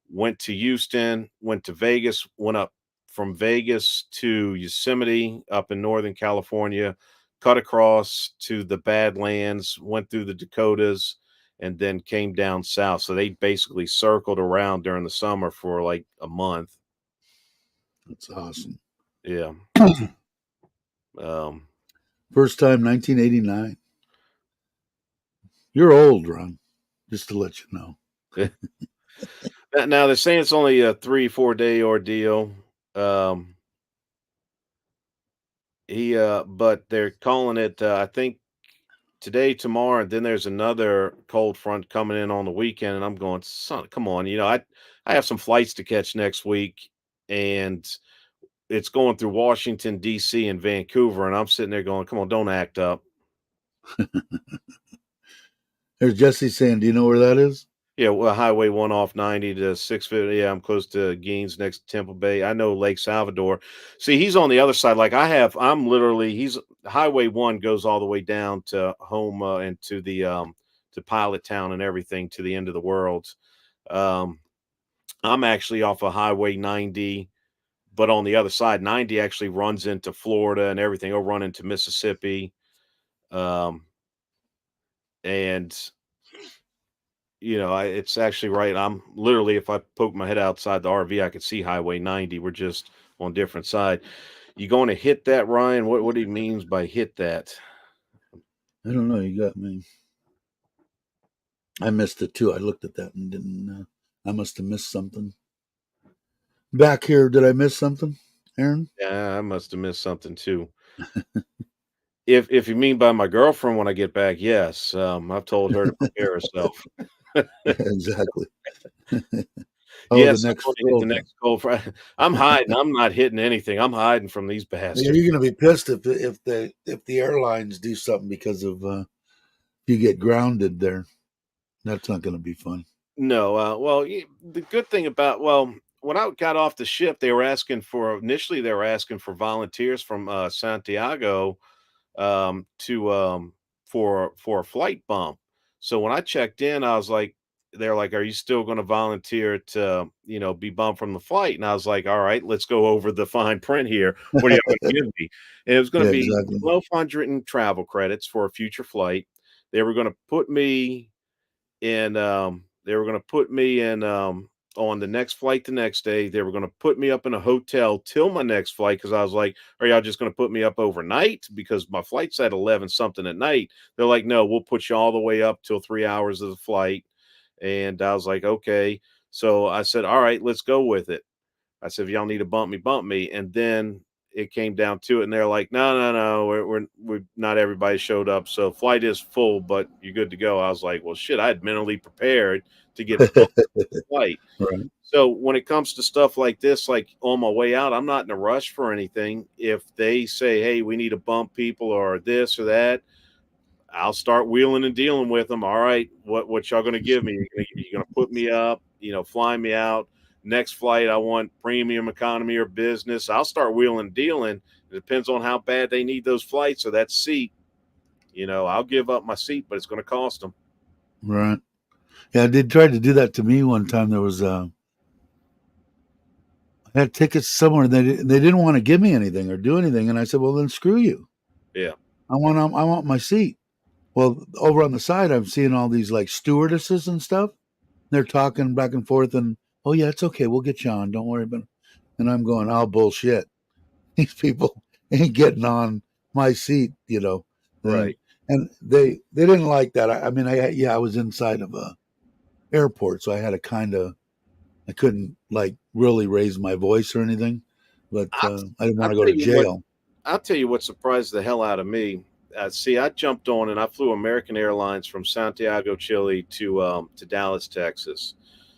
went to Houston, went to Vegas, went up from Vegas to Yosemite up in Northern California, cut across to the Badlands, went through the Dakotas, and then came down south. So they basically circled around during the summer for like a month. that's awesome. Yeah. Um, First time 1989. You're old, Ron. Just to let you know. now they're saying it's only a 3, 4 day ordeal. Um, but they're calling it, I think today, tomorrow, and then there's another cold front coming in on the weekend, and I'm going, "Son, come on." I have some flights to catch next week, and it's going through Washington, DC, and Vancouver, and I'm sitting there going, "Come on, don't act up." There's Jesse saying, "Do you know where that is?" Yeah, well, Highway 1 off 90 to 650. Yeah, I'm close to Gaines next to Temple Bay. I know Lake Salvador. See, he's on the other side. Like I'm literally, he's Highway 1 goes all the way down to Homa and to Pilot Town and everything to the end of the world. Um, I'm actually off of Highway 90, but on the other side, 90 actually runs into Florida and everything. It'll run into Mississippi. Um, and it's actually right. I'm literally, if I poke my head outside the RV, I could see Highway 90. We're just on different side. You going to hit that, Ryan? What he means by hit that? I don't know. You got me. I missed it too. I looked at that and didn't. I must have missed something. Back here, did I miss something, Aaron? Yeah, I must have missed something too. If you mean by my girlfriend when I get back, yes. I've told her to prepare herself. Yeah, exactly. Oh, the Yes, I'm next. going to hit the Okay. next goal. I'm hiding. I'm not hitting anything. I'm hiding from these You're bastards. going to be pissed if the airlines do something because of you get grounded there. That's not going to be fun. No, well, the good thing about, when I got off the ship, they were asking for, initially they were asking for volunteers from Santiago, to for a flight bump. So when I checked in, I was like, they're like, "Are you still going to volunteer to be bumped from the flight?" And I was like, "All right, let's go over the fine print here. What are you going to give me?" And it was going Yeah, to be exactly. 1,200 in travel credits for a future flight. They were going to put me and they were going to put me in on the next flight the next day. They were going to put me up in a hotel till my next flight because I was like, "Are y'all just going to put me up overnight?" Because my flight's at 11 something at night. They're like, "No, we'll put you all the way up till 3 hours of the flight." And I was like, "Okay." So I said, "All right, let's go with it." I said, "If y'all need to bump me, bump me." And then it came down to it, and they're like, no, we're not everybody showed up, so flight is full, but you're good to go. I was like, well, shit, I had mentally prepared to get booked flight. Right. So when it comes to stuff like this, like on my way out, I'm not in a rush for anything. If they say, hey, we need to bump people or this or that, I'll start wheeling and dealing with them. All right, what y'all gonna give me? You're gonna put me up, fly me out. Next flight, I want premium economy or business. I'll start wheeling and dealing. It depends on how bad they need those flights or that seat. I'll give up my seat, but it's going to cost them. Right. Yeah, they tried to do that to me one time. There was I had tickets somewhere. They didn't want to give me anything or do anything, and I said, "Well, then screw you. Yeah. I want my seat." Well, over on the side, I'm seeing all these like stewardesses and stuff. They're talking back and forth, and oh yeah, it's okay. We'll get you on. Don't worry about it. And I'm going, oh bullshit. These people ain't getting on my seat, And, Right. and they didn't like that. I mean, I was inside of a airport, so I had I couldn't like really raise my voice or anything, but I'll, I didn't want I'll to go tell to you what. jail. I'll tell you what surprised the hell out of me. See, I jumped on and I flew American Airlines from Santiago, Chile to Dallas, Texas.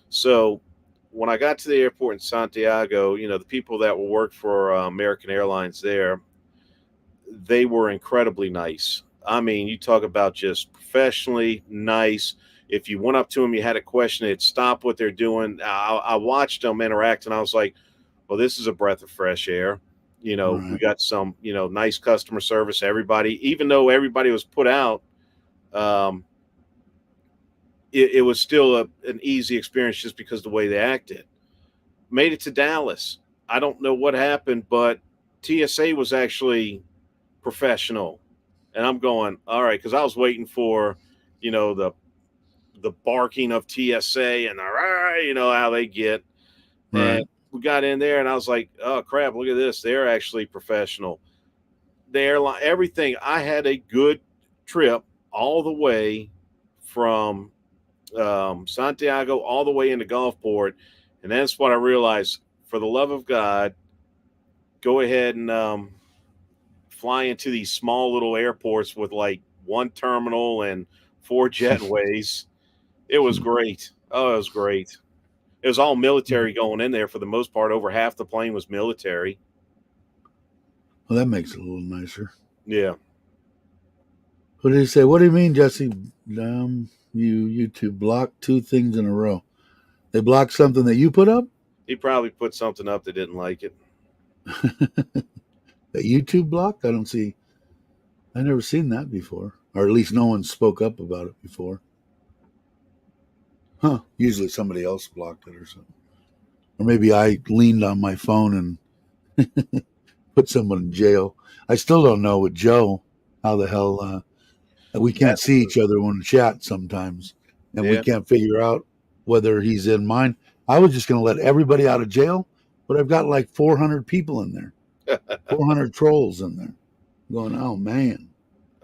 So when I got to the airport in Santiago, the people that will work for American Airlines there, they were incredibly nice. I mean, you talk about just professionally nice. If you went up to them, you had a question, they'd stop what they're doing. I watched them interact, and I was like, "Well, this is a breath of fresh air." We Right, got some, nice customer service. Everybody, even though everybody was put out, um, it was still an easy experience just because of the way they acted. Made it to Dallas. I don't know what happened, but TSA was actually professional. And I'm going, all right, because I was waiting for, the barking of TSA and how they get. And right, we got in there and I was like, oh crap, look at this. They're actually professional. The airline, everything. I had a good trip all the way from Santiago all the way into Gulfport. And that's what I realized. For the love of God, go ahead and fly into these small little airports with like one terminal and four jetways. It was great. Oh, it was great. It was all military going in there for the most part. Over half the plane was military. well, that makes it a little nicer. Yeah. What did he say? What do you mean, Jesse? You two blocked two things in a row. They blocked something that you put up. He probably put something up that didn't like it. That YouTube blocked. I don't see. I never seen that before, or at least no one spoke up about it before. Huh? Usually somebody else blocked it or something, or maybe I leaned on my phone and put someone in jail. I still don't know with Joe how the hell we can't That's see each other when we chat sometimes, and we yeah. can't figure out whether he's in mine. I was just going to let everybody out of jail, but I've got like 400 people in there, 400 trolls in there. Going, oh man.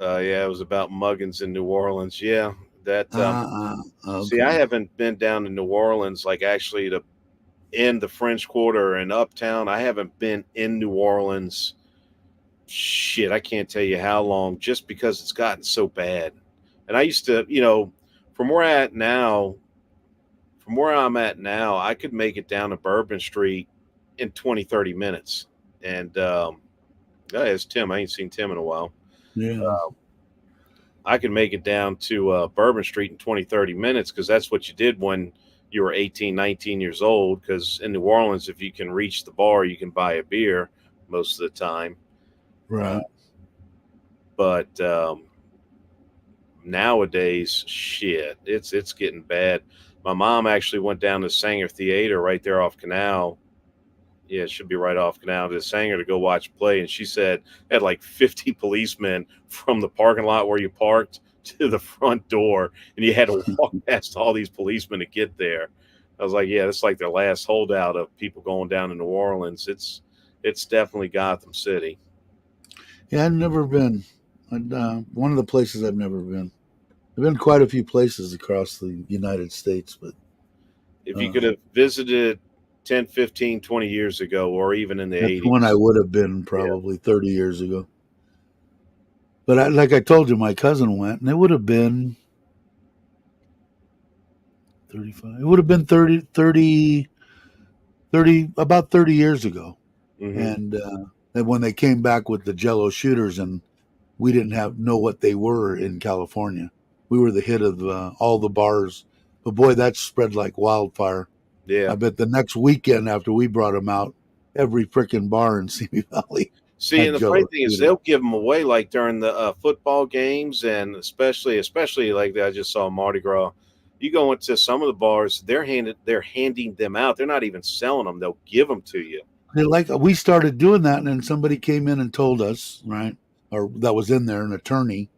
Yeah, it was about muggins in New Orleans. Yeah, that. See, I Okay. haven't been down to New Orleans, like actually to in the French Quarter and uptown. I haven't been in New Orleans. Shit, I can't tell you how long, just because it's gotten so bad. And I used to, from where I at now, from where I'm at now, I could make it down to Bourbon Street in 20, 30 minutes. And yeah, it's Tim. I ain't seen Tim in a while. Yeah. I could make it down to Bourbon Street in 20, 30 minutes because that's what you did when you were 18, 19 years old. Because in New Orleans, if you can reach the bar, you can buy a beer most of the time. Uh, Right. but nowadays, shit, it's getting bad. My mom actually went down to Sanger Theater right there off Canal. Yeah, it should be right off Canal to Sanger to go watch play, and she said they had like 50 policemen from the parking lot where you parked to the front door, and you had to walk past all these policemen to get there. I was like, yeah, that's like their last holdout of people going down to New Orleans. It's definitely Gotham City. Yeah, I've never been. One of the places I've never been. I've been quite a few places across the United States, but If you uh, could have visited 10, 15, 20 years ago, or even in the That's 80s. when I would have been probably 30 years ago. But like I told you, my cousin went, and it would have been 35. It would have been 30, about 30 years ago. Mm-hmm. And when they came back with the Jello shooters, and we didn't know what they were in California. We were the hit of all the bars. But boy, that spread like wildfire. Yeah. I bet the next weekend after we brought them out, every freaking bar in Simi Valley See, had and the funny Jello thing is, shooters. they'll give them away like during the football games, and especially like I just saw Mardi Gras. You go into some of the bars, they're handing them out. They're not even selling them; they'll give them to you. Like we started doing that, and then somebody came in and told us, right, or that was in there, an attorney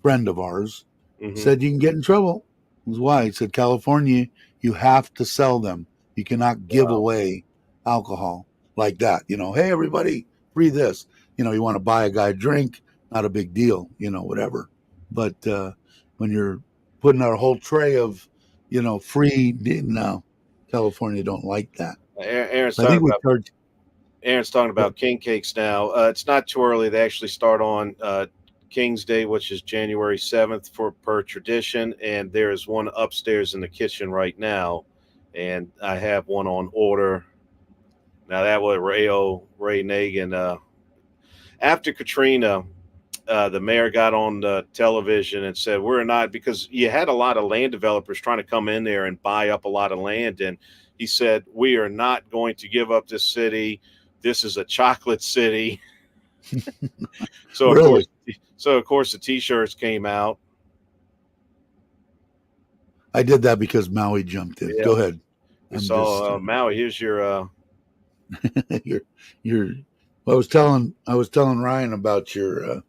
friend of ours, Mm-hmm. said you can get in trouble. Was why he said California, you have to sell them. You cannot give Wow. away alcohol like that. Hey everybody, free this. You want to buy a guy a drink, not a big deal. Whatever. But when you're putting out a whole tray of, free, no, California don't like that. Aaron's I talking think we about charge. Aaron's talking about king cakes now. It's not too early. They actually start on King's Day, which is January 7th for per tradition, and there is one upstairs in the kitchen right now, and I have one on order. Now that was Ray Nagin. After Katrina, the mayor got on the television and said, "We're not," because you had a lot of land developers trying to come in there and buy up a lot of land, and he said, "We are not going to give up this city. This is a chocolate city." So of course, Really? the T-shirts came out. I did that because Maui jumped in. Yeah, Go ahead. we I'm just saw Maui. Here's your. you're you're well, I was telling Ryan about your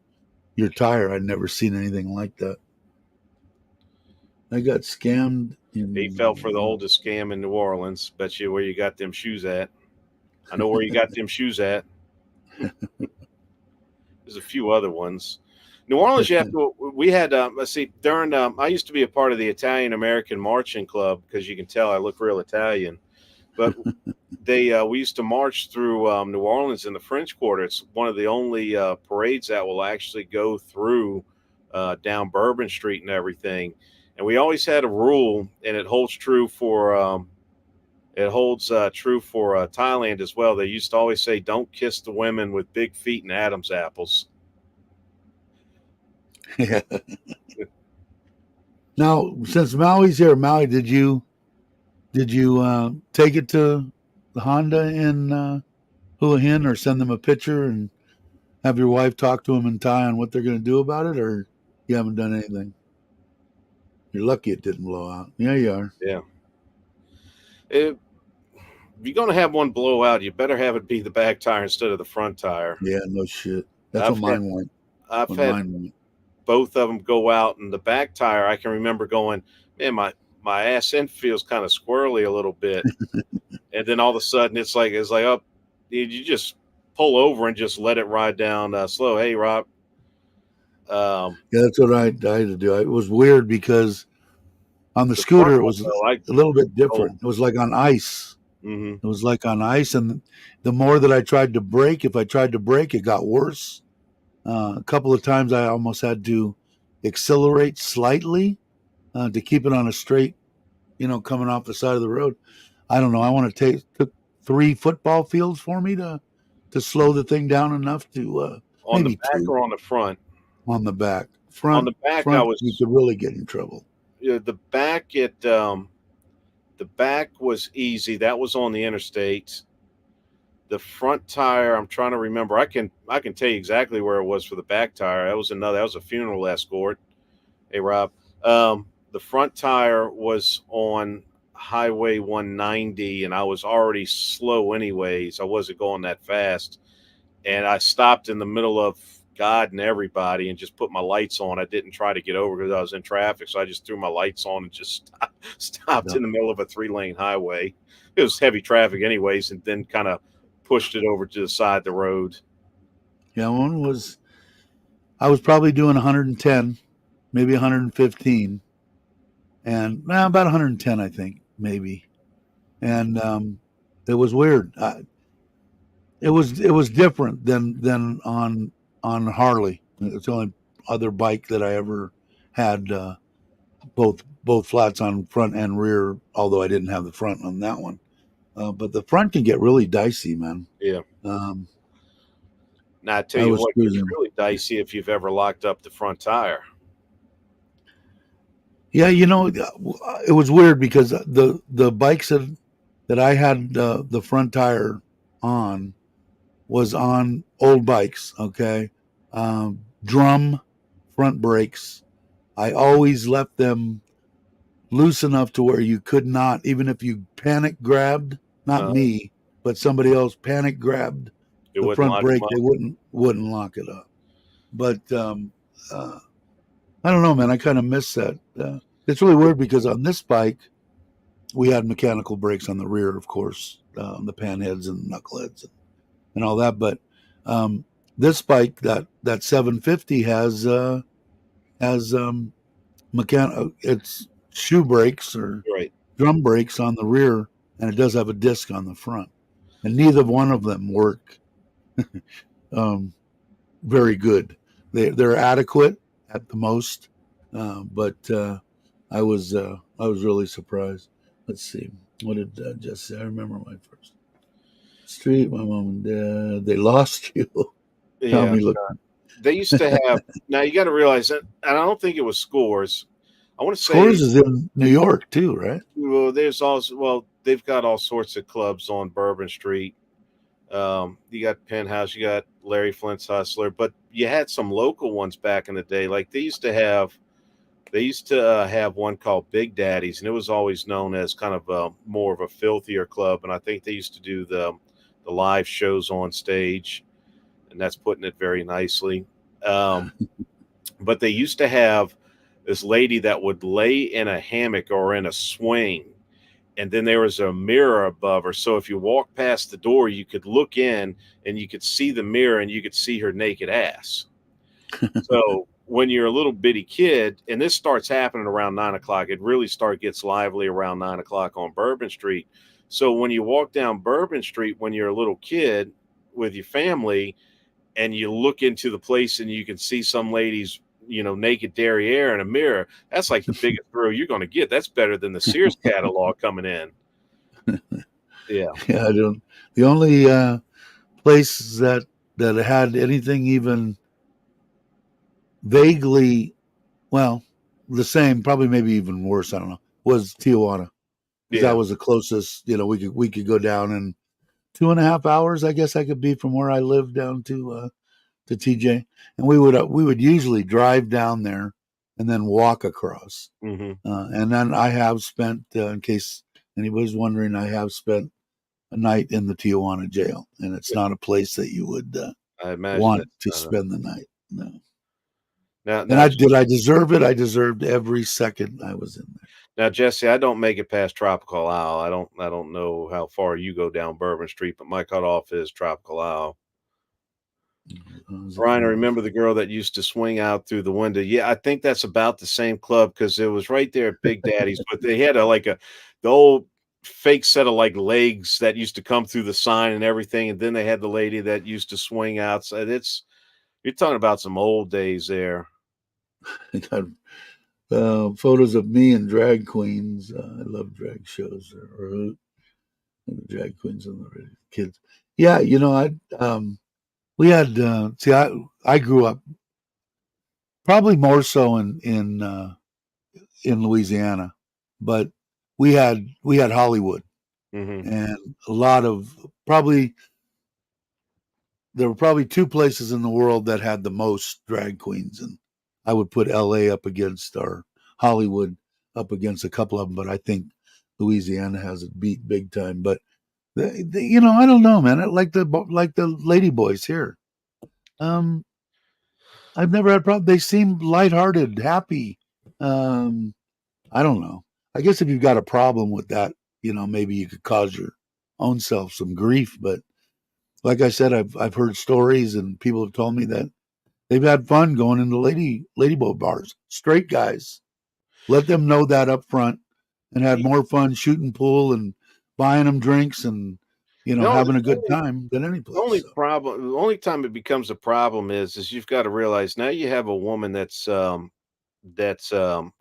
tire. I'd never seen anything like that. I got scammed He fell for the in oldest scam in New Orleans. Bet you where you got them shoes at. I know where you got them shoes at. There's a few other ones. New Orleans, you have to. We had. Let's see. During, I used to be a part of the Italian American Marching Club because you can tell I look real Italian. But we used to march through New Orleans in the French Quarter. It's one of the only parades that will actually go through down Bourbon Street and everything. And we always had a rule, and it holds true for Thailand as well. They used to always say, "Don't kiss the women with big feet and Adam's apples." yeah. Now, since Maui's here, Maui, did you take it to the Honda in Hua Hin, or send them a picture and have your wife talk to them in Thai on what they're going to do about it, or you haven't done anything? You're lucky it didn't blow out. Yeah, you are. Yeah. If you're going to have one blow out, you better have it be the back tire instead of the front tire. Yeah, no shit. That's what I've had mine went. I've When had mine went. both of them go out, and the back tire, I can remember going, man, my ass end feels kind of squirrely a little bit, and then all of a sudden it's like, oh, you just pull over and just let it ride down slow. Hey, Rob. Yeah, that's what I had to do. It was weird because on the The front scooter it one was though, I a little bit oh, different. It was like on ice. mm-hmm. It was like on ice, and the more that I tried to brake, if I tried to brake, it got worse. A couple of times I almost had to accelerate slightly to keep it on a straight, coming off the side of the road. I don't know. I want to took 3 football fields for me to slow the thing down enough to On the maybe back 2 or on the front. on the back. On Front the back, I front, you was could really get in trouble. the back was easy. That was on the interstate. The front tire, I'm trying to remember. I can tell you exactly where it was for the back tire. That was a funeral escort. Hey, Rob. The front tire was on Highway 190, and I was already slow anyways. I wasn't going that fast, and I stopped in the middle of God and everybody and just put my lights on. I didn't try to get over because I was in traffic, so I just threw my lights on and just stopped Yeah. in the middle of a 3-lane highway. It was heavy traffic anyways, and then kind of pushed it over to the side of the road. Yeah, I was probably doing 110, maybe 115, and about 110, I think, maybe. And It was weird. It was different than on Harley. It's the only other bike that I ever had both flats on front and rear. Although I didn't have the front on that one, but the front can get really dicey, man. Yeah. Um, Now I tell I you was what gets cruising. really dicey if you've ever locked up the front tire. Yeah, it was weird because the bikes that I had the front tire on was on old bikes. Okay, drum front brakes. I always left them loose enough to where you could not, even if you panic grabbed, not Uh, me, but somebody else panic grabbed it the wouldn't front lock them brake, they up. wouldn't lock it up. But uh, I don't know, man. I kind of miss that. It's really weird because on this bike we had mechanical brakes on the rear, of course, the panheads and knuckleheads and all that. But this bike, that 750 has it's shoe brakes or Right. drum brakes on the rear, and it does have a disc on the front. And neither one of them work um, very good. They're adequate at the most, but I was really surprised. Let's see, what did Jess say? I remember my first street. My mom and dad, they lost you. Yeah. Tommy looked. They used to have. Now you got to realize that, and I don't think it was Scores. I want to say, Scores is in New York too, right? well, there's also, well, they've got all sorts of clubs on Bourbon Street. You got Penthouse, you got Larry Flint's Hustler, but you had some local ones back in the day. Like they used to have one called Big Daddy's, and it was always known as kind of more of a filthier club. And I think they used to do the live shows on stage, and that's putting it very nicely. Um, but they used to have this lady that would lay in a hammock or in a swing, and then there was a mirror above her. So if you walked past the door, you could look in and you could see the mirror and you could see her naked ass. So when you're a little bitty kid, and this starts happening around 9 o'clock, it really gets lively around 9 o'clock on Bourbon Street. So when you walk down Bourbon Street when you're a little kid with your family, and you look into the place and you can see some ladies, naked derriere in a mirror, that's like the biggest thrill you're going to get. That's better than the Sears catalog coming in. Yeah. Yeah, I don't. The only place that had anything even vaguely, well, the same, probably maybe even worse, I don't know, was Tijuana, because that Yeah. was the closest. We could go down in 2.5 hours. I guess I could be from where I live down to TJ, and we would usually drive down there and then walk across. Hmm. And then I have spent, in case anybody's wondering, I have spent a night in the Tijuana jail, and it's not a place that you would I imagine want it's to not spend the night. No. And now, I deserve it. I deserved every second I was in now, Jesse, I don't make it past Tropical Isle. I don't know how far you go down Bourbon Street, but my cutoff is Tropical Isle. Ryan, I there. remember the girl that used to swing out through the window. Yeah, I think that's about the same club because it was right there at Big Daddy's, but they had the old fake set of like legs that used to come through the sign and everything, and then they had the lady that used to swing outside. You're talking about some old days there. I got photos of me and drag queens. I love drag shows or the drag queens and the kids. Yeah, I we had see I grew up probably more so in Louisiana, but we had Hollywood Hmm. and a lot of probably there were probably two places in the world that had the most drag queens, and I would put L.A. up against or Hollywood up against a couple of them, but I think Louisiana has it beat big time. But I don't know, man. Like the lady boys here. Um, I've never had a problem. They seem lighthearted, happy. Um, I don't know. I guess if you've got a problem with that, maybe you could cause your own self some grief. But like I said, I've heard stories and people have told me that they've had fun going into ladyboat bars. Straight guys, let them know that up front, and had more fun shooting pool and buying them drinks and No, having a good time than any the place. only So. problem, the only time it becomes a problem is you've got to realize now you have a woman that's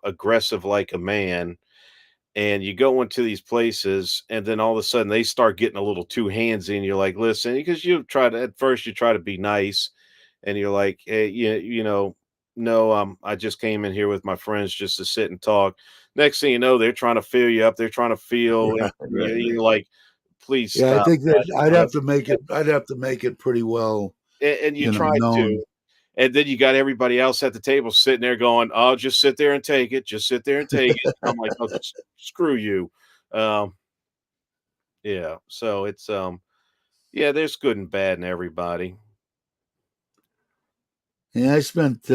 aggressive like a man, and you go into these places, and then all of a sudden they start getting a little too handsy, and you're like, listen, because you try to at first you try to be nice, and you're like, hey, no, I just came in here with my friends just to sit and talk. Next thing you know, they're trying to fill you up. They're trying to feel, and Right, right, you're right. like, please Yeah, I stop think that that. I'd have to make it. I'd have to make it pretty well, And you try known. to, and then you got everybody else at the table sitting there going, "Oh, just sit there and take it. Just sit there and take it." I'm like, "Oh, screw you." Um, yeah. So yeah, there's good and bad in everybody. Yeah, I spent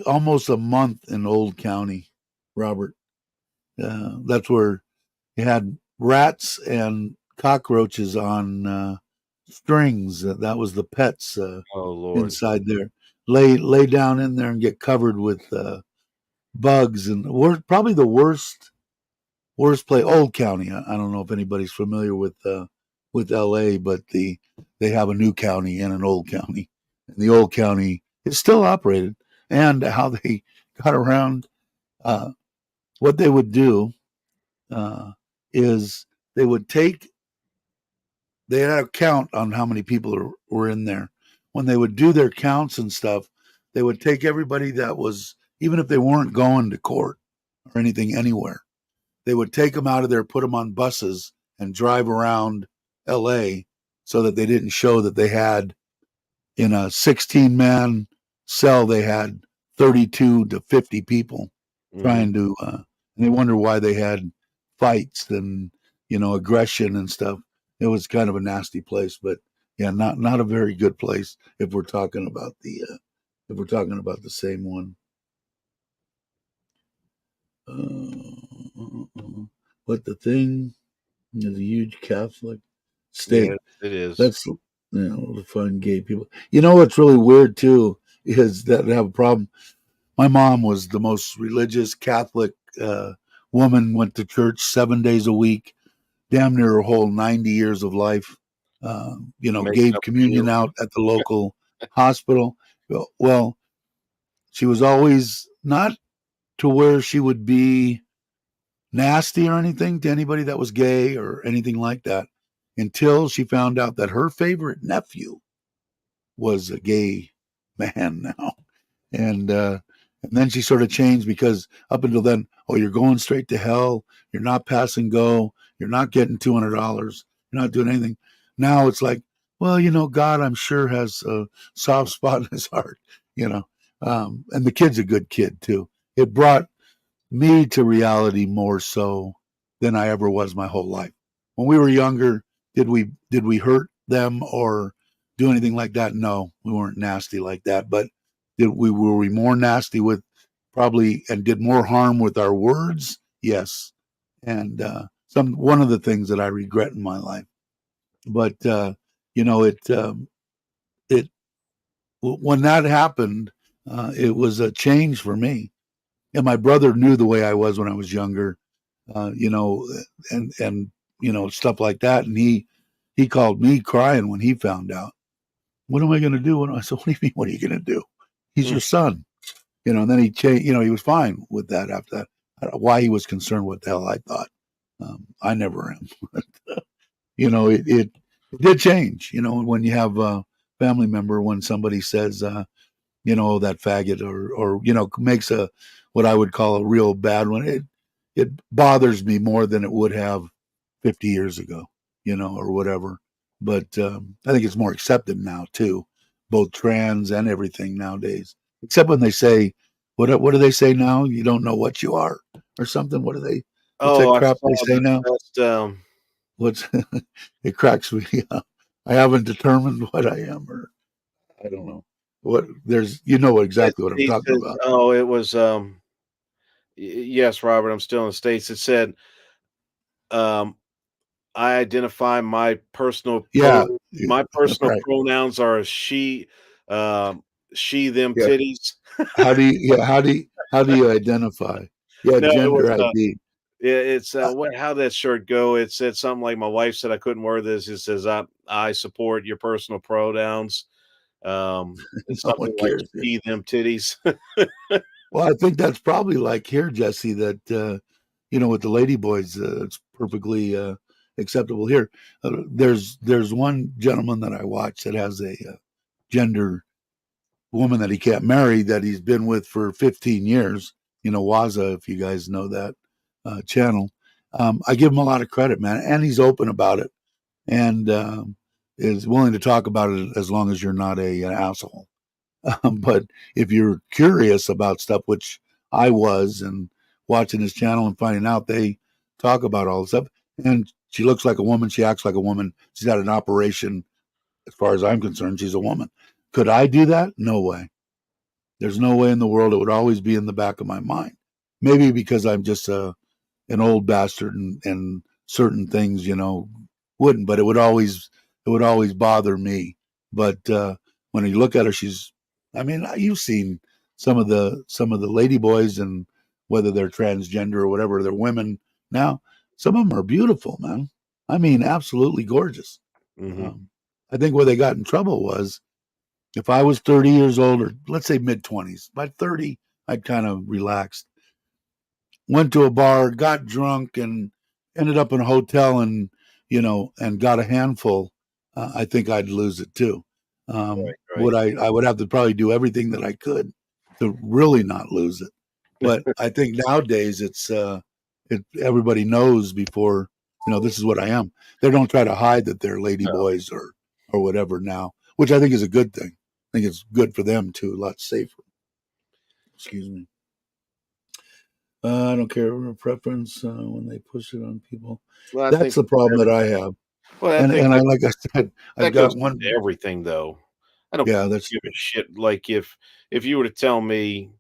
almost a month in Old County, Robert. That's where you had rats and cockroaches on strings. That was the pets Oh Lord, inside there. Lay down in there and get covered with bugs, and probably the worst place. Old County. I don't know if anybody's familiar with L.A., but they have a new county and an old county, and the old county is still operated. And how they got around uh, what they would do uh, is they would take they had a count on how many people were in there. When they would do their counts and stuff, they would take everybody that was, even if they weren't going to court or anything anywhere, they would take them out of there, put them on buses, and drive around LA so that they didn't show that they had, in a 16-man cell, they had 32 to 50 people hmm trying to, and they wonder why they had fights and, aggression and stuff. It was kind of a nasty place, but yeah, not a very good place if we're talking about the same one. But the thing is a huge Catholic yeah, state. it is. That's the fun gay people. You know what's really weird too is that they have a problem. My mom was the most religious Catholic woman. Went to church 7 days a week, damn near her whole 90 years of life. Making Gave up a communion deal. out at the local hospital. Well, she was always not to where she would be nasty or anything to anybody that was gay or anything like that until she found out that her favorite nephew was a gay man now. And then she sort of changed because up until then, oh, you're going straight to hell. You're not pass and go. You're not getting $200. You're not doing anything. Now it's like, well, God, I'm sure has a soft spot in his heart, you know. And the kid's a good kid too. It brought me to reality more so than I ever was my whole life. When we were younger, did we hurt them or do anything like that? No, we weren't nasty like that. But were we more nasty with probably and did more harm with our words? Yes. And one of the things that I regret in my life. But it when that happened, it was a change for me. And my brother knew the way I was when I was younger, uh, you know, and stuff like that. And he called me crying when he found out. What am I going to do? I said, what do you mean? What are you going to do? He's Mm. your son, And then he changed. He was fine with that after that. I don't know why he was concerned what the hell I thought. I never am. It did change. When you have a family member, when somebody says, that faggot or makes a what I would call a real bad one. It bothers me more than it would have 50 years ago, or whatever. But I think it's more accepted now too, both trans and everything nowadays. Except when they say, what do they say now? You don't know what you are, or something. What's that Oh, I crap saw they say the now? best. What's it cracks me up. I haven't determined what I am, or I don't know. Exactly what I'm He talking says, about. "Oh, it was." Yes, Robert. I'm still in the states. It said, um, "I identify Yeah, my personal right. pronouns are she, um, she them Yeah. titties." How do you identify? Yeah, No, it was gender ID. Yeah, it's Uh, how that shirt go? It said something like, my wife said I couldn't wear this. It says, I support your personal pronouns. It's no one something like cares here. see them titties. Well, I think that's probably like here, Jesse, that, with the lady boys, it's perfectly acceptable here. There's one gentleman that I watch that has a gender woman that he can't marry that he's been with for 15 years. Waza, if you guys know that channel. I give him a lot of credit, man, and he's open about it and is willing to talk about it as long as you're not an asshole. But if you're curious about stuff, which I was, and watching his channel and finding out they talk about all this stuff, and she looks like a woman, she acts like a woman, she's had an operation. As far as I'm concerned, she's a woman. Could I do that? No way. There's no way in the world. It would always be in the back of my mind. Maybe because I'm just an old bastard, and certain things, wouldn't. But it would always bother me. But when you look at her, I mean, you've seen some of the lady boys, and whether they're transgender or whatever, they're women now. Some of them are beautiful, man. I mean, absolutely gorgeous. Hmm. Um, I think where they got in trouble was if I was 30 years old, or let's say mid 20s. By 30, I'd kind of relaxed. Went to a bar, got drunk, and ended up in a hotel, and got a handful. I think I'd lose it too. Right, Would right. I would have to probably do everything that I could to really not lose it. But I think nowadays everybody knows before, this is what I am. They don't try to hide that they're lady boys or whatever now, which I think is a good thing. I think it's good for them too, a lot safer. Excuse me. I don't care preference when they push it on people. Well, I That's think the problem that I have. well, I And think and I that like I said, I've that goes got into one. everything, though. I don't Yeah, that's give a shit. Like if you were to tell me,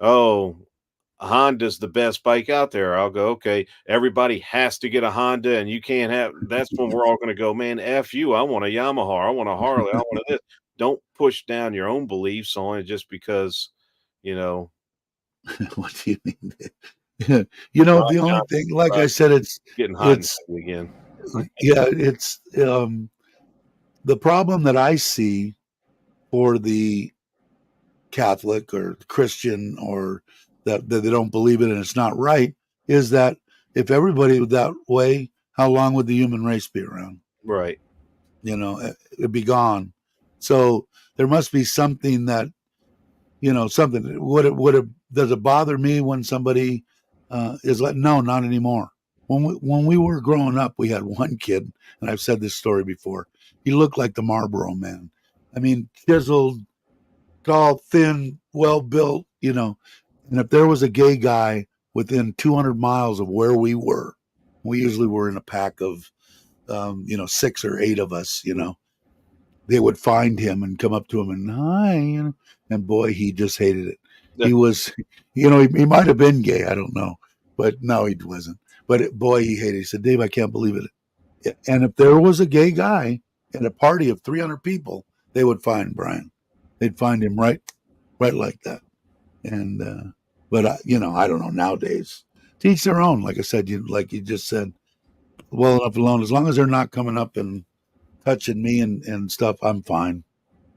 oh, Honda's the best bike out there, I'll go, okay. Everybody has to get a Honda, and you can't have. That's when we're all going to go, man. F you. I want a Yamaha. I want a Harley. I want a this. Don't push down your own beliefs on it just because you know what do you mean? Ron The only Johnson's thing, like I about said, getting hot and it's heavy again. yeah, it's the problem that I see for the Catholic or Christian, or that they don't believe it and it's not right, is that if everybody was that way, how long would the human race be around? Right. It'd be gone. So there must be something that, something. Would it does it bother me when somebody is like, no, not anymore. When we were growing up, we had one kid, and I've said this story before. He looked like the Marlboro Man. I mean, chiseled, tall, thin, well built, And if there was a gay guy within 200 miles of where we were, we usually were in a pack of, 6 or 8 of us, they would find him and come up to him and hi, and boy, he just hated it. Yeah. He was, he might have been gay, I don't know, but no, he wasn't. But boy, he hated it. He said, Dave, I can't believe it. Yeah. And if there was a gay guy at a party of 300 people, they would find Brian. They'd find him right like that. And, but I don't know nowadays. To each their own. Like I said, like you just said, well enough alone. As long as they're not coming up and touching me and stuff, I'm fine.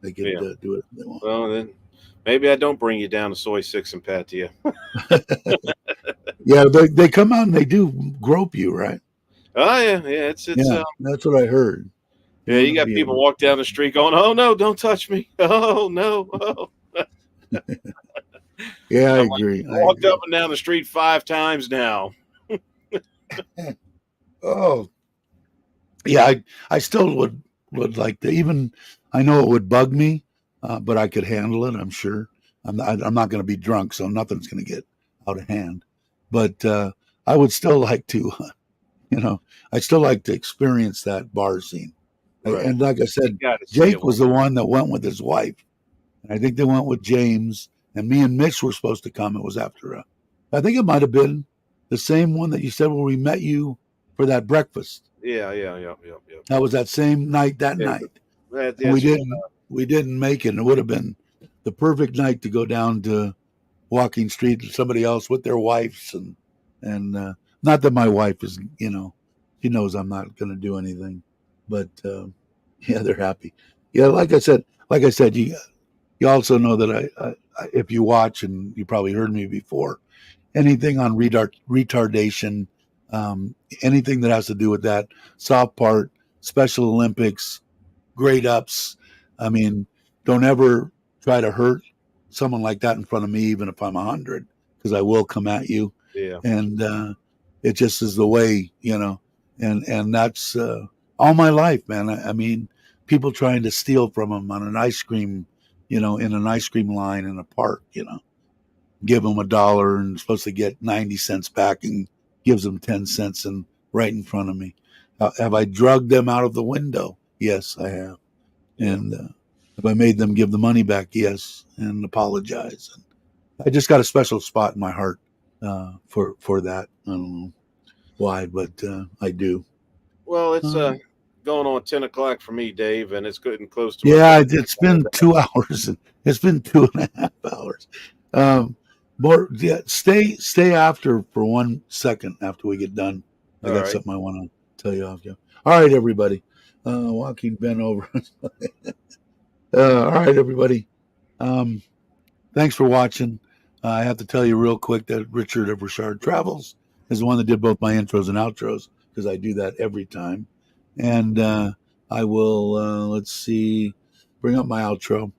They could Yeah. do it if they want. Well, then maybe I don't bring you down to soy six and pat to you. Yeah, they come out and they do grope you, right? Oh yeah, yeah. It's Yeah, that's what I heard. They yeah. want You to got be people able walk down the street going, "Oh no, don't touch me! Oh no!" Oh. to. Yeah, I I'm like, agree. I walked up agree. and down the street 5 times now. Oh, yeah. I still would like to, even. I know it would bug me, but I could handle it. I'm sure. I'm not going to be drunk, so nothing's going to get out of hand. But I would still like to, you know, I still like to experience that bar scene. Right. And like I You said, got to see it Jake was one. the one that went with his wife. And I think they went with James, and me and Mitch were supposed to come. It was after I think it might have been the same one that you said where we met you for that breakfast. Yeah, yeah, yeah, yeah, yeah. That was that same night, that Yeah, night. And we that's didn't we didn't make it. It would have been the perfect night to go down to Walking Street to somebody else with their wives, and Not that my wife is, she knows I'm not going to do anything, but yeah, they're happy. Yeah, like I said, you also know that if you watch, and you probably heard me before, anything on retardation, um, anything that has to do with that, soft part, Special Olympics, grade ups. I mean, don't ever try to hurt someone like that in front of me, even if I'm 100, because I will come at you. Yeah. And it just is the way, and that's all my life, man. I mean, people trying to steal from them on an ice cream, in an ice cream line in a park, give them $1 and supposed to get 90 cents back, and gives them 10 cents and right in front of me. Have I drugged them out of the window? Yes, I have. Yeah. And have I made them give the money back? Yes, and apologize. And I just got a special spot in my heart for that. I don't know why, but I do. Well, it's Uh, going on 10 o'clock for me, Dave, and it's getting close to my yeah, bedtime. it's been 2 hours. It's been 2.5 hours. Um, more, yeah. Stay after for 1 second after we get done. I All got right. something I want to tell you off. Yeah. All right, everybody. Walking Ben over. All right, everybody. Um, Thanks for watching. I have to tell you real quick that Richard of Richard Travels is the one that did both my intros and outros, because I do that every time. And I will, let's see, bring up my outro.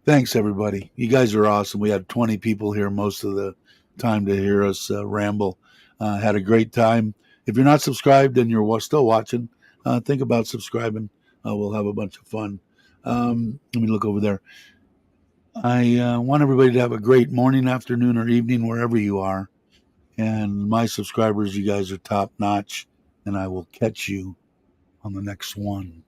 Thanks, everybody. You guys are awesome. We had 20 people here most of the time to hear us ramble. Had a great time. If you're not subscribed and you're still watching, think about subscribing. We'll have a bunch of fun. Let me look over there. I want everybody to have a great morning, afternoon, or evening, wherever you are. And my subscribers, you guys are top notch. And I will catch you on the next one.